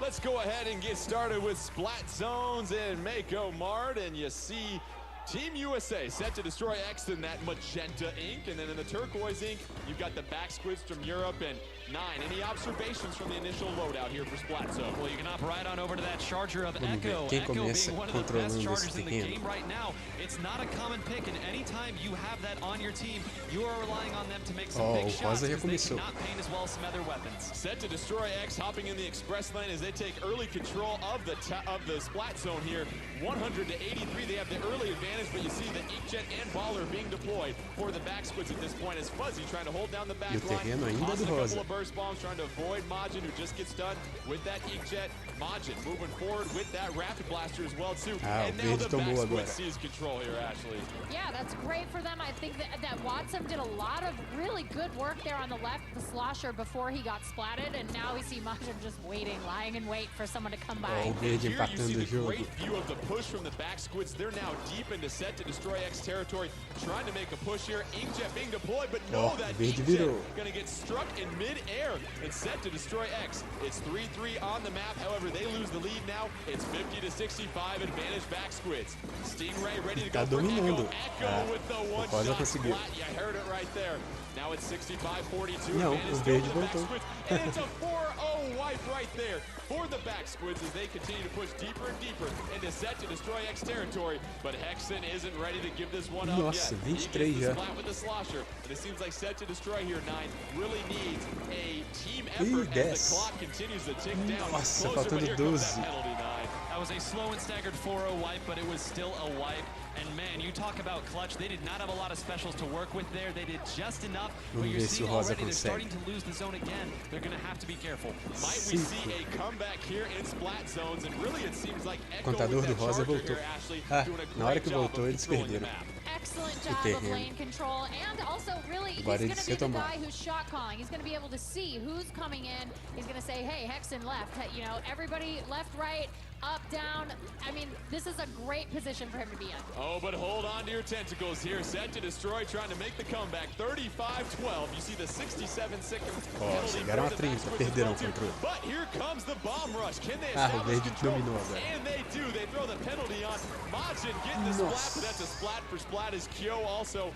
Speaker 17: Let's go ahead and get started with Splat Zones in Mako Mart, and you see Team USA Set to Destroy X in that magenta ink, and then in the turquoise ink, you've got the back squids from Europe. And 9, any observations from the initial loadout here for Splat Zone?
Speaker 19: Well, you can hop right on over to that charger of
Speaker 2: Vamos ver
Speaker 19: Echo.
Speaker 2: quem
Speaker 19: Echo
Speaker 2: começa
Speaker 19: being one of the best
Speaker 2: controlando esse
Speaker 19: chargers in the
Speaker 2: terreno.
Speaker 19: game right now. It's not a common pick, and anytime you have that on your team, you are relying on them to make some big
Speaker 2: O
Speaker 19: shots
Speaker 2: Rosa já
Speaker 19: because they
Speaker 2: começou.
Speaker 19: cannot paint as well as some other weapons.
Speaker 17: Set to Destroy X hopping in the express lane as they take early control of the Splat Zone here. 100 to 83, they have the early advantage, but you see the Inkjet and Baller being deployed for the back squids at this point as Fuzzy trying to hold down the back
Speaker 2: E o terreno
Speaker 17: line.
Speaker 2: ainda
Speaker 17: Tossing
Speaker 2: do
Speaker 17: a
Speaker 2: Rosa.
Speaker 17: couple of burst bombs trying to avoid Majin, who just gets done with that Inkjet. Majin moving forward with that rapid blaster as well too. And now the back squid sees control here, Ashley.
Speaker 20: Yeah, that's great for them. I think that Watson did a lot of really good work there on the left, the slosher, before he got splatted, and now we see Majin just waiting, lying in wait for someone to come by.
Speaker 2: O verde
Speaker 17: Here you see
Speaker 2: empatando o
Speaker 17: the
Speaker 2: jogo.
Speaker 17: great view of the push from the back squids. They're now deep into Set to Destroy X territory, trying to make a push here. Inkjet being deployed, but no, that
Speaker 2: verde
Speaker 17: Inkjet
Speaker 2: virou.
Speaker 17: gonna get struck in mid-air and Set to Destroy X. It's 3-3 on the map. However, they lose the lead now. It's 50 to 65 advantage back squids. Stingray ready to
Speaker 2: Tá
Speaker 17: go for
Speaker 2: dominando.
Speaker 17: Echo with the
Speaker 2: O
Speaker 17: one
Speaker 2: Rosa
Speaker 17: shot
Speaker 2: conseguiu.
Speaker 17: splat. You heard it right there. Now it's 65-42.
Speaker 2: Não,
Speaker 17: advantage
Speaker 2: o
Speaker 17: still
Speaker 2: verde
Speaker 17: to the back
Speaker 2: voltou.
Speaker 17: squids. And it's a 4-0 wipe right there for the back squids as they continue to push deeper and deeper into Set to Destroy X territory. But Hexen isn't ready to give this one up
Speaker 2: Nossa,
Speaker 17: yet.
Speaker 2: 23
Speaker 17: He gets the
Speaker 2: já.
Speaker 17: splat with the slosher, and it seems like Set to Destroy here, 9, really needs a team effort as
Speaker 2: 10.
Speaker 17: the clock continues to tick down.
Speaker 2: Nossa,
Speaker 17: Closer, but
Speaker 2: faltando
Speaker 17: here comes
Speaker 2: 12.
Speaker 17: that penalty, 9.
Speaker 19: That was a slow and staggered 4-0 wipe, but it was still a wipe. And man, you talk about clutch. They did not have a lot of specials to work with there. They did just enough. But
Speaker 2: Vamos
Speaker 19: you're
Speaker 2: ver se
Speaker 19: seeing
Speaker 2: o Rosa
Speaker 19: already they're starting
Speaker 2: consegue.
Speaker 19: to lose the zone again. They're going to have to be careful.
Speaker 17: Might we see a comeback here in Splat Zones? And really, it seems like
Speaker 2: O
Speaker 17: Echo
Speaker 2: contador
Speaker 17: with
Speaker 2: do
Speaker 17: that
Speaker 2: Rosa
Speaker 17: charger
Speaker 2: voltou.
Speaker 17: here, Ashley,
Speaker 2: Ah,
Speaker 17: doing a
Speaker 2: na hora
Speaker 17: great
Speaker 2: que
Speaker 17: job
Speaker 2: voltou,
Speaker 17: of
Speaker 2: eles
Speaker 17: controlling the
Speaker 2: perderam.
Speaker 17: map.
Speaker 20: Excellent job of
Speaker 2: terreno.
Speaker 20: lane control, and also really he's
Speaker 2: Agora
Speaker 20: going
Speaker 2: eles
Speaker 20: to be
Speaker 2: se
Speaker 20: the
Speaker 2: tomaram.
Speaker 20: guy who's shot calling. He's going to be able to see who's coming in. He's going to say, hey, Hexen left. You know, everybody left, right. up, down. I mean, this is a great position for him to be in.
Speaker 17: Oh, but hold on to your tentacles here. Set to destroy, trying to make the comeback. 35-12. You see the 67-second penalty.
Speaker 2: Chegaram a 30, perderam o controle.
Speaker 17: But here comes the bomb rush. Can they
Speaker 2: Ah, o
Speaker 17: establish
Speaker 2: verde
Speaker 17: control?
Speaker 2: dominou agora.
Speaker 17: And they do. They throw the penalty on. Majin getting the splat, but that's a splat for splat as Kyo also.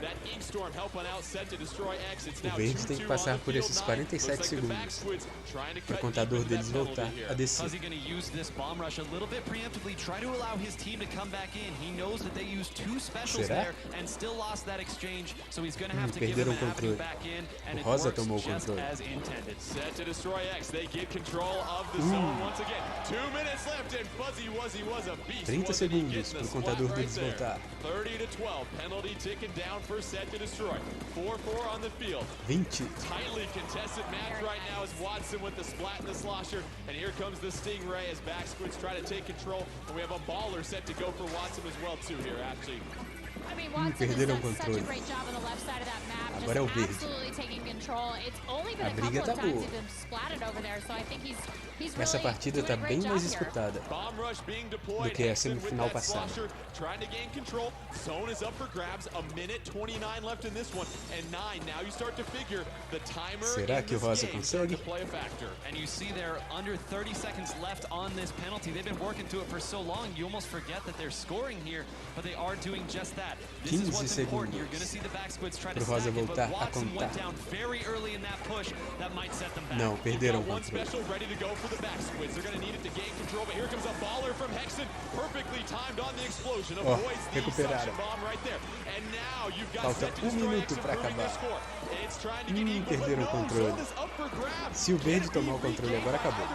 Speaker 17: That ink storm helping out, set to destroy X. It's now
Speaker 2: O verde tem que passar por esses 47 segundos para o contador deles voltar a descer.
Speaker 19: Is he going to use this bomb rush a little bit preemptively, try to allow his team to come back in? He knows that they used 2 specials there and still lost that exchange, so he's going to have to give them an avenue back in, and it works just as intended.
Speaker 17: Set to destroy X. They get control of the zone once again. 2 minutes left, and Fuzzy Wuzzy was a beast.
Speaker 2: 30 segundos para o contador deles voltar.
Speaker 17: 30-12, penalty ticking down for set to destroy. 4-4 on the field.
Speaker 2: 20.
Speaker 17: Tightly contested match right now is Watson with the splat and the slosher. And here comes the Stingray as back squids try to take control. And we have a baller set to go for Watson as well too here, actually.
Speaker 20: I mean, Watson has done such a great job on the left side of that map,
Speaker 2: Agora é o
Speaker 20: just
Speaker 2: verde.
Speaker 20: absolutely taking control. It's only been
Speaker 2: A
Speaker 20: a
Speaker 2: briga
Speaker 20: couple
Speaker 2: tá
Speaker 20: of times
Speaker 2: boa.
Speaker 20: he's been splatted over there, so I think he's
Speaker 2: Essa
Speaker 20: really
Speaker 2: partida
Speaker 20: doing
Speaker 2: está
Speaker 20: a
Speaker 2: bem
Speaker 20: great
Speaker 2: mais
Speaker 20: job here.
Speaker 2: disputada
Speaker 17: Bomb rush being deployed.
Speaker 2: do que a
Speaker 17: Hexen with
Speaker 2: semifinal
Speaker 17: that
Speaker 2: passada.
Speaker 17: slosher, trying to gain control. Zone is up for grabs. A minute 29 left in this one, and 9. Now you start to figure the timer.
Speaker 2: Será que o Rosa consegue?
Speaker 17: Play a factor.
Speaker 19: And you see they're under 30 seconds left on this penalty. They've been working to it for so long, you almost forget that they're scoring here, but they are doing just that. This is what's important. You're going to see the back squids try to stack it, but Watson went down very early in that push. That might set them back.
Speaker 2: Não, perderam o
Speaker 17: One
Speaker 2: controle.
Speaker 17: special ready to go for the back squids. They're going to need it to gain control, but here comes a baller from Hexen, perfectly timed on the explosion. Avoids the suction bomb right there. And now you've got
Speaker 2: Falta
Speaker 17: set to destroy
Speaker 2: minuto
Speaker 17: Hexen
Speaker 2: para
Speaker 17: moving the
Speaker 2: acabar.
Speaker 17: score. It's trying to get equal, but
Speaker 2: Perderam o
Speaker 17: no,
Speaker 2: controle.
Speaker 17: zone is up for grabs.
Speaker 2: Se o verde tomar o controle agora, acabou.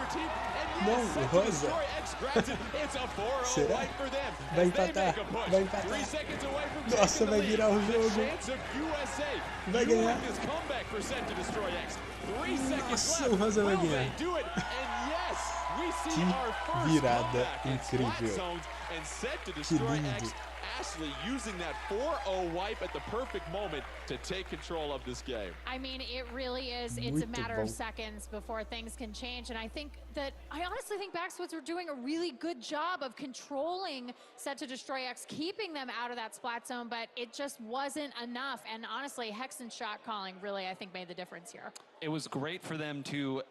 Speaker 2: Não, o rosa. Será? Vai empatar, vai empatar. Nossa, vai virar o jogo. Vai ganhar. Nossa, o rosa vai ganhar. Que virada incrível. Que lindo.
Speaker 17: Ashley using that 4-0 wipe at the perfect moment to take control of this game.
Speaker 20: I mean, it really is. It's a matter of seconds before things can change. And I honestly think Backsquids were doing a really good job of controlling Set to Destroy X, keeping them out of that splat zone, but it just wasn't enough. And honestly, Hexen's shot calling really, I think, made the difference here.
Speaker 19: It was great for them to,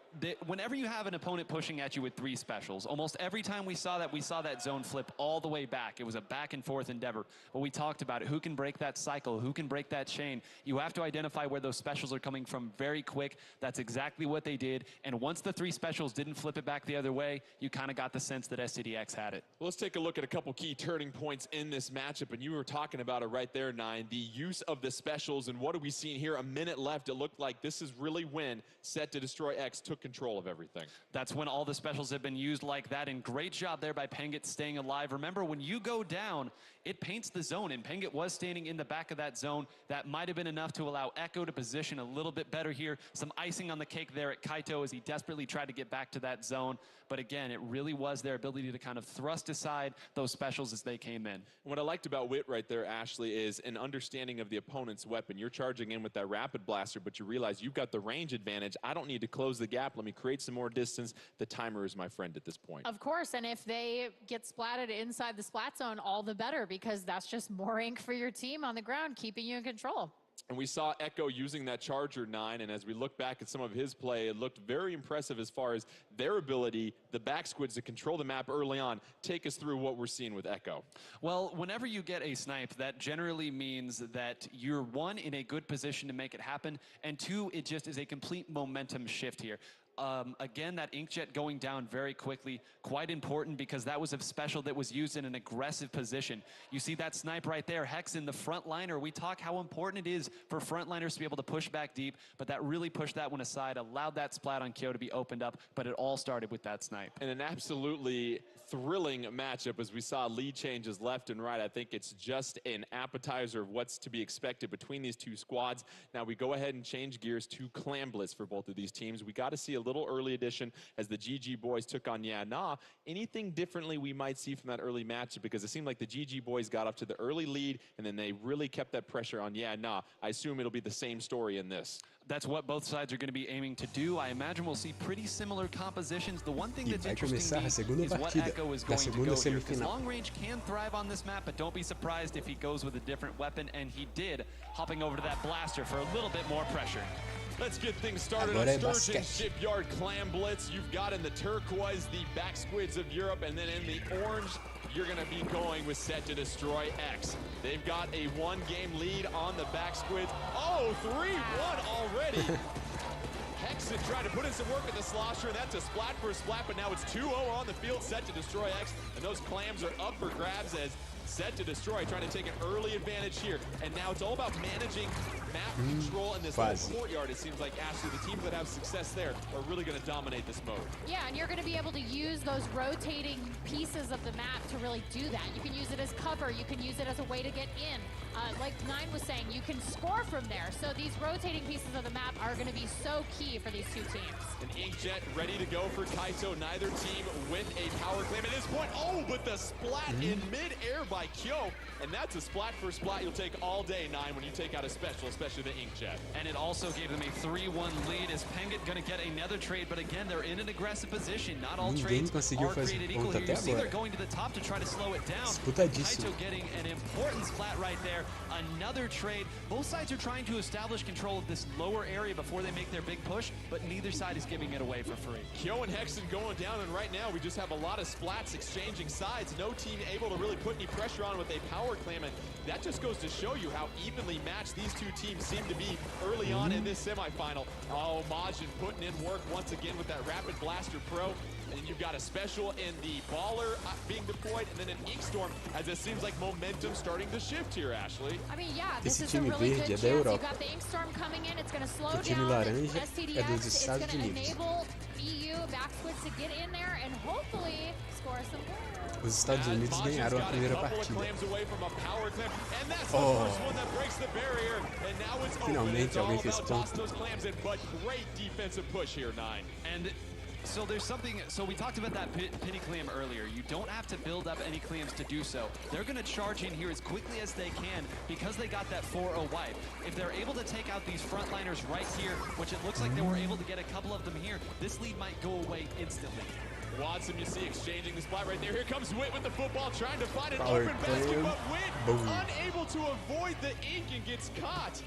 Speaker 19: whenever you have an opponent pushing at you with 3 specials, almost every time we saw that zone flip all the way back. It was a back and forth endeavor. But we talked about it. Who can break that cycle? Who can break that chain? You have to identify where those specials are coming from very quick. That's exactly what they did. And once the 3 specials didn't flip it back the other way, you kind of got the sense that STDX had it.
Speaker 17: Well, let's take a look at a couple key turning points in this matchup. And you were talking about it right there, Nine. The use of the specials. And what are we seeing here? A minute left. It looked like this is really when Set to Destroy X took control of everything.
Speaker 19: That's when all the specials have been used like that, and great job there by Pengit staying alive. Remember, when you go down, it paints the zone, and Pengit was standing in the back of that zone. That might have been enough to allow Echo to position a little bit better here. Some icing on the cake there at Kaito as he desperately tried to get back to that zone. But again, it really was their ability to kind of thrust aside those specials as they came in.
Speaker 17: What I liked about Wit right there, Ashley, is an understanding of the opponent's weapon. You're charging in with that rapid blaster, but you realize you've got the range advantage. I don't need to close the gap. Let me create some more distance. The timer is my friend at this point.
Speaker 20: Of course, and if they get splatted inside the splat zone, all the better, because that's just more ink for your team on the ground, keeping you in control.
Speaker 17: And we saw Echo using that Charger 9, and as we look back at some of his play, it looked very impressive as far as their ability, the back squids, to control the map early on. Take us through what we're seeing with Echo.
Speaker 19: Well, whenever you get a snipe, that generally means that you're, 1, in a good position to make it happen, and 2, it just is a complete momentum shift here. Again, that inkjet going down very quickly, quite important because that was a special that was used in an aggressive position. You see that snipe right there, Hexen, the frontliner. We talk how important it is for frontliners to be able to push back deep, but that really pushed that one aside, allowed that splat on Kyo to be opened up, but it all started with that snipe.
Speaker 17: And an absolutely thrilling matchup as we saw lead changes left and right. I think it's just an appetizer of what's to be expected between these two squads. Now we go ahead and change gears to Clamblitz for both of these teams. We got to see a little early addition as the GG boys took on Yeah Nah. Anything differently we might see from that early matchup? Because it seemed like the GG boys got up to the early lead, and then they really kept that pressure on Yeah Nah. I assume it'll be the same story in this.
Speaker 19: That's what both sides are going to be aiming to do. I imagine we'll see pretty similar compositions. The one thing that's interesting to me is what Echo is going to go here. Because long range can thrive on this map, but don't be surprised if he goes with a different weapon, and he did, hopping over to that blaster for a little bit more pressure.
Speaker 17: Let's get things started on Sturgeon Shipyard Clam Blitz. You've got in the turquoise the back squids of Europe, and then in the orange, you're going to be going with Set to Destroy X. They've got a 1-game lead on the back squids. Oh, 3-1 already. Hexen trying to put in some work at the slosher, and that's a splat for a splat, but now it's 2-0 on the field. Set to Destroy X, and those clams are up for grabs as Set to Destroy, trying to take an early advantage here. And now it's all about managing map control in this little courtyard. It seems like, Ashley, the teams that have success there are really going to dominate this mode.
Speaker 20: Yeah, and you're going to be able to use those rotating pieces of the map to really do that. You can use it as cover. You can use it as a way to get in. Like Nine was saying, you can score from there. So these rotating pieces of the map are going to be so key for these two teams.
Speaker 17: An Inkjet ready to go for Kaito. Neither team with a power claim at this point. Oh, but the splat in mid-air by Kyo. And that's a splat for a splat you'll take all day, Nine, when you take out a special, especially the Inkjet.
Speaker 19: And it also gave them a 3-1 lead. Is Penguin going to get another trade? But again, they're in an aggressive position. Not all trades are created equal here. You see they're going to the top to try to slow it down. Kaito getting an important splat right there. Another trade. Both sides are trying to establish control of this lower area before they make their big push, but neither side is giving it away for free.
Speaker 17: Kyo and Hexen going down, and right now we just have a lot of splats exchanging sides. No team able to really put any pressure on with a power claim, and that just goes to show you how evenly matched these two teams seem to be early on in this semifinal. Oh, Majin putting in work once again with that Rapid Blaster Pro. And you've got a special in the Baller being deployed, and then an Ink Storm, as it seems like momentum starting to shift here, Ashley.
Speaker 20: I mean, yeah, this is a really good chance. You've got the Ink Storm coming in. It's going to slow down STDX. It's going to enable EU backsquids to get in there and hopefully score some goals.
Speaker 2: Os Estados Unidos ganharam a primeira partida. Oh. Finalmente alguém fez ponto.
Speaker 17: Great defensive push here, Nine.
Speaker 19: And so there's something, so we talked about that pity clam earlier. You don't have to build up any clams to do so. They're going to charge in here as quickly as they can because they got that 4-0 wipe. If they're able to take out these frontliners right here, which it looks like they were able to get a couple of them here, this lead might go away instantly.
Speaker 17: Watson, you see, exchanging the spot right there. Here comes Wit with the football, trying to find an open basket, but Wit unable to avoid the ink and gets caught.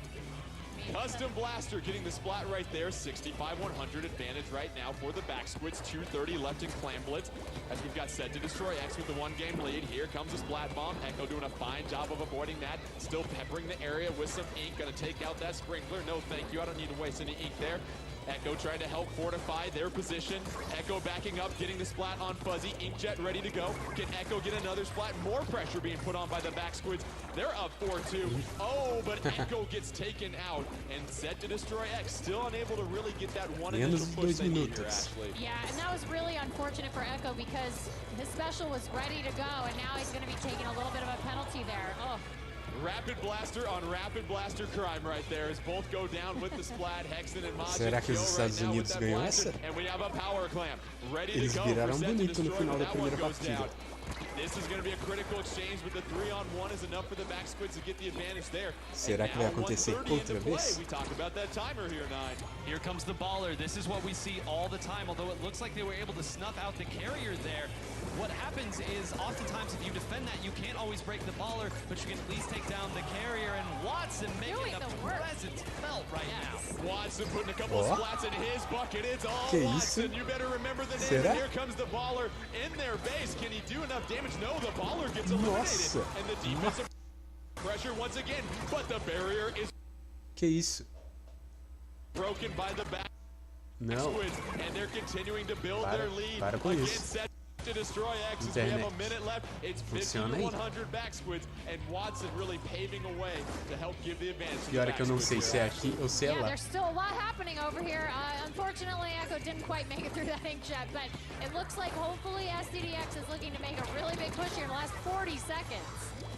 Speaker 17: Custom Blaster getting the splat right there. 65-100 advantage right now for the back squids. 2:30 left in Clam Blitz. As we've got Set to Destroy X with the 1-game lead. Here comes a splat bomb. Echo doing a fine job of avoiding that. Still peppering the area with some ink. Gonna take out that sprinkler. No, thank you. I don't need to waste any ink there. Echo trying to help fortify their position. Echo backing up, getting the splat on Fuzzy. Inkjet ready to go. Can Echo get another splat? More pressure being put on by the back squids. They're up 4-2. Oh, but Echo gets taken out. And Set to Destroy X still unable to really get that one initial push they need here, Ashley.
Speaker 20: Yeah, and that was really unfortunate for Echo because his special was ready to go, and now he's going to be taking a little bit of a penalty there. Oh.
Speaker 17: Rapid Blaster on Rapid Blaster crime right there as both go down with the splat. Hexen and Majin.
Speaker 2: Será que os Estados Unidos ganham essa?
Speaker 17: And we have a power clam ready
Speaker 2: Eles
Speaker 17: to go
Speaker 2: viraram bonito no final da primeira partida.
Speaker 17: This is going to be a critical exchange, but the 3-on-1 is enough for the back squids to get the advantage there.
Speaker 2: Será que vai acontecer outra vez?
Speaker 17: We talk about that timer here, Nine.
Speaker 19: Here comes the baller. This is what we see all the time, although it looks like they were able to snuff out the carrier there. What happens is, oftentimes, if you defend that, you can't always break the baller, but you can at least take down the carrier, and Watson making a presence felt right now.
Speaker 17: Watson putting a couple of splats in his bucket. It's all Watson. You better remember the name. And here comes the baller in their base. Can he do enough damage? No, the baller gets eliminated. And the defensive pressure once again, but the barrier is broken by the back squids, and they're continuing to build their lead against Set to Destroy X. As we have a minute left, it's 50-100 back squids, and Watson really paving a way to help give the advantage to the back
Speaker 2: que eu não sei se é aqui ou se é lá.
Speaker 20: There's still a lot happening over here. Unfortunately, Echo didn't quite make it through that inkjet, but it looks like hopefully STDX is looking to make a really big push here in the last 40 seconds.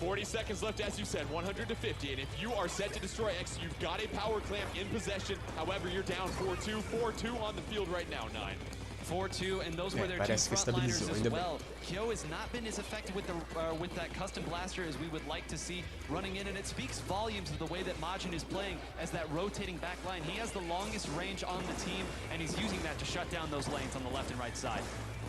Speaker 17: 40 seconds left, as you said, 100 to 50. And if you are set to destroy X, you've got a power clamp in possession. However, you're down 4-2. 4-2 on the field right now, 9.
Speaker 19: 4-2, and those were their two frontliners as well. Kyo has not been as effective with that custom blaster as we would like to see running in, and it speaks volumes of the way that Majin is playing as that rotating back line. He has the longest range on the team, and he's using that to shut down those lanes on the left and right side.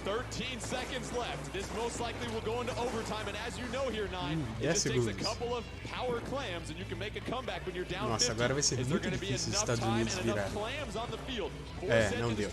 Speaker 17: 13 seconds left. This most likely will go into overtime, and as you know here, 9, it just takes a couple of power clams, and you can make a comeback when you're down 50.
Speaker 2: Agora vai ser muito difícil os Estados Unidos virar. Não deu.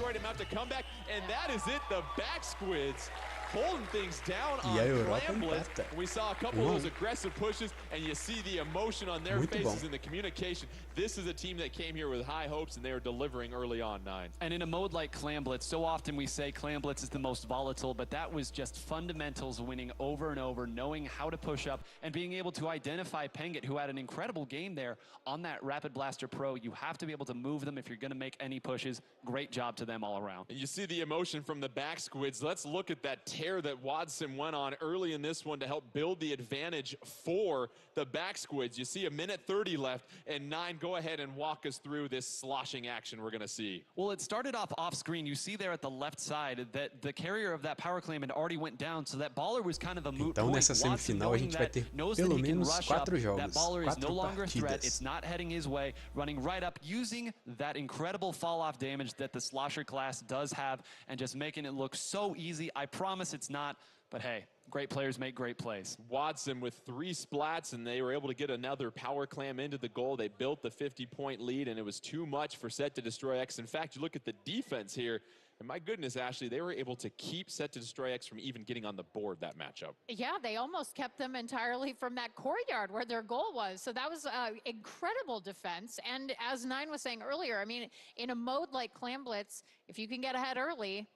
Speaker 17: And that is it, the back squids holding things down on
Speaker 2: E a Europa
Speaker 17: Clamblitz.
Speaker 2: empata.
Speaker 17: We saw a couple of those aggressive pushes, and you see the emotion on their faces and the communication. This is a team that came here with high hopes, and they are delivering early on, 9.
Speaker 19: And in a mode like Clamblitz, so often we say Clamblitz is the most volatile, but that was just fundamentals winning over and over, knowing how to push up, and being able to identify Pengit, who had an incredible game there on that Rapid Blaster Pro. You have to be able to move them if you're going to make any pushes. Great job to them all around.
Speaker 17: And you see the emotion from the back squids. Let's look at that tear that Watson went on early in this one to help build the advantage for the back squids. You see a minute 30 left, and 9, go ahead and walk us through this sloshing action we're going to see.
Speaker 19: Well, it started off screen. You see there at the left side that the carrier of that power clam had already went down, so that baller was kind of a moot
Speaker 2: Então
Speaker 19: point.
Speaker 2: nessa semifinal a gente vai ter pelo menos 4 jogos,
Speaker 19: that baller is no longer a threat.
Speaker 2: partidas.
Speaker 19: It's not heading his way, running right up, using that incredible fall-off damage that the Slosher class does have, and just making it look so easy. I promise it's not, but hey, great players make great plays.
Speaker 17: Watson with 3 splats, and they were able to get another power clam into the goal. They built the 50-point lead, and it was too much for Set to Destroy X. In fact, you look at the defense here, and my goodness, Ashley, they were able to keep Set to Destroy X from even getting on the board that matchup.
Speaker 20: Yeah, they almost kept them entirely from that courtyard where their goal was. So that was incredible defense. And as 9 was saying earlier, I mean, in a mode like Clamblitz, if you can get ahead early,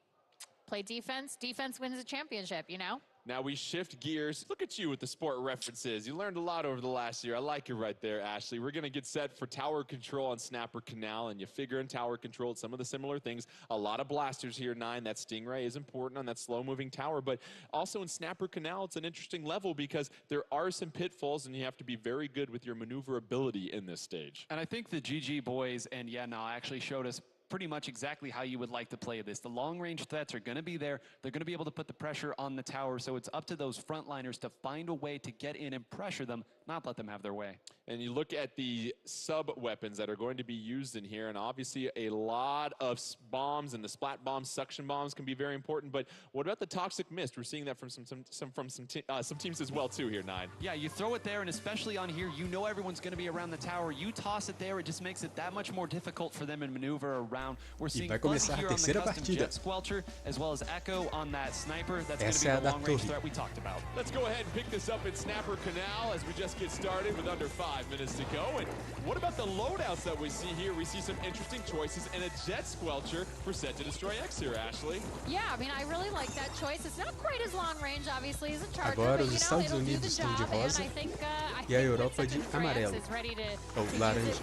Speaker 20: play defense, defense wins the championship, you know?
Speaker 17: Now we shift gears. Look at you with the sport references. You learned a lot over the last year. I like it right there, Ashley. We're going to get set for tower control on Snapper Canal, and you figure in tower control it's some of the similar things. A lot of blasters here, 9. That Stingray is important on that slow-moving tower, but also in Snapper Canal, it's an interesting level because there are some pitfalls, and you have to be very good with your maneuverability in this stage.
Speaker 19: And I think the GG boys and actually showed us pretty much exactly how you would like to play this. The long-range threats are going to be there. They're going to be able to put the pressure on the tower, so it's up to those frontliners to find a way to get in and pressure them, not let them have their way.
Speaker 17: And you look at the sub-weapons that are going to be used in here, and obviously a lot of bombs, and the splat bombs, suction bombs can be very important, but what about the Toxic Mist? We're seeing that from some teams as well, too, here, 9.
Speaker 19: Yeah, you throw it there, and especially on here, you know everyone's going to be around the tower. You toss it there, it just makes it that much more difficult for them to maneuver around. We're seeing Fuzzy here on the custom Jet Squelcher, as well as Echo on that Sniper. That's going to be the long-range threat we talked about.
Speaker 17: Let's go ahead and pick this up in Snapper Canal as we just get started with under 5 minutes to go. And what about the loadouts that we see here? We see some interesting choices and a Jet Squelcher for Set to Destroy X here, Ashley.
Speaker 20: Yeah, I mean, I really like that choice. It's not quite as long range, obviously, as a Charger,
Speaker 2: Agora
Speaker 20: but
Speaker 2: os
Speaker 20: you know,
Speaker 2: Estados
Speaker 20: it'll do the
Speaker 2: Unidos estão de
Speaker 20: job, and
Speaker 2: rosa
Speaker 20: I think
Speaker 2: e a Europa de amarelo, ou laranja.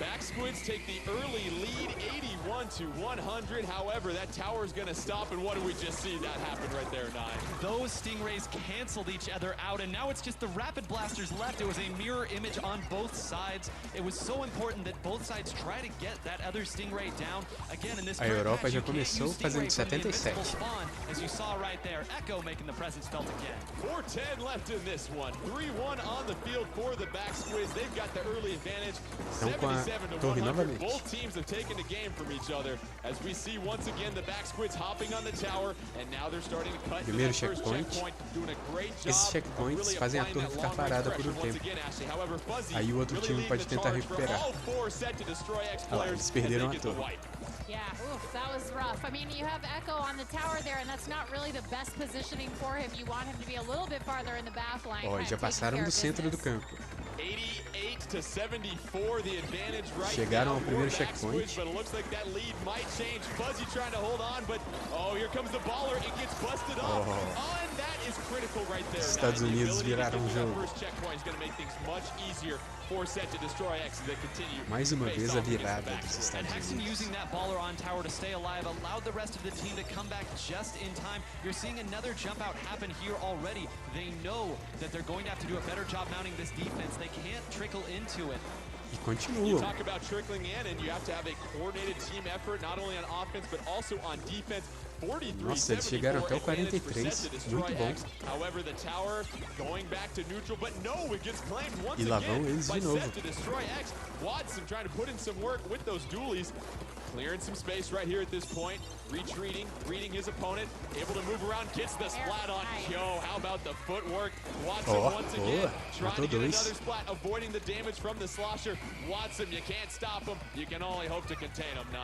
Speaker 17: Back squids take the early lead, 81 to 100. However, that tower is going to stop, and what do we just see that happen right there, 9?
Speaker 19: Those Stingrays canceled each other out, and now it's just the Rapid Blasters left. It was a mirror image on both sides. It was so important that both sides try to get that other Stingray down. Again, in this
Speaker 2: A Europa já começou fazendo 77.
Speaker 19: Spawn, as you saw right there, Echo making the presence felt again.
Speaker 17: 4:10 left in this one. 3-1 on the field for the back squids. They've got the early advantage. 77 to 100. Both teams have taken the game from each other. As we see once again the back squids hopping on the tower, and now they're starting to cut
Speaker 2: Primeiro
Speaker 17: to that first checkpoint, doing a great job.
Speaker 2: Esses checkpoints fazem a torre ficar parada por um tempo. Aí o outro time pode tentar recuperar. Ah lá, eles perderam a torre.
Speaker 20: Yeah, oof, that was rough. I mean, you have Echo on the tower there, and that's not really the best positioning for him. You want him to be a little bit farther in the back line.
Speaker 2: Ó, já passaram do centro do campo.
Speaker 17: 88 to 74, the advantage right
Speaker 2: Chegaram
Speaker 17: now
Speaker 2: ao primeiro
Speaker 17: for back squids,
Speaker 2: checkpoint.
Speaker 17: but it looks like that lead might change. Fuzzy trying to hold on, but oh, here comes the baller. It gets busted off. Oh, and that is critical right there.
Speaker 2: Estados Unidos viraram o jogo.
Speaker 17: First checkpoint is going to make things much easier for Set to Destroy X as they continue.
Speaker 2: Mais uma vez a
Speaker 17: face off against
Speaker 2: virada
Speaker 17: the
Speaker 2: dos
Speaker 17: backsword.
Speaker 2: Estados
Speaker 19: Hexen
Speaker 2: Unidos.
Speaker 19: using that baller on tower to stay alive allowed the rest of the team to come back just in time. You're seeing another jump out happen here already. They know that they're going to have to do a better job mounting this defense. They can't trickle into it.
Speaker 2: E
Speaker 17: You
Speaker 2: continuam.
Speaker 17: talk about trickling in, and you have to have a coordinated team effort, not only on offense, but also on defense. 43,
Speaker 2: Nossa, eles chegaram até o
Speaker 17: 74 for
Speaker 2: 43.
Speaker 17: Set to destroy
Speaker 2: Muito bom.
Speaker 17: X. However, the tower going back to neutral, but no, it gets claimed once
Speaker 2: E lá vão
Speaker 17: again
Speaker 2: eles
Speaker 17: by
Speaker 2: de novo.
Speaker 17: Set to destroy X. Watson trying to put in some work with those dualies. Clearing some space right here at this point. Retreating, reading his opponent. Able to move around, gets the splat on Kyo. How about the footwork? Watson once again trying to get another splat, avoiding the damage from the slosher. Watson, you can't stop him. You can only hope to contain him, 9.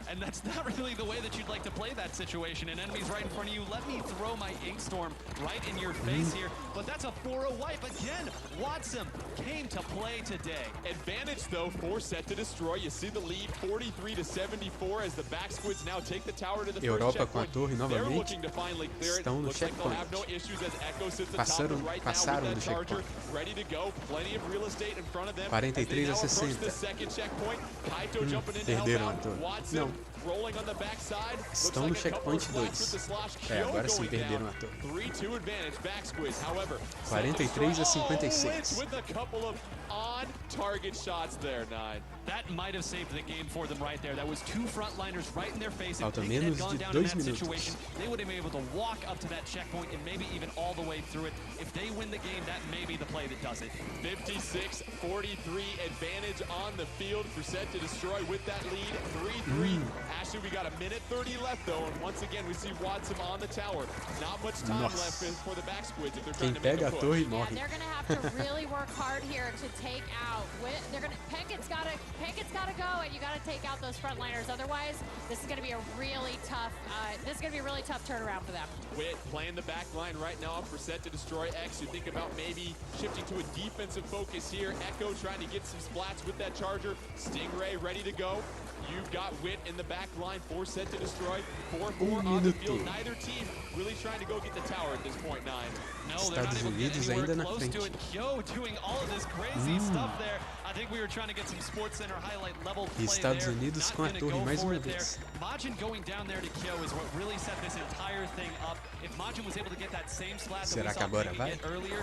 Speaker 19: And that's not really the way that you'd like to play that situation. An enemy's right in front of you. Let me throw my Inkstorm right in your face here. But that's a 4-0 wipe again. Watson came to play today.
Speaker 17: Advantage, though, for Set to Destroy. You see the lead, 43-74, as the back squids now take the tower to the
Speaker 2: Europa
Speaker 17: first
Speaker 2: com a
Speaker 17: checkpoint.
Speaker 2: torre
Speaker 17: They're
Speaker 2: novamente.
Speaker 17: looking to finally clear it.
Speaker 2: Estão no
Speaker 17: Looks like they'll
Speaker 2: checkpoint.
Speaker 17: have no issues as Echo sits atop
Speaker 2: Passaram,
Speaker 17: it right
Speaker 2: passaram
Speaker 17: now
Speaker 2: do
Speaker 17: with that charger,
Speaker 2: checkpoint.
Speaker 17: ready to go. Plenty of real estate in front of them.
Speaker 2: 43
Speaker 17: as they now
Speaker 2: a
Speaker 17: approach
Speaker 2: 60.
Speaker 17: the second checkpoint. Kaito jumping in to help
Speaker 2: Perderam a
Speaker 17: out.
Speaker 2: torre.
Speaker 17: Watson
Speaker 2: Não.
Speaker 17: rolling on the backside.
Speaker 2: Estão no checkpoint 2. Agora sim perderam a torre.
Speaker 17: 3-2 advantage, back squids. However,
Speaker 2: 43 a
Speaker 17: Wins
Speaker 2: 56.
Speaker 17: with a couple of on-target shots there, 9.
Speaker 19: That might have saved the game for them right there. That was 2 frontliners right in their face. If
Speaker 2: Falta
Speaker 19: things had
Speaker 2: menos
Speaker 19: gone
Speaker 2: de
Speaker 19: down in
Speaker 2: 2
Speaker 19: that
Speaker 2: minutos.
Speaker 19: situation, they would have been able to walk up to that checkpoint and maybe even all the way through it. If they win the game, that may be the play that does it.
Speaker 17: 56-43 advantage on the field for Set to Destroy with that lead, 3-3. Ashley, we got a minute 30 left, though, and once again, we see Watson on the tower. Not much time
Speaker 2: Nossa.
Speaker 17: left for the back squids if they're
Speaker 2: Quem
Speaker 17: trying to make
Speaker 2: pega
Speaker 17: a
Speaker 2: a
Speaker 17: push.
Speaker 2: torre
Speaker 20: Yeah,
Speaker 2: morre.
Speaker 20: they're gonna have to really work hard here to take out. They're gonna Penkett's gotta go, and you gotta take out those frontliners. Otherwise, this is gonna be a really tough. Turnaround for them.
Speaker 17: Witt playing the back line right now for Set to Destroy X. You think about maybe shifting to a defensive focus here. Echo trying to get some splats with that charger. Stingray ready to go. You've got Witt in the back line for Set to Destroy. 4-4 on the field. Neither team really trying to go get the tower at this point, 9.
Speaker 19: No, they're not
Speaker 2: Estados
Speaker 19: able to get
Speaker 2: Unidos
Speaker 19: anywhere
Speaker 2: ainda na
Speaker 19: close to
Speaker 2: frente.
Speaker 19: it. Kyo doing all of this crazy stuff there. I think we were trying to get some Sports Center highlight level play
Speaker 2: Estados
Speaker 19: there.
Speaker 2: Unidos
Speaker 19: Not
Speaker 2: com a
Speaker 19: gonna
Speaker 2: torre
Speaker 19: go
Speaker 2: mais
Speaker 19: for
Speaker 2: uma
Speaker 19: it there.
Speaker 2: vez.
Speaker 19: Majin going down there to Kyo is what really set this entire thing up. If Majin was able to get that same splat that we
Speaker 2: Será
Speaker 19: saw
Speaker 2: que agora
Speaker 19: Kenny
Speaker 2: vai?
Speaker 19: get earlier,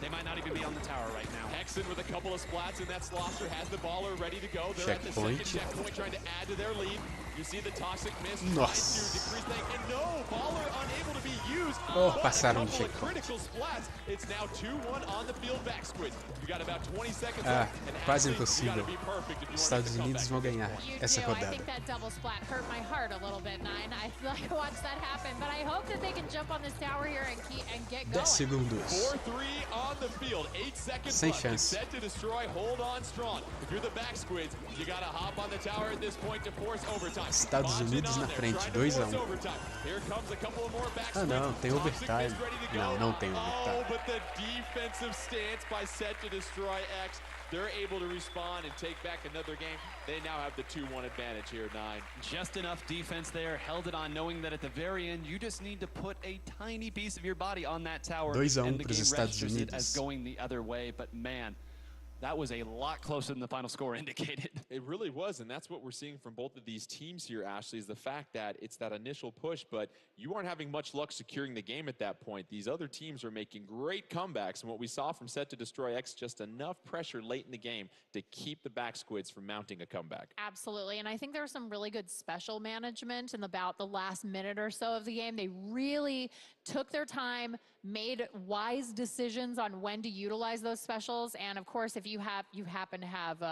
Speaker 19: they might not even be on the tower right now.
Speaker 17: Hexen with a couple of splats, and that slosher has the baller ready to go. They're at the
Speaker 2: Checkpoint.
Speaker 17: second checkpoint trying to add to their lead. You see the toxic mist
Speaker 2: Nossa.
Speaker 17: trying to decrease that, and no, baller unable to be used.
Speaker 2: Oh,
Speaker 17: But
Speaker 2: passaram
Speaker 17: a
Speaker 2: do
Speaker 17: couple of
Speaker 2: checkpoint.
Speaker 17: critical splats. It's now 2-1 on the field back squid. You got about 20 seconds
Speaker 2: Ah,
Speaker 17: left. and
Speaker 2: quase
Speaker 17: Ashley, you
Speaker 2: impossível.
Speaker 17: gotta be perfect if you want to
Speaker 2: Estados
Speaker 17: make the
Speaker 2: Unidos vão
Speaker 17: comeback.
Speaker 2: ganhar
Speaker 20: You
Speaker 2: essa
Speaker 20: do. I
Speaker 2: rodada.
Speaker 20: think that double splat hurt my heart a little bit, 9. I feel like I watched that happen, but I hope that they can jump on this tower here and get
Speaker 2: 10
Speaker 20: going.
Speaker 2: segundos.
Speaker 17: 4-3 on the field. 8 seconds
Speaker 2: Sem
Speaker 17: left.
Speaker 2: chance.
Speaker 17: Set to Destroy. Hold on strong. If you're the back squids, you gotta hop on the tower at this point to force overtime.
Speaker 2: Estados
Speaker 17: Majin
Speaker 2: Unidos
Speaker 17: on
Speaker 2: na
Speaker 17: there,
Speaker 2: frente,
Speaker 17: trying to
Speaker 2: 2 a
Speaker 17: force
Speaker 2: 1.
Speaker 17: overtime. Here comes a couple of more back
Speaker 2: Ah,
Speaker 17: squids.
Speaker 2: não, tem
Speaker 17: Toxic
Speaker 2: overtime.
Speaker 17: Mist ready to go.
Speaker 2: Não, não tem
Speaker 17: Oh,
Speaker 2: overtime.
Speaker 17: but the defensive stance by Set to Destroy X. They're able to respond and take back another game. They now have the 2-1 advantage here, 9.
Speaker 19: Just enough defense there, held it on, knowing that at the very end, you just need to put a tiny piece of your body on that tower,
Speaker 2: 2 a 1
Speaker 19: and the
Speaker 2: pros
Speaker 19: game
Speaker 2: Estados
Speaker 19: registers it
Speaker 2: Unidos.
Speaker 19: as going the other way. But man, that was a lot closer than the final score indicated.
Speaker 17: It really was, and that's what we're seeing from both of these teams here, Ashley, is the fact that it's that initial push, but you aren't having much luck securing the game at that point. These other teams are making great comebacks, and what we saw from Set to Destroy X, just enough pressure late in the game to keep the back squids from mounting a comeback.
Speaker 20: Absolutely, and I think there was some really good special management in about the last minute or so of the game. They really took their time, made wise decisions on when to utilize those specials, and of course, if you happen to have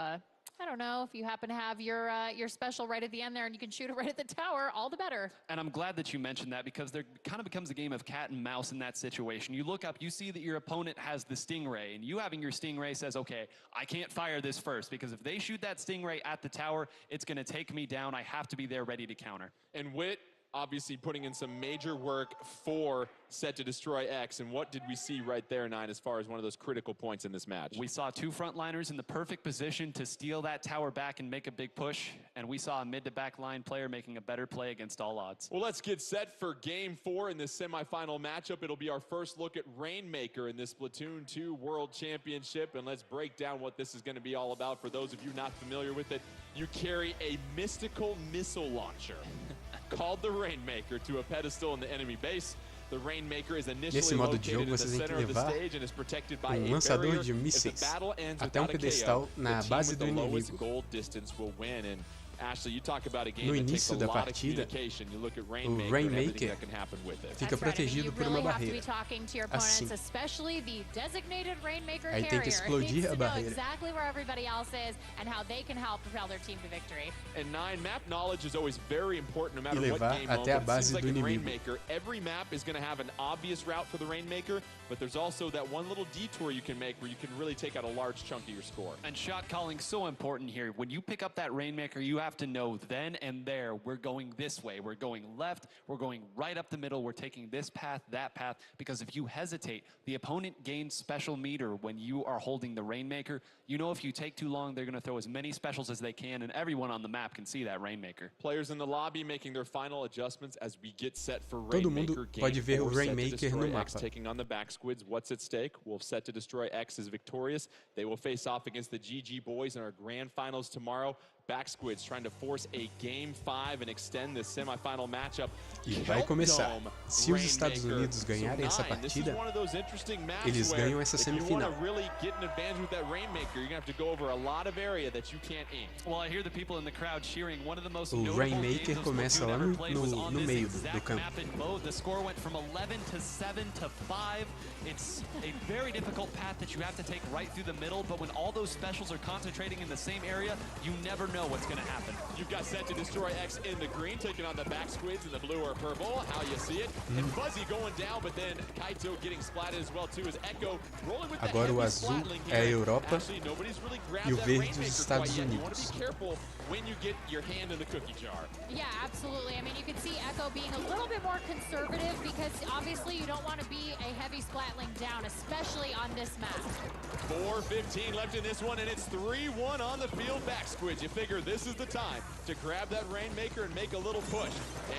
Speaker 20: I don't know, if you happen to have your special right at the end there and you can shoot it right at the tower, all the better.
Speaker 19: And I'm glad that you mentioned that, because there kind of becomes a game of cat and mouse in that situation. You look up, you see that your opponent has the Stingray, and you having your Stingray says, okay, I can't fire this first, because if they shoot that Stingray at the tower, it's going to take me down. I have to be there ready to counter.
Speaker 17: And Witt obviously putting in some major work for Set to Destroy X. And what did we see right there, Nine, as far as one of those critical points in this match?
Speaker 19: We saw two frontliners in the perfect position to steal that tower back and make a big push. And we saw a mid to back line player making a better play against all odds.
Speaker 17: Well, let's get set for Game 4 in this semifinal matchup. It'll be our first look at Rainmaker in this Splatoon 2 World Championship. And let's break down what this is going to be all about. For those of you not familiar with it, you carry a mystical missile launcher called the Rainmaker to a pedestal in the enemy base. The Rainmaker is initially located in the center of the stage and is protected by a
Speaker 2: lançador
Speaker 17: barrier.
Speaker 2: de mísseis
Speaker 17: If the battle ends
Speaker 2: até
Speaker 17: without a
Speaker 2: pedestal
Speaker 17: KO,
Speaker 2: na
Speaker 17: the
Speaker 2: base
Speaker 17: team
Speaker 2: do
Speaker 17: with the lowest
Speaker 2: inimigo.
Speaker 17: goal distance will win. And Ashley, you talk about a game
Speaker 2: No
Speaker 17: that takes a
Speaker 2: início da
Speaker 17: lot of
Speaker 2: partida,
Speaker 17: communication. You look at
Speaker 2: o
Speaker 17: Rainmaker and everything
Speaker 2: Rainmaker
Speaker 17: that can happen with it.
Speaker 2: fica protegido por uma
Speaker 20: have to be
Speaker 2: barreira.
Speaker 20: talking to your opponents,
Speaker 2: Assim.
Speaker 20: especially the designated Rainmaker
Speaker 2: Aí
Speaker 20: carrier.
Speaker 2: tem que explodir
Speaker 20: It needs
Speaker 2: a
Speaker 20: to know
Speaker 2: barreira.
Speaker 20: exactly where everybody else is and how they can help propel their team to victory.
Speaker 17: And Nine, map knowledge is always very important no matter
Speaker 2: E
Speaker 17: what
Speaker 2: levar
Speaker 17: game
Speaker 2: até a
Speaker 17: mode. It
Speaker 2: base
Speaker 17: seems like
Speaker 2: do
Speaker 17: in
Speaker 2: inimigo.
Speaker 17: Rainmaker, every map is going to have an obvious route for the Rainmaker, but there's also that one little detour you can make where you can really take out a large chunk of your score.
Speaker 19: And shot calling so important here. When you pick up that Rainmaker, you have to know then and there, we're going this way, we're going left, we're going right up the middle, we're taking this path, that path, because if you hesitate, the opponent gains special meter when you are holding the Rainmaker. You know if you take too long, they're going to throw as many specials as they can, and everyone on the map can see that Rainmaker.
Speaker 17: Players in the lobby making their final adjustments as we get set for
Speaker 2: Todo
Speaker 17: Rainmaker.
Speaker 2: mundo pode ver o Rainmaker no
Speaker 17: X
Speaker 2: mapa.
Speaker 17: taking on the back squids. What's at stake? Well, Set to Destroy X is victorious. They will face off against the GG boys in our grand finals tomorrow. Back squids trying to force a Game 5 and extend this semifinal matchup.
Speaker 2: E vai começar. Se os Estados Unidos ganharem essa partida, eles ganham essa semifinal.
Speaker 17: Really get an advantage with that Rainmaker, you're going to have to go over a lot of area that you can't ink.
Speaker 19: Well, I hear the people in the crowd cheering. One of the most
Speaker 2: O Rainmaker começa lá no meio do campo.
Speaker 19: The score went from 11 to 7 to 5. It's a very difficult path that you have to take right through the middle, but when all those specials are concentrating in the same area, you never know what's going to happen.
Speaker 17: You've got Set to Destroy X in the green, taking on the back squids in the blue or purple. How you see it. And Fuzzy going down, but then Kaito getting splatted as well too as Echo rolling with
Speaker 2: Agora o azul é a Europa e o verde os Estados
Speaker 17: You
Speaker 2: Unidos.
Speaker 17: want to be careful when you get your hand in the cookie jar.
Speaker 20: Yeah, absolutely. I mean, you can see Echo being a little bit more conservative because obviously you don't want to be a heavy splatling down, especially on this map.
Speaker 17: 4:15 left in this one, and it's 3-1 on the field. Back squids, you figure this is the time to grab that Rainmaker and make a little push.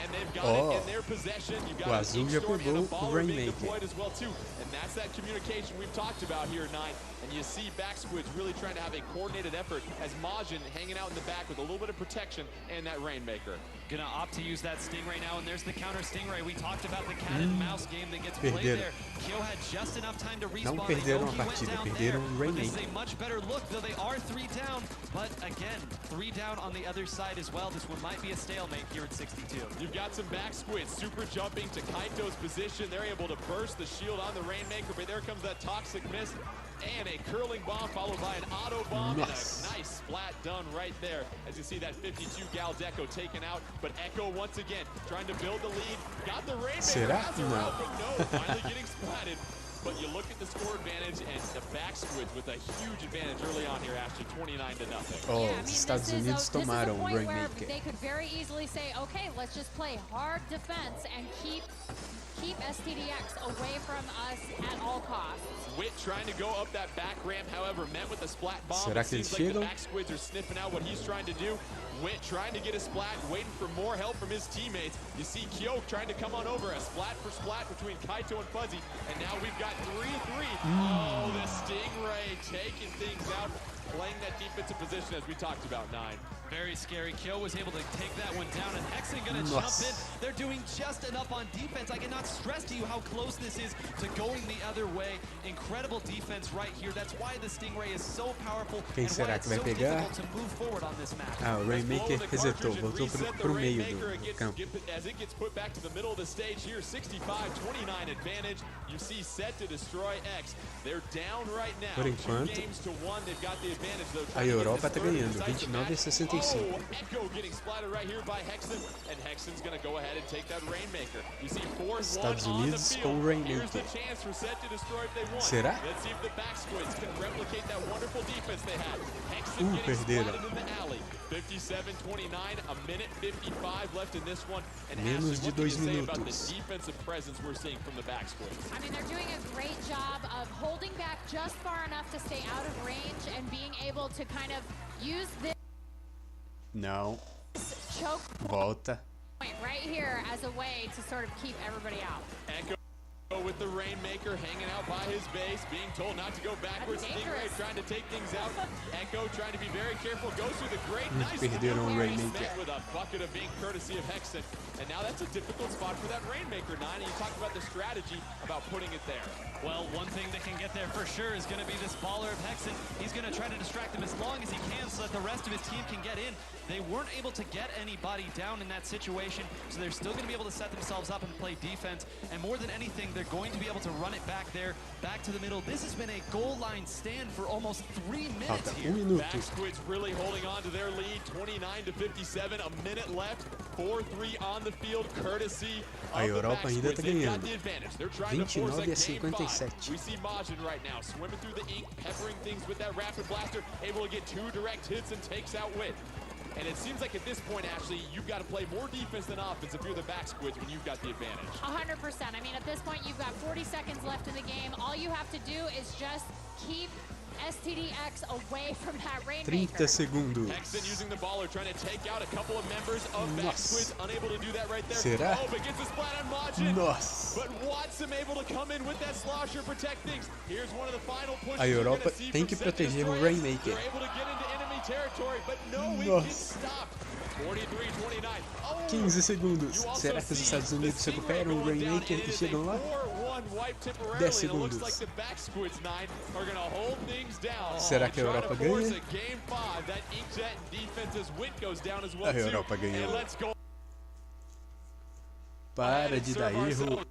Speaker 17: And they've got it in their possession. You've got
Speaker 2: O azul já pegou o
Speaker 17: baller being
Speaker 2: Rainmaker.
Speaker 17: deployed as well too. And that's that communication we've talked about here, Nine. And you see back squids really trying to have a coordinated effort as Majin hanging out in the back with a little bit of protection and that Rainmaker.
Speaker 19: Gonna opt to use that Stingray now, and there's the counter Stingray. We talked about the cat and mouse game that gets played
Speaker 2: Perderam.
Speaker 19: there. Kyo had just enough time to respawn.
Speaker 2: Não perderam a
Speaker 19: He went
Speaker 2: partida,
Speaker 19: down
Speaker 2: perderam o
Speaker 19: there, but this is
Speaker 2: Rainmaker.
Speaker 19: a much better look, though they are 3 down. But again, 3 down on the other side as well. This one might be a stalemate here at 62.
Speaker 17: You've got some back squids super jumping to Kaito's position. They're able to burst the shield on the Rainmaker, but there comes that toxic mist and a curling bomb followed by an auto bomb and a nice splat done right there as you see that 52 gal Deco taken out. But Echo once again trying to build the lead. Got the Rainmaker.
Speaker 2: Será?
Speaker 17: Has a route, but no, finally getting splatted. But you look at the score advantage and the back squids with a huge advantage early on here, Ashley, 29-0.
Speaker 2: Oh,
Speaker 20: Yeah, I mean,
Speaker 2: os Estados
Speaker 20: this is
Speaker 2: Unidos
Speaker 20: this is a
Speaker 2: tomaram o
Speaker 20: point where
Speaker 2: Rainmaker.
Speaker 20: they could very easily say, okay, let's just play hard defense and keep STDX away from us at all costs.
Speaker 17: Wit trying to go up that back ramp, however, met with a splat bomb.
Speaker 2: Será
Speaker 17: It
Speaker 2: que eles
Speaker 17: seems like the
Speaker 2: chegam?
Speaker 17: back squids are sniffing out what he's trying to do. Wit trying to get a splat, waiting for more help from his teammates. You see Kyo trying to come on over, a splat for splat between Kaito and Fuzzy. And now we've got 3-3. Oh, the Stingray taking things out, playing that defensive position as we talked about, Nine.
Speaker 19: Very scary. Kyo was able to take that one down, and Hexen gonna jump in. They're doing just enough on defense. I cannot stress to you how close this is to going the other way. Incredible defense right here. That's why the Stingray is so powerful
Speaker 2: Quem
Speaker 19: and why
Speaker 2: será
Speaker 19: it's
Speaker 2: que vai
Speaker 19: so
Speaker 2: pegar?
Speaker 19: difficult to move forward on this map.
Speaker 2: Ah, o Rainmaker resetou, voltou pro meio do campo.
Speaker 17: As it gets put back to the middle of the stage here, 65-29 advantage. You see Set to Destroy X. They're down right now.
Speaker 2: Por enquanto,
Speaker 17: 2 games to 1. They've got the advantage though.
Speaker 2: a Europa tá ganhando, 29-62. 55.
Speaker 17: Echo getting splattered right here by Hexen, and Hexen's going to go ahead and take that Rainmaker. You see 4-1
Speaker 2: Estados
Speaker 17: on the
Speaker 2: Unidos
Speaker 17: field.
Speaker 2: com o
Speaker 17: Here's the
Speaker 2: Rainmaker.
Speaker 17: chance for Set to destroy if they want.
Speaker 2: Será?
Speaker 17: Let's see if the back squids can replicate that wonderful defense they had. Hexen getting
Speaker 2: perderam.
Speaker 17: splatted in the alley. 57-29, a minute 55 left in this one. And
Speaker 2: Menos de
Speaker 17: Ashley, what can
Speaker 2: 2
Speaker 17: you say about the
Speaker 2: minutos.
Speaker 17: defensive presence we're seeing from the back squids?
Speaker 21: I mean, they're doing a great job of holding back just far enough to stay out of range and being able to kind of use this
Speaker 2: Não.
Speaker 21: choke
Speaker 2: Volta.
Speaker 21: point right here as a way to sort of keep everybody out.
Speaker 17: Echo with the Rainmaker hanging out by his base, being told not to go backwards. Stingray trying to take things out. Echo trying to be very careful, goes through the great, nice
Speaker 2: perderam o Rainmaker.
Speaker 17: met with a bucket of ink courtesy of Hexen. And now that's a difficult spot for that Rainmaker, Nine. And you talked about the strategy about putting it there.
Speaker 19: Well, one thing that can get there for sure is going to be this baller of Hexen. He's going to try to distract him as long as he can so that the rest of his team can get in. They weren't able to get anybody down in that situation, so they're still going to be able to set themselves up and play defense. And more than anything, they're going to be able to run it back there, back to the middle. This has been a goal line stand for almost 3 minutes here.
Speaker 17: Back squids really holding on to their lead, 29-57, a minute left, 4-3 on the field, courtesy
Speaker 2: A
Speaker 17: of the
Speaker 2: Europa
Speaker 17: back
Speaker 2: ainda
Speaker 17: squids.
Speaker 2: tá
Speaker 17: They've got
Speaker 2: ganhando.
Speaker 17: the advantage. They're trying to force a
Speaker 2: 29-57.
Speaker 17: game 5. We see Majin right now swimming through the ink, peppering things with that rapid blaster, able to get 2 direct hits and takes out Wit. And it seems like at this point, Ashley, you've got to play more defense than offense if you're the back squids when you've got the advantage.
Speaker 21: 100%. I mean, at this point, you've got 40 seconds left in the game. All you have to do is just keep STDX away from that Rainmaker.
Speaker 2: 30 segundos.
Speaker 17: Hexen using the baller, trying to take out a couple of members of back squids, unable to do that right there.
Speaker 2: Será?
Speaker 17: Oh, but gets a splat on Majin.
Speaker 2: Nossa.
Speaker 17: But Watson able to come in with that slosher, protect things. Here's one of the final pushes.
Speaker 2: A Europa tem que proteger o Rainmaker.
Speaker 17: They're able to get into enemy territory, but no, it
Speaker 2: Nossa.
Speaker 17: gets stopped. 43-29. Oh,
Speaker 2: 15 segundos. Será que os Estados Unidos recuperam o Rainmaker e chegam lá? 10 segundos. Será que a Europa ganha? A Europa ganhou. Para de dar erro.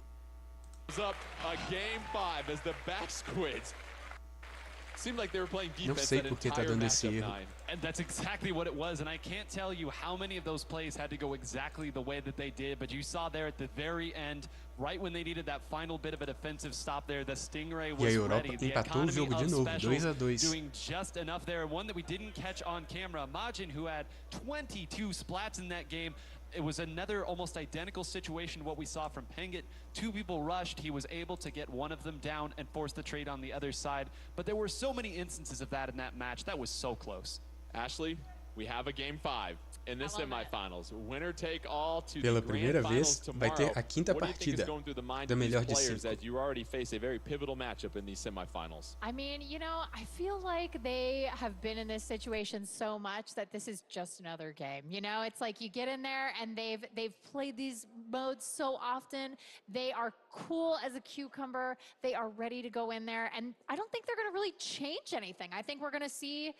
Speaker 2: Não sei por que tá dando esse erro.
Speaker 19: And that's exactly what it was, and I can't tell you how many of those plays had to go exactly the way that they did, but you saw there at the very end, right when they needed that final bit of a defensive stop there, the Stingray was ready. The
Speaker 2: empatou o jogo de novo, 2-2.
Speaker 19: Doing just enough there. One that we didn't catch on camera, Majin, who had 22 splats in that game. It was another almost identical situation to what we saw from Pengit. 2 people rushed. He was able to get one of them down and force the trade on the other side. But there were so many instances of that in that match. That was so close.
Speaker 17: Ashley, we have a game 5 in the semifinals. Winner take all to
Speaker 2: Pela
Speaker 17: the
Speaker 2: primeira
Speaker 17: grand
Speaker 2: vez,
Speaker 17: finals
Speaker 2: vai ter
Speaker 17: tomorrow.
Speaker 2: a quinta
Speaker 17: What do you think is
Speaker 2: partida
Speaker 17: going through the mind
Speaker 2: da
Speaker 17: of these
Speaker 2: melhor de
Speaker 17: players
Speaker 2: 5.
Speaker 17: as you already face a very pivotal matchup in these semifinals?
Speaker 21: I mean, you know, I feel like they have been in this situation so much that this is just another game. You know, it's like you get in there and they've played these modes so often. They are cool as a cucumber. They are ready to go in there, and I don't think they're going to really change anything. I think we're going to see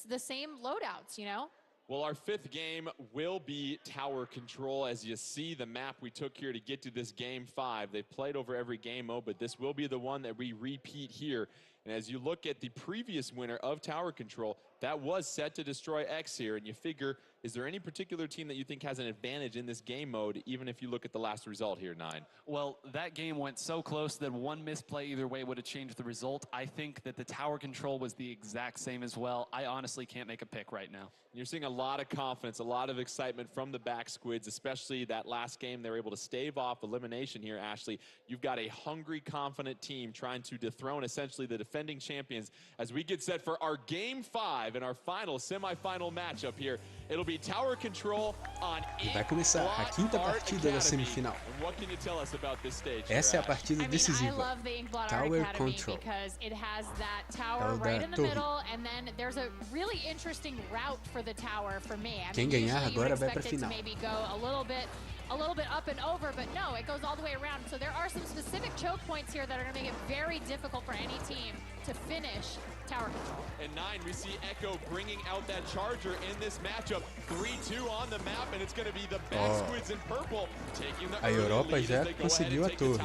Speaker 21: the same loadouts, you know?
Speaker 17: Well, our 5th game will be tower control. As you see the map we took here to get to this game 5. They've played over every game mode, but this will be the one that we repeat here. And as you look at the previous winner of tower control, that was set to destroy X here. And you figure, is there any particular team that you think has an advantage in this game mode, even if you look at the last result here, 9?
Speaker 19: Well, that game went so close that one misplay either way would have changed the result. I think that the tower control was the exact same as well. I honestly can't make a pick right now.
Speaker 17: You're seeing a lot of confidence, a lot of excitement from the back squids, especially that last game. They were able to stave off elimination here, Ashley. You've got a hungry, confident team trying to dethrone essentially the defending champions as we get set for our game 5 and our final semifinal matchup here. It'll be tower control on
Speaker 2: E vai começar a quinta partida da semifinal.
Speaker 17: What can you tell us about this stage?
Speaker 2: Essa é a partida
Speaker 21: I
Speaker 2: decisiva.
Speaker 21: love the Inkblot
Speaker 2: Tower
Speaker 21: Art Academy
Speaker 2: control.
Speaker 21: because it has that tower right in the
Speaker 2: torre.
Speaker 21: middle, and then there's a really interesting route for the tower for me. I
Speaker 2: Quem
Speaker 21: mean,
Speaker 2: ganhar
Speaker 21: usually you
Speaker 2: agora
Speaker 21: would
Speaker 2: vai pra
Speaker 21: expect it to
Speaker 2: final.
Speaker 21: maybe go a little bit
Speaker 20: a little bit up and over, but no, it goes all the way around. So there are some specific choke points here that are going to make it very difficult for any team to finish tower control.
Speaker 17: And 9, we see Echo bringing out that charger in this matchup. 3-2 on the map, and it's going to be the back squids in purple taking the
Speaker 2: A Europa já conseguiu a torre.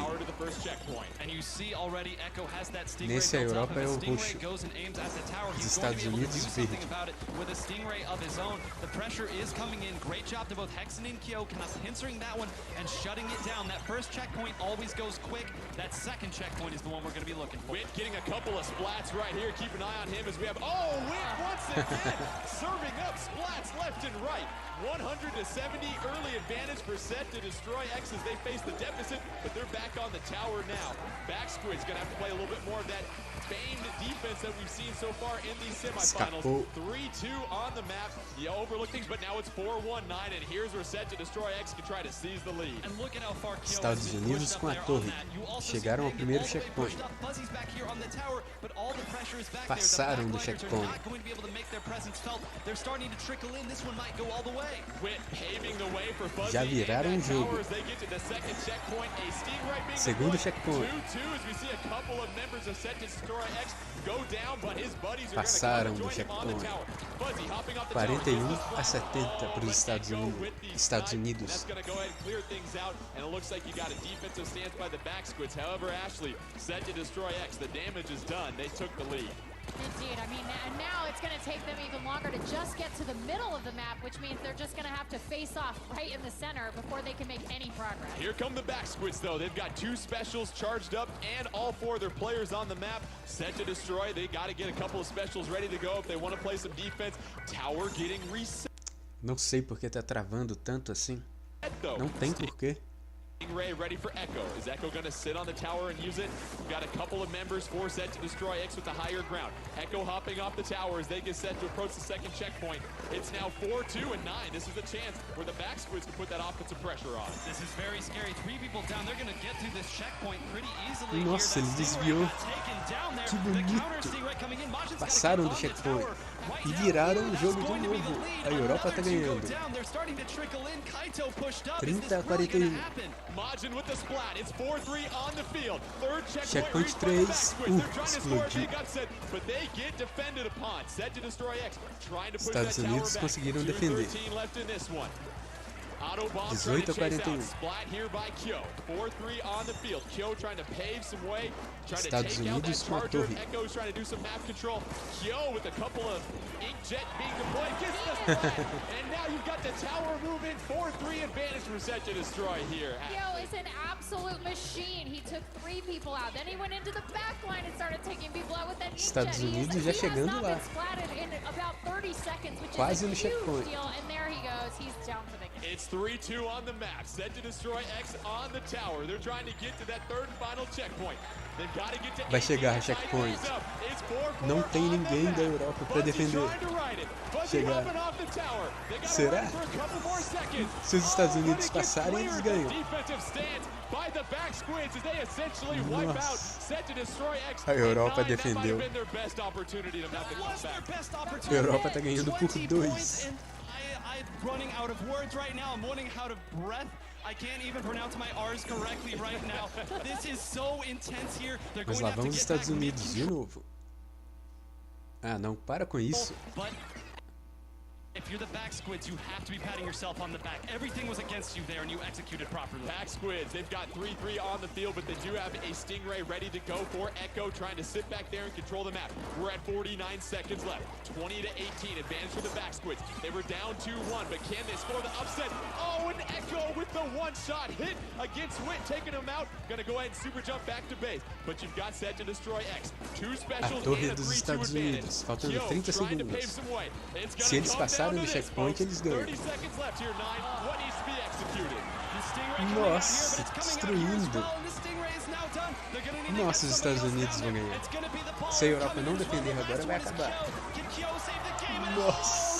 Speaker 19: And you see already Echo has that Stingray
Speaker 2: Nesse a
Speaker 19: built up,
Speaker 2: Europa é
Speaker 19: and
Speaker 2: o
Speaker 19: the Stingray
Speaker 2: roxo.
Speaker 19: goes and aims at the tower.
Speaker 2: Os
Speaker 19: He's going to
Speaker 2: Estados
Speaker 19: be able to do
Speaker 2: Unidos
Speaker 19: something
Speaker 2: verde.
Speaker 19: about it with a Stingray of his own. The pressure is coming in. Great job to both Hexen and Kyo, kind of pincering that one and shutting it down. That first checkpoint always goes quick. That second checkpoint is the one we're going to be looking for.
Speaker 17: Wit getting a couple of splats right here. Keep an eye on him as we have, Wit once again serving up splats left and right. 100 to 70 early advantage for Set to destroy X as they face the deficit, but they're back on the tower now. Back Squid's going to have to play a little bit more of that famed defense that we've seen so far in these semifinals.
Speaker 2: Escapou.
Speaker 17: 3-2 on the map. You overlook things, but now it's 4-1-9, and here's where Set to destroy X can try to seize the lead.
Speaker 19: And look at how far Kyo
Speaker 2: Estados
Speaker 19: has been
Speaker 2: Unidos
Speaker 19: pushed
Speaker 2: com
Speaker 19: up
Speaker 2: a
Speaker 19: there
Speaker 2: torre.
Speaker 19: on that. You also
Speaker 2: Chegaram ao
Speaker 19: see
Speaker 2: primeiro
Speaker 19: all the way
Speaker 2: checkpoint.
Speaker 19: pushed up. Fuzzy's back here on the tower, but all the pressure is back
Speaker 2: Passaram do
Speaker 19: there. The backliners are
Speaker 2: checkpoint.
Speaker 19: not going to be able to make their presence felt. They're starting to trickle in. This one might go all the way.
Speaker 17: Wit paving the way for Fuzzy.
Speaker 2: Já viraram o jogo.
Speaker 17: As they get to the second checkpoint, a Stingray being
Speaker 2: Segundo
Speaker 17: deployed.
Speaker 2: checkpoint.
Speaker 17: 2-2 as we see a couple of members of Set to destroy X go down, but his buddies are
Speaker 2: Passaram
Speaker 17: going
Speaker 2: do
Speaker 17: to join him on the
Speaker 2: checkpoint.
Speaker 17: tower. Fuzzy hopping off the tower.
Speaker 2: 41 a 70 para os Estados Unidos.
Speaker 17: That's going to go ahead and clear things out, and it looks like you got a defensive stance by the back squids. However, Ashley, Set to destroy X. The damage is done. They took the lead.
Speaker 20: Indeed. I mean, and now it's going to take them even longer to just get to the middle of the map, which means they're just going to have to face off right in the center before they can make any progress.
Speaker 17: Here come the back squids, though. They've got 2 specials charged up, and all 4 of their players on the map set to destroy. They got to get a couple of specials ready to go if they want to play some defense. Tower getting reset.
Speaker 2: Não sei porque tá travando tanto assim. Não tem porquê.
Speaker 17: Stingray ready for Echo. Is Echo going to sit on the tower and use it? We've got a couple of members for Set to destroy X with the higher ground. Echo hopping off the tower as they get set to approach the second checkpoint. It's now 4-2 and 9. This is a chance where the back squids can put that offensive pressure on.
Speaker 19: This is very scary. 3 people down. They're going to get through this checkpoint pretty easily.
Speaker 2: Nossa, ele desviou. Que bonito. Passaram do checkpoint e viraram o jogo de novo. A Europa tá ganhando. 30 a 41.
Speaker 17: Majin with the splat. It's 4-3 on the field. Third
Speaker 2: Checkpoint 3. Explodiu.
Speaker 17: But they get defended upon. Set to destroy X. Trying to push
Speaker 2: Estados
Speaker 17: that tower
Speaker 2: Unidos
Speaker 17: back.
Speaker 2: conseguiram defender.
Speaker 17: 2:13 left in this one. Autobomb
Speaker 2: 18
Speaker 17: trying to
Speaker 2: a
Speaker 17: chase
Speaker 2: 41.
Speaker 17: out. Splat here by Kyo. 4-3 on the field. Kyo trying to pave some way. Trying
Speaker 2: Estados
Speaker 17: to take out that
Speaker 2: Unidos com a
Speaker 17: charger.
Speaker 2: torre.
Speaker 17: Echo's trying to do some map control. Kyo with a couple of inkjet being deployed. Gets the splat. And now you've got the tower moving. 4-3 advantage for Set to destroy here.
Speaker 20: Kyo is an absolute machine. He took 3 people out. Then he went into the back line and started taking people out with that
Speaker 2: Estados
Speaker 20: inkjet.
Speaker 2: Unidos já chegando lá.
Speaker 20: In about 30 seconds, which
Speaker 2: Quase no
Speaker 20: is a huge
Speaker 2: checkpoint.
Speaker 20: deal. And there he goes. He's down for the game.
Speaker 17: It's 3-2 on the map. Set to destroy X on the tower. They're trying to get to that third and final checkpoint. They've got to get to
Speaker 2: Vai chegar a checkpoint. Não tem ninguém da Europa para defender. Chegar. Será? Se os Estados Unidos passarem, eles ganham. Nossa. A Europa defendeu. A Europa tá ganhando por 2.
Speaker 19: I'm running out of words right now. I'm running out of breath. I can't even pronounce my R's correctly right now. This is so intense here. They're
Speaker 2: Mas
Speaker 19: going to
Speaker 2: lá
Speaker 19: have to
Speaker 2: vão os
Speaker 19: get
Speaker 2: Estados
Speaker 19: back
Speaker 2: Unidos de novo. Ah, não, para com isso.
Speaker 19: But if you're the back squids, you have to be patting yourself on the back. Everything was against you there, and you executed properly.
Speaker 17: Back squids, they've got 3-3 on the field, but they do have a Stingray ready to go for Echo, trying to sit back there and control the map. We're at 49 seconds left. 20-18, advantage for the back squids. They were down 2-1, but can they score the upset? Oh, and Echo with the one-shot hit against Wit, taking him out. Gonna go ahead and super jump back to base, but you've got Set to destroy X. 2
Speaker 2: A
Speaker 17: specials
Speaker 2: torre
Speaker 17: and a
Speaker 2: dos
Speaker 17: 3-2
Speaker 2: Estados
Speaker 17: advantage.
Speaker 2: Unidos, faltando
Speaker 17: Kyo
Speaker 2: 30
Speaker 17: trying to pave
Speaker 2: segundos.
Speaker 17: some way. It's
Speaker 2: Se
Speaker 17: gonna
Speaker 2: eles
Speaker 17: come
Speaker 2: passarem
Speaker 17: down
Speaker 2: do
Speaker 17: to this,
Speaker 2: checkpoint,
Speaker 17: folks.
Speaker 2: eles ganham.
Speaker 17: 30 seconds left here, 9. What needs to be executed?
Speaker 2: Nossa, destruindo. Nossa, os Estados Unidos vão ganhar. Se a Europa não defender agora, vai acabar. Nossa.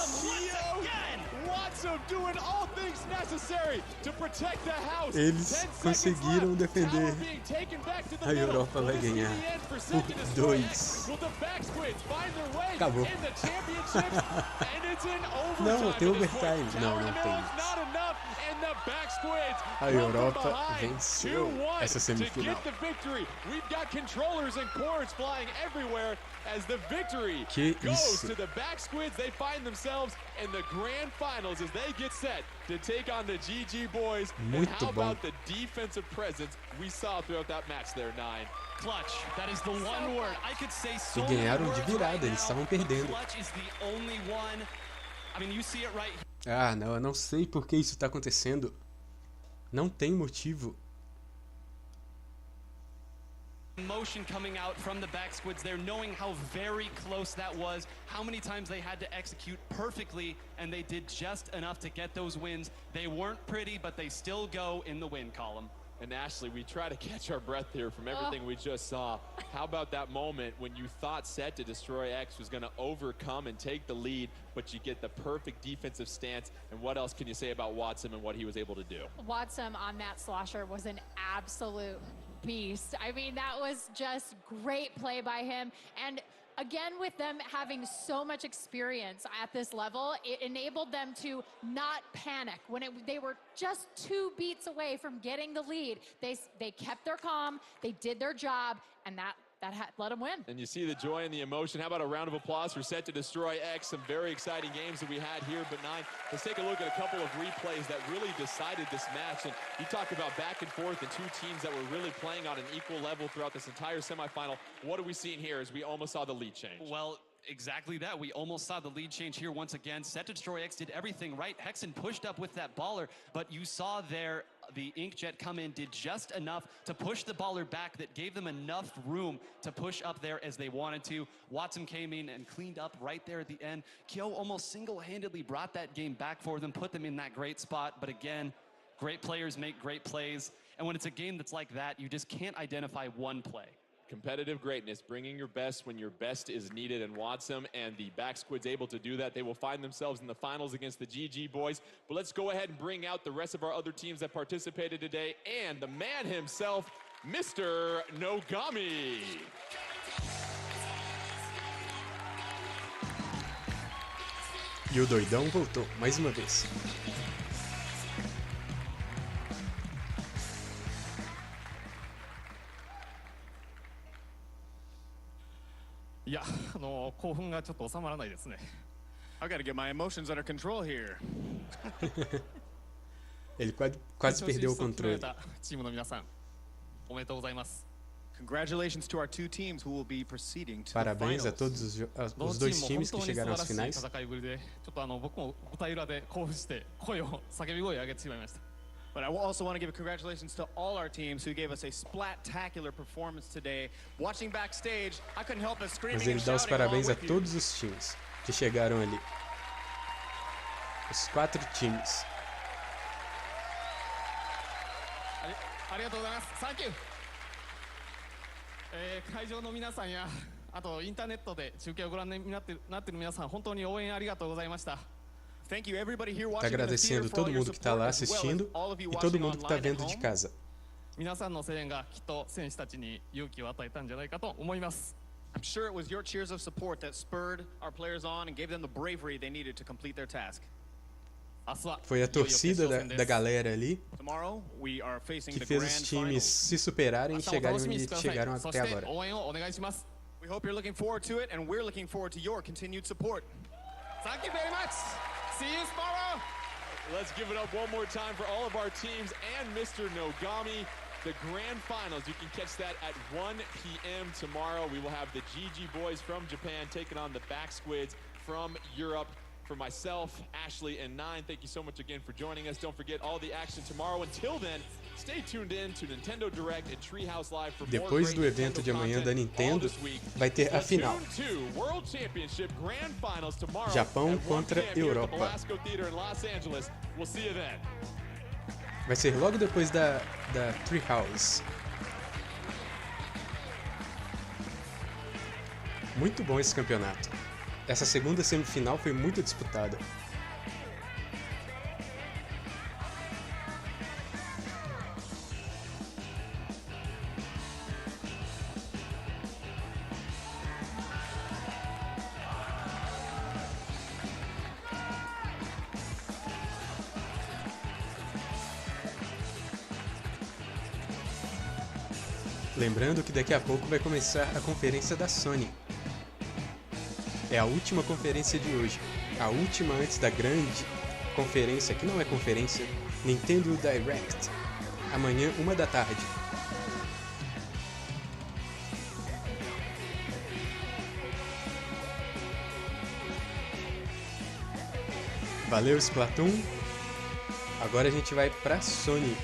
Speaker 17: also doing all things necessary to protect the house.
Speaker 2: Eles conseguiram defender. A Europa vai ganhar por 2. Acabou. Não, tem overtime. Não, não tem. A Europa venceu essa semifinal.
Speaker 17: As the victory goes to the back squids, they find themselves in the grand finals as they get set to take on the GG boys. And how about the defensive presence we saw throughout that match there, 9?
Speaker 19: Clutch. That is the one word. I could say so
Speaker 2: E ganharam de virada, eles estavam perdendo.
Speaker 19: Clutch is the only one. I mean, you see it right.
Speaker 2: Ah, não, eu não sei por que isso está acontecendo. Não tem motivo.
Speaker 19: Motion coming out from the back squids there, knowing how very close that was, how many times they had to execute perfectly, and they did just enough to get those wins. They weren't pretty, but they still go in the win column.
Speaker 17: And Ashley, we try to catch our breath here from everything we just saw. How about that moment when you thought Set to Destroy X was going to overcome and take the lead, but you get the perfect defensive stance? And what else can you say about Watson and what he was able to do?
Speaker 20: Watson on that slosher was an absolute beast. I mean, that was just great play by him. And again, with them having so much experience at this level, it enabled them to not panic. When they were just 2 beats away from getting the lead, they kept their calm, they did their job, and that let them win.
Speaker 17: And you see the joy and the emotion. How about a round of applause for Set to Destroy X? Some very exciting games that we had here. But 9, let's take a look at a couple of replays that really decided this match. And you talk about back and forth and 2 teams that were really playing on an equal level throughout this entire semifinal. What are we seeing here as we almost saw the lead change?
Speaker 19: Well, exactly that. We almost saw the lead change here once again. Set to Destroy X did everything right. Hexen pushed up with that baller, but you saw there the Inkjet come in, did just enough to push the baller back that gave them enough room to push up there as they wanted to. Watson came in and cleaned up right there at the end. Kyo almost single-handedly brought that game back for them, put them in that great spot. But again, great players make great plays. And when it's a game that's like that, you just can't identify one play.
Speaker 17: Competitive greatness, bringing your best when your best is needed, and Watson and the back squid's able to do that. They will find themselves in the finals against the GG boys. But let's go ahead and bring out the rest of our other teams that participated today, and the man himself, Mr. Nogami.
Speaker 2: E o doidão voltou mais uma vez.
Speaker 18: いや、興奮がちょっと収まらないですね。I gotta get my emotions under control here.
Speaker 2: Ele quase perdeu o controle.
Speaker 18: チームの皆さん、おめでとうございます。Congratulations to our 2 teams who will be proceeding to the
Speaker 2: Parabéns
Speaker 18: finals.
Speaker 2: a todos os 2 times que chegaram às finais.
Speaker 18: 戦いぶりで、ちょっと僕も舞台裏で興奮して叫び声を上げてしまいました。But I also want to give congratulations to all our teams who gave us a spectacular performance today. Watching backstage, I couldn't help but screaming
Speaker 2: Mas ele
Speaker 18: and
Speaker 2: dá os
Speaker 18: shouting along
Speaker 2: parabéns a
Speaker 18: with you.
Speaker 2: todos os times que chegaram ali. Os 4 times.
Speaker 18: ありがとうございます。Thank you. 会場の皆さんや、あとインターネットで中継をご覧になっている皆さん、本当に応援ありがとうございました。Thank you everybody here watching.
Speaker 2: Tá agradecendo todo mundo que está lá assistindo e todo mundo que está vendo de casa.
Speaker 18: 皆さんの声援がきっと選手たちに勇気を与えたんじゃないかと思います。I'm sure it was your cheers of support that spurred our players on and gave them the bravery they needed to complete their task.
Speaker 2: Foi a torcida da galera ali
Speaker 18: Tomorrow we are facing
Speaker 2: que
Speaker 18: the
Speaker 2: fez
Speaker 18: grand
Speaker 2: os times
Speaker 18: finals.
Speaker 2: se superarem e chegarem onde chegaram até agora.
Speaker 18: 応援をお願いします。We hope you're looking forward to it, and we're looking forward to your continued support. Thank you very much. See you tomorrow.
Speaker 17: Let's give it up one more time for all of our teams and Mr. Nogami. The grand finals, you can catch that at 1 p.m. tomorrow. We will have the GG boys from Japan taking on the back squids from Europe. For myself, Ashley, and 9, thank you so much again for joining us. Don't forget all the action tomorrow. Until then, stay tuned in to Nintendo Direct and Treehouse Live for more
Speaker 2: Depois do evento de amanhã da Nintendo, vai ter a final. Japão contra Europa. Vai ser logo depois da Treehouse. Muito bom esse campeonato. Essa segunda semifinal foi muito disputada. Lembrando que daqui a pouco vai começar a conferência da Sony. É a última conferência de hoje. A última antes da grande conferência, que não é conferência, Nintendo Direct. Amanhã, 13h. Valeu, Splatoon. Agora a gente vai pra Sony.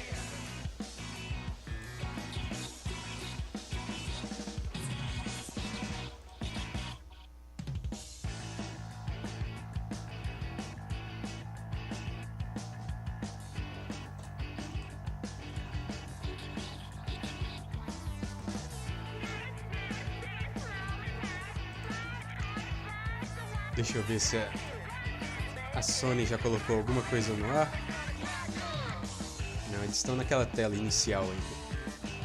Speaker 2: Deixa eu ver se a Sony já colocou alguma coisa no ar. Não, eles estão naquela tela inicial ainda.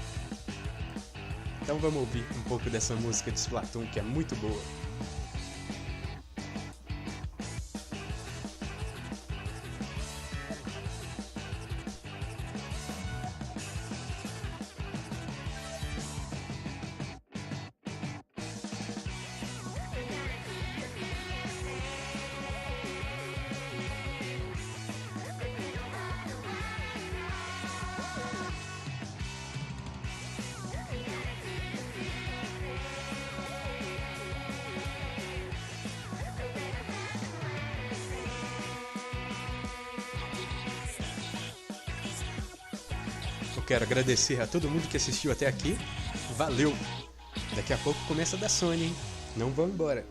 Speaker 2: Então vamos ouvir um pouco dessa música de Splatoon, que é muito boa. Eu quero agradecer a todo mundo que assistiu até aqui. Valeu! Daqui a pouco começa da Sony, hein? Não vão embora.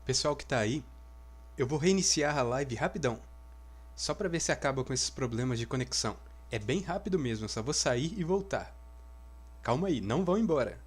Speaker 2: Pessoal que tá aí, eu vou reiniciar a live rapidão, só pra ver se acaba com esses problemas de conexão. É bem rápido mesmo, eu só vou sair e voltar. Calma aí, não vão embora.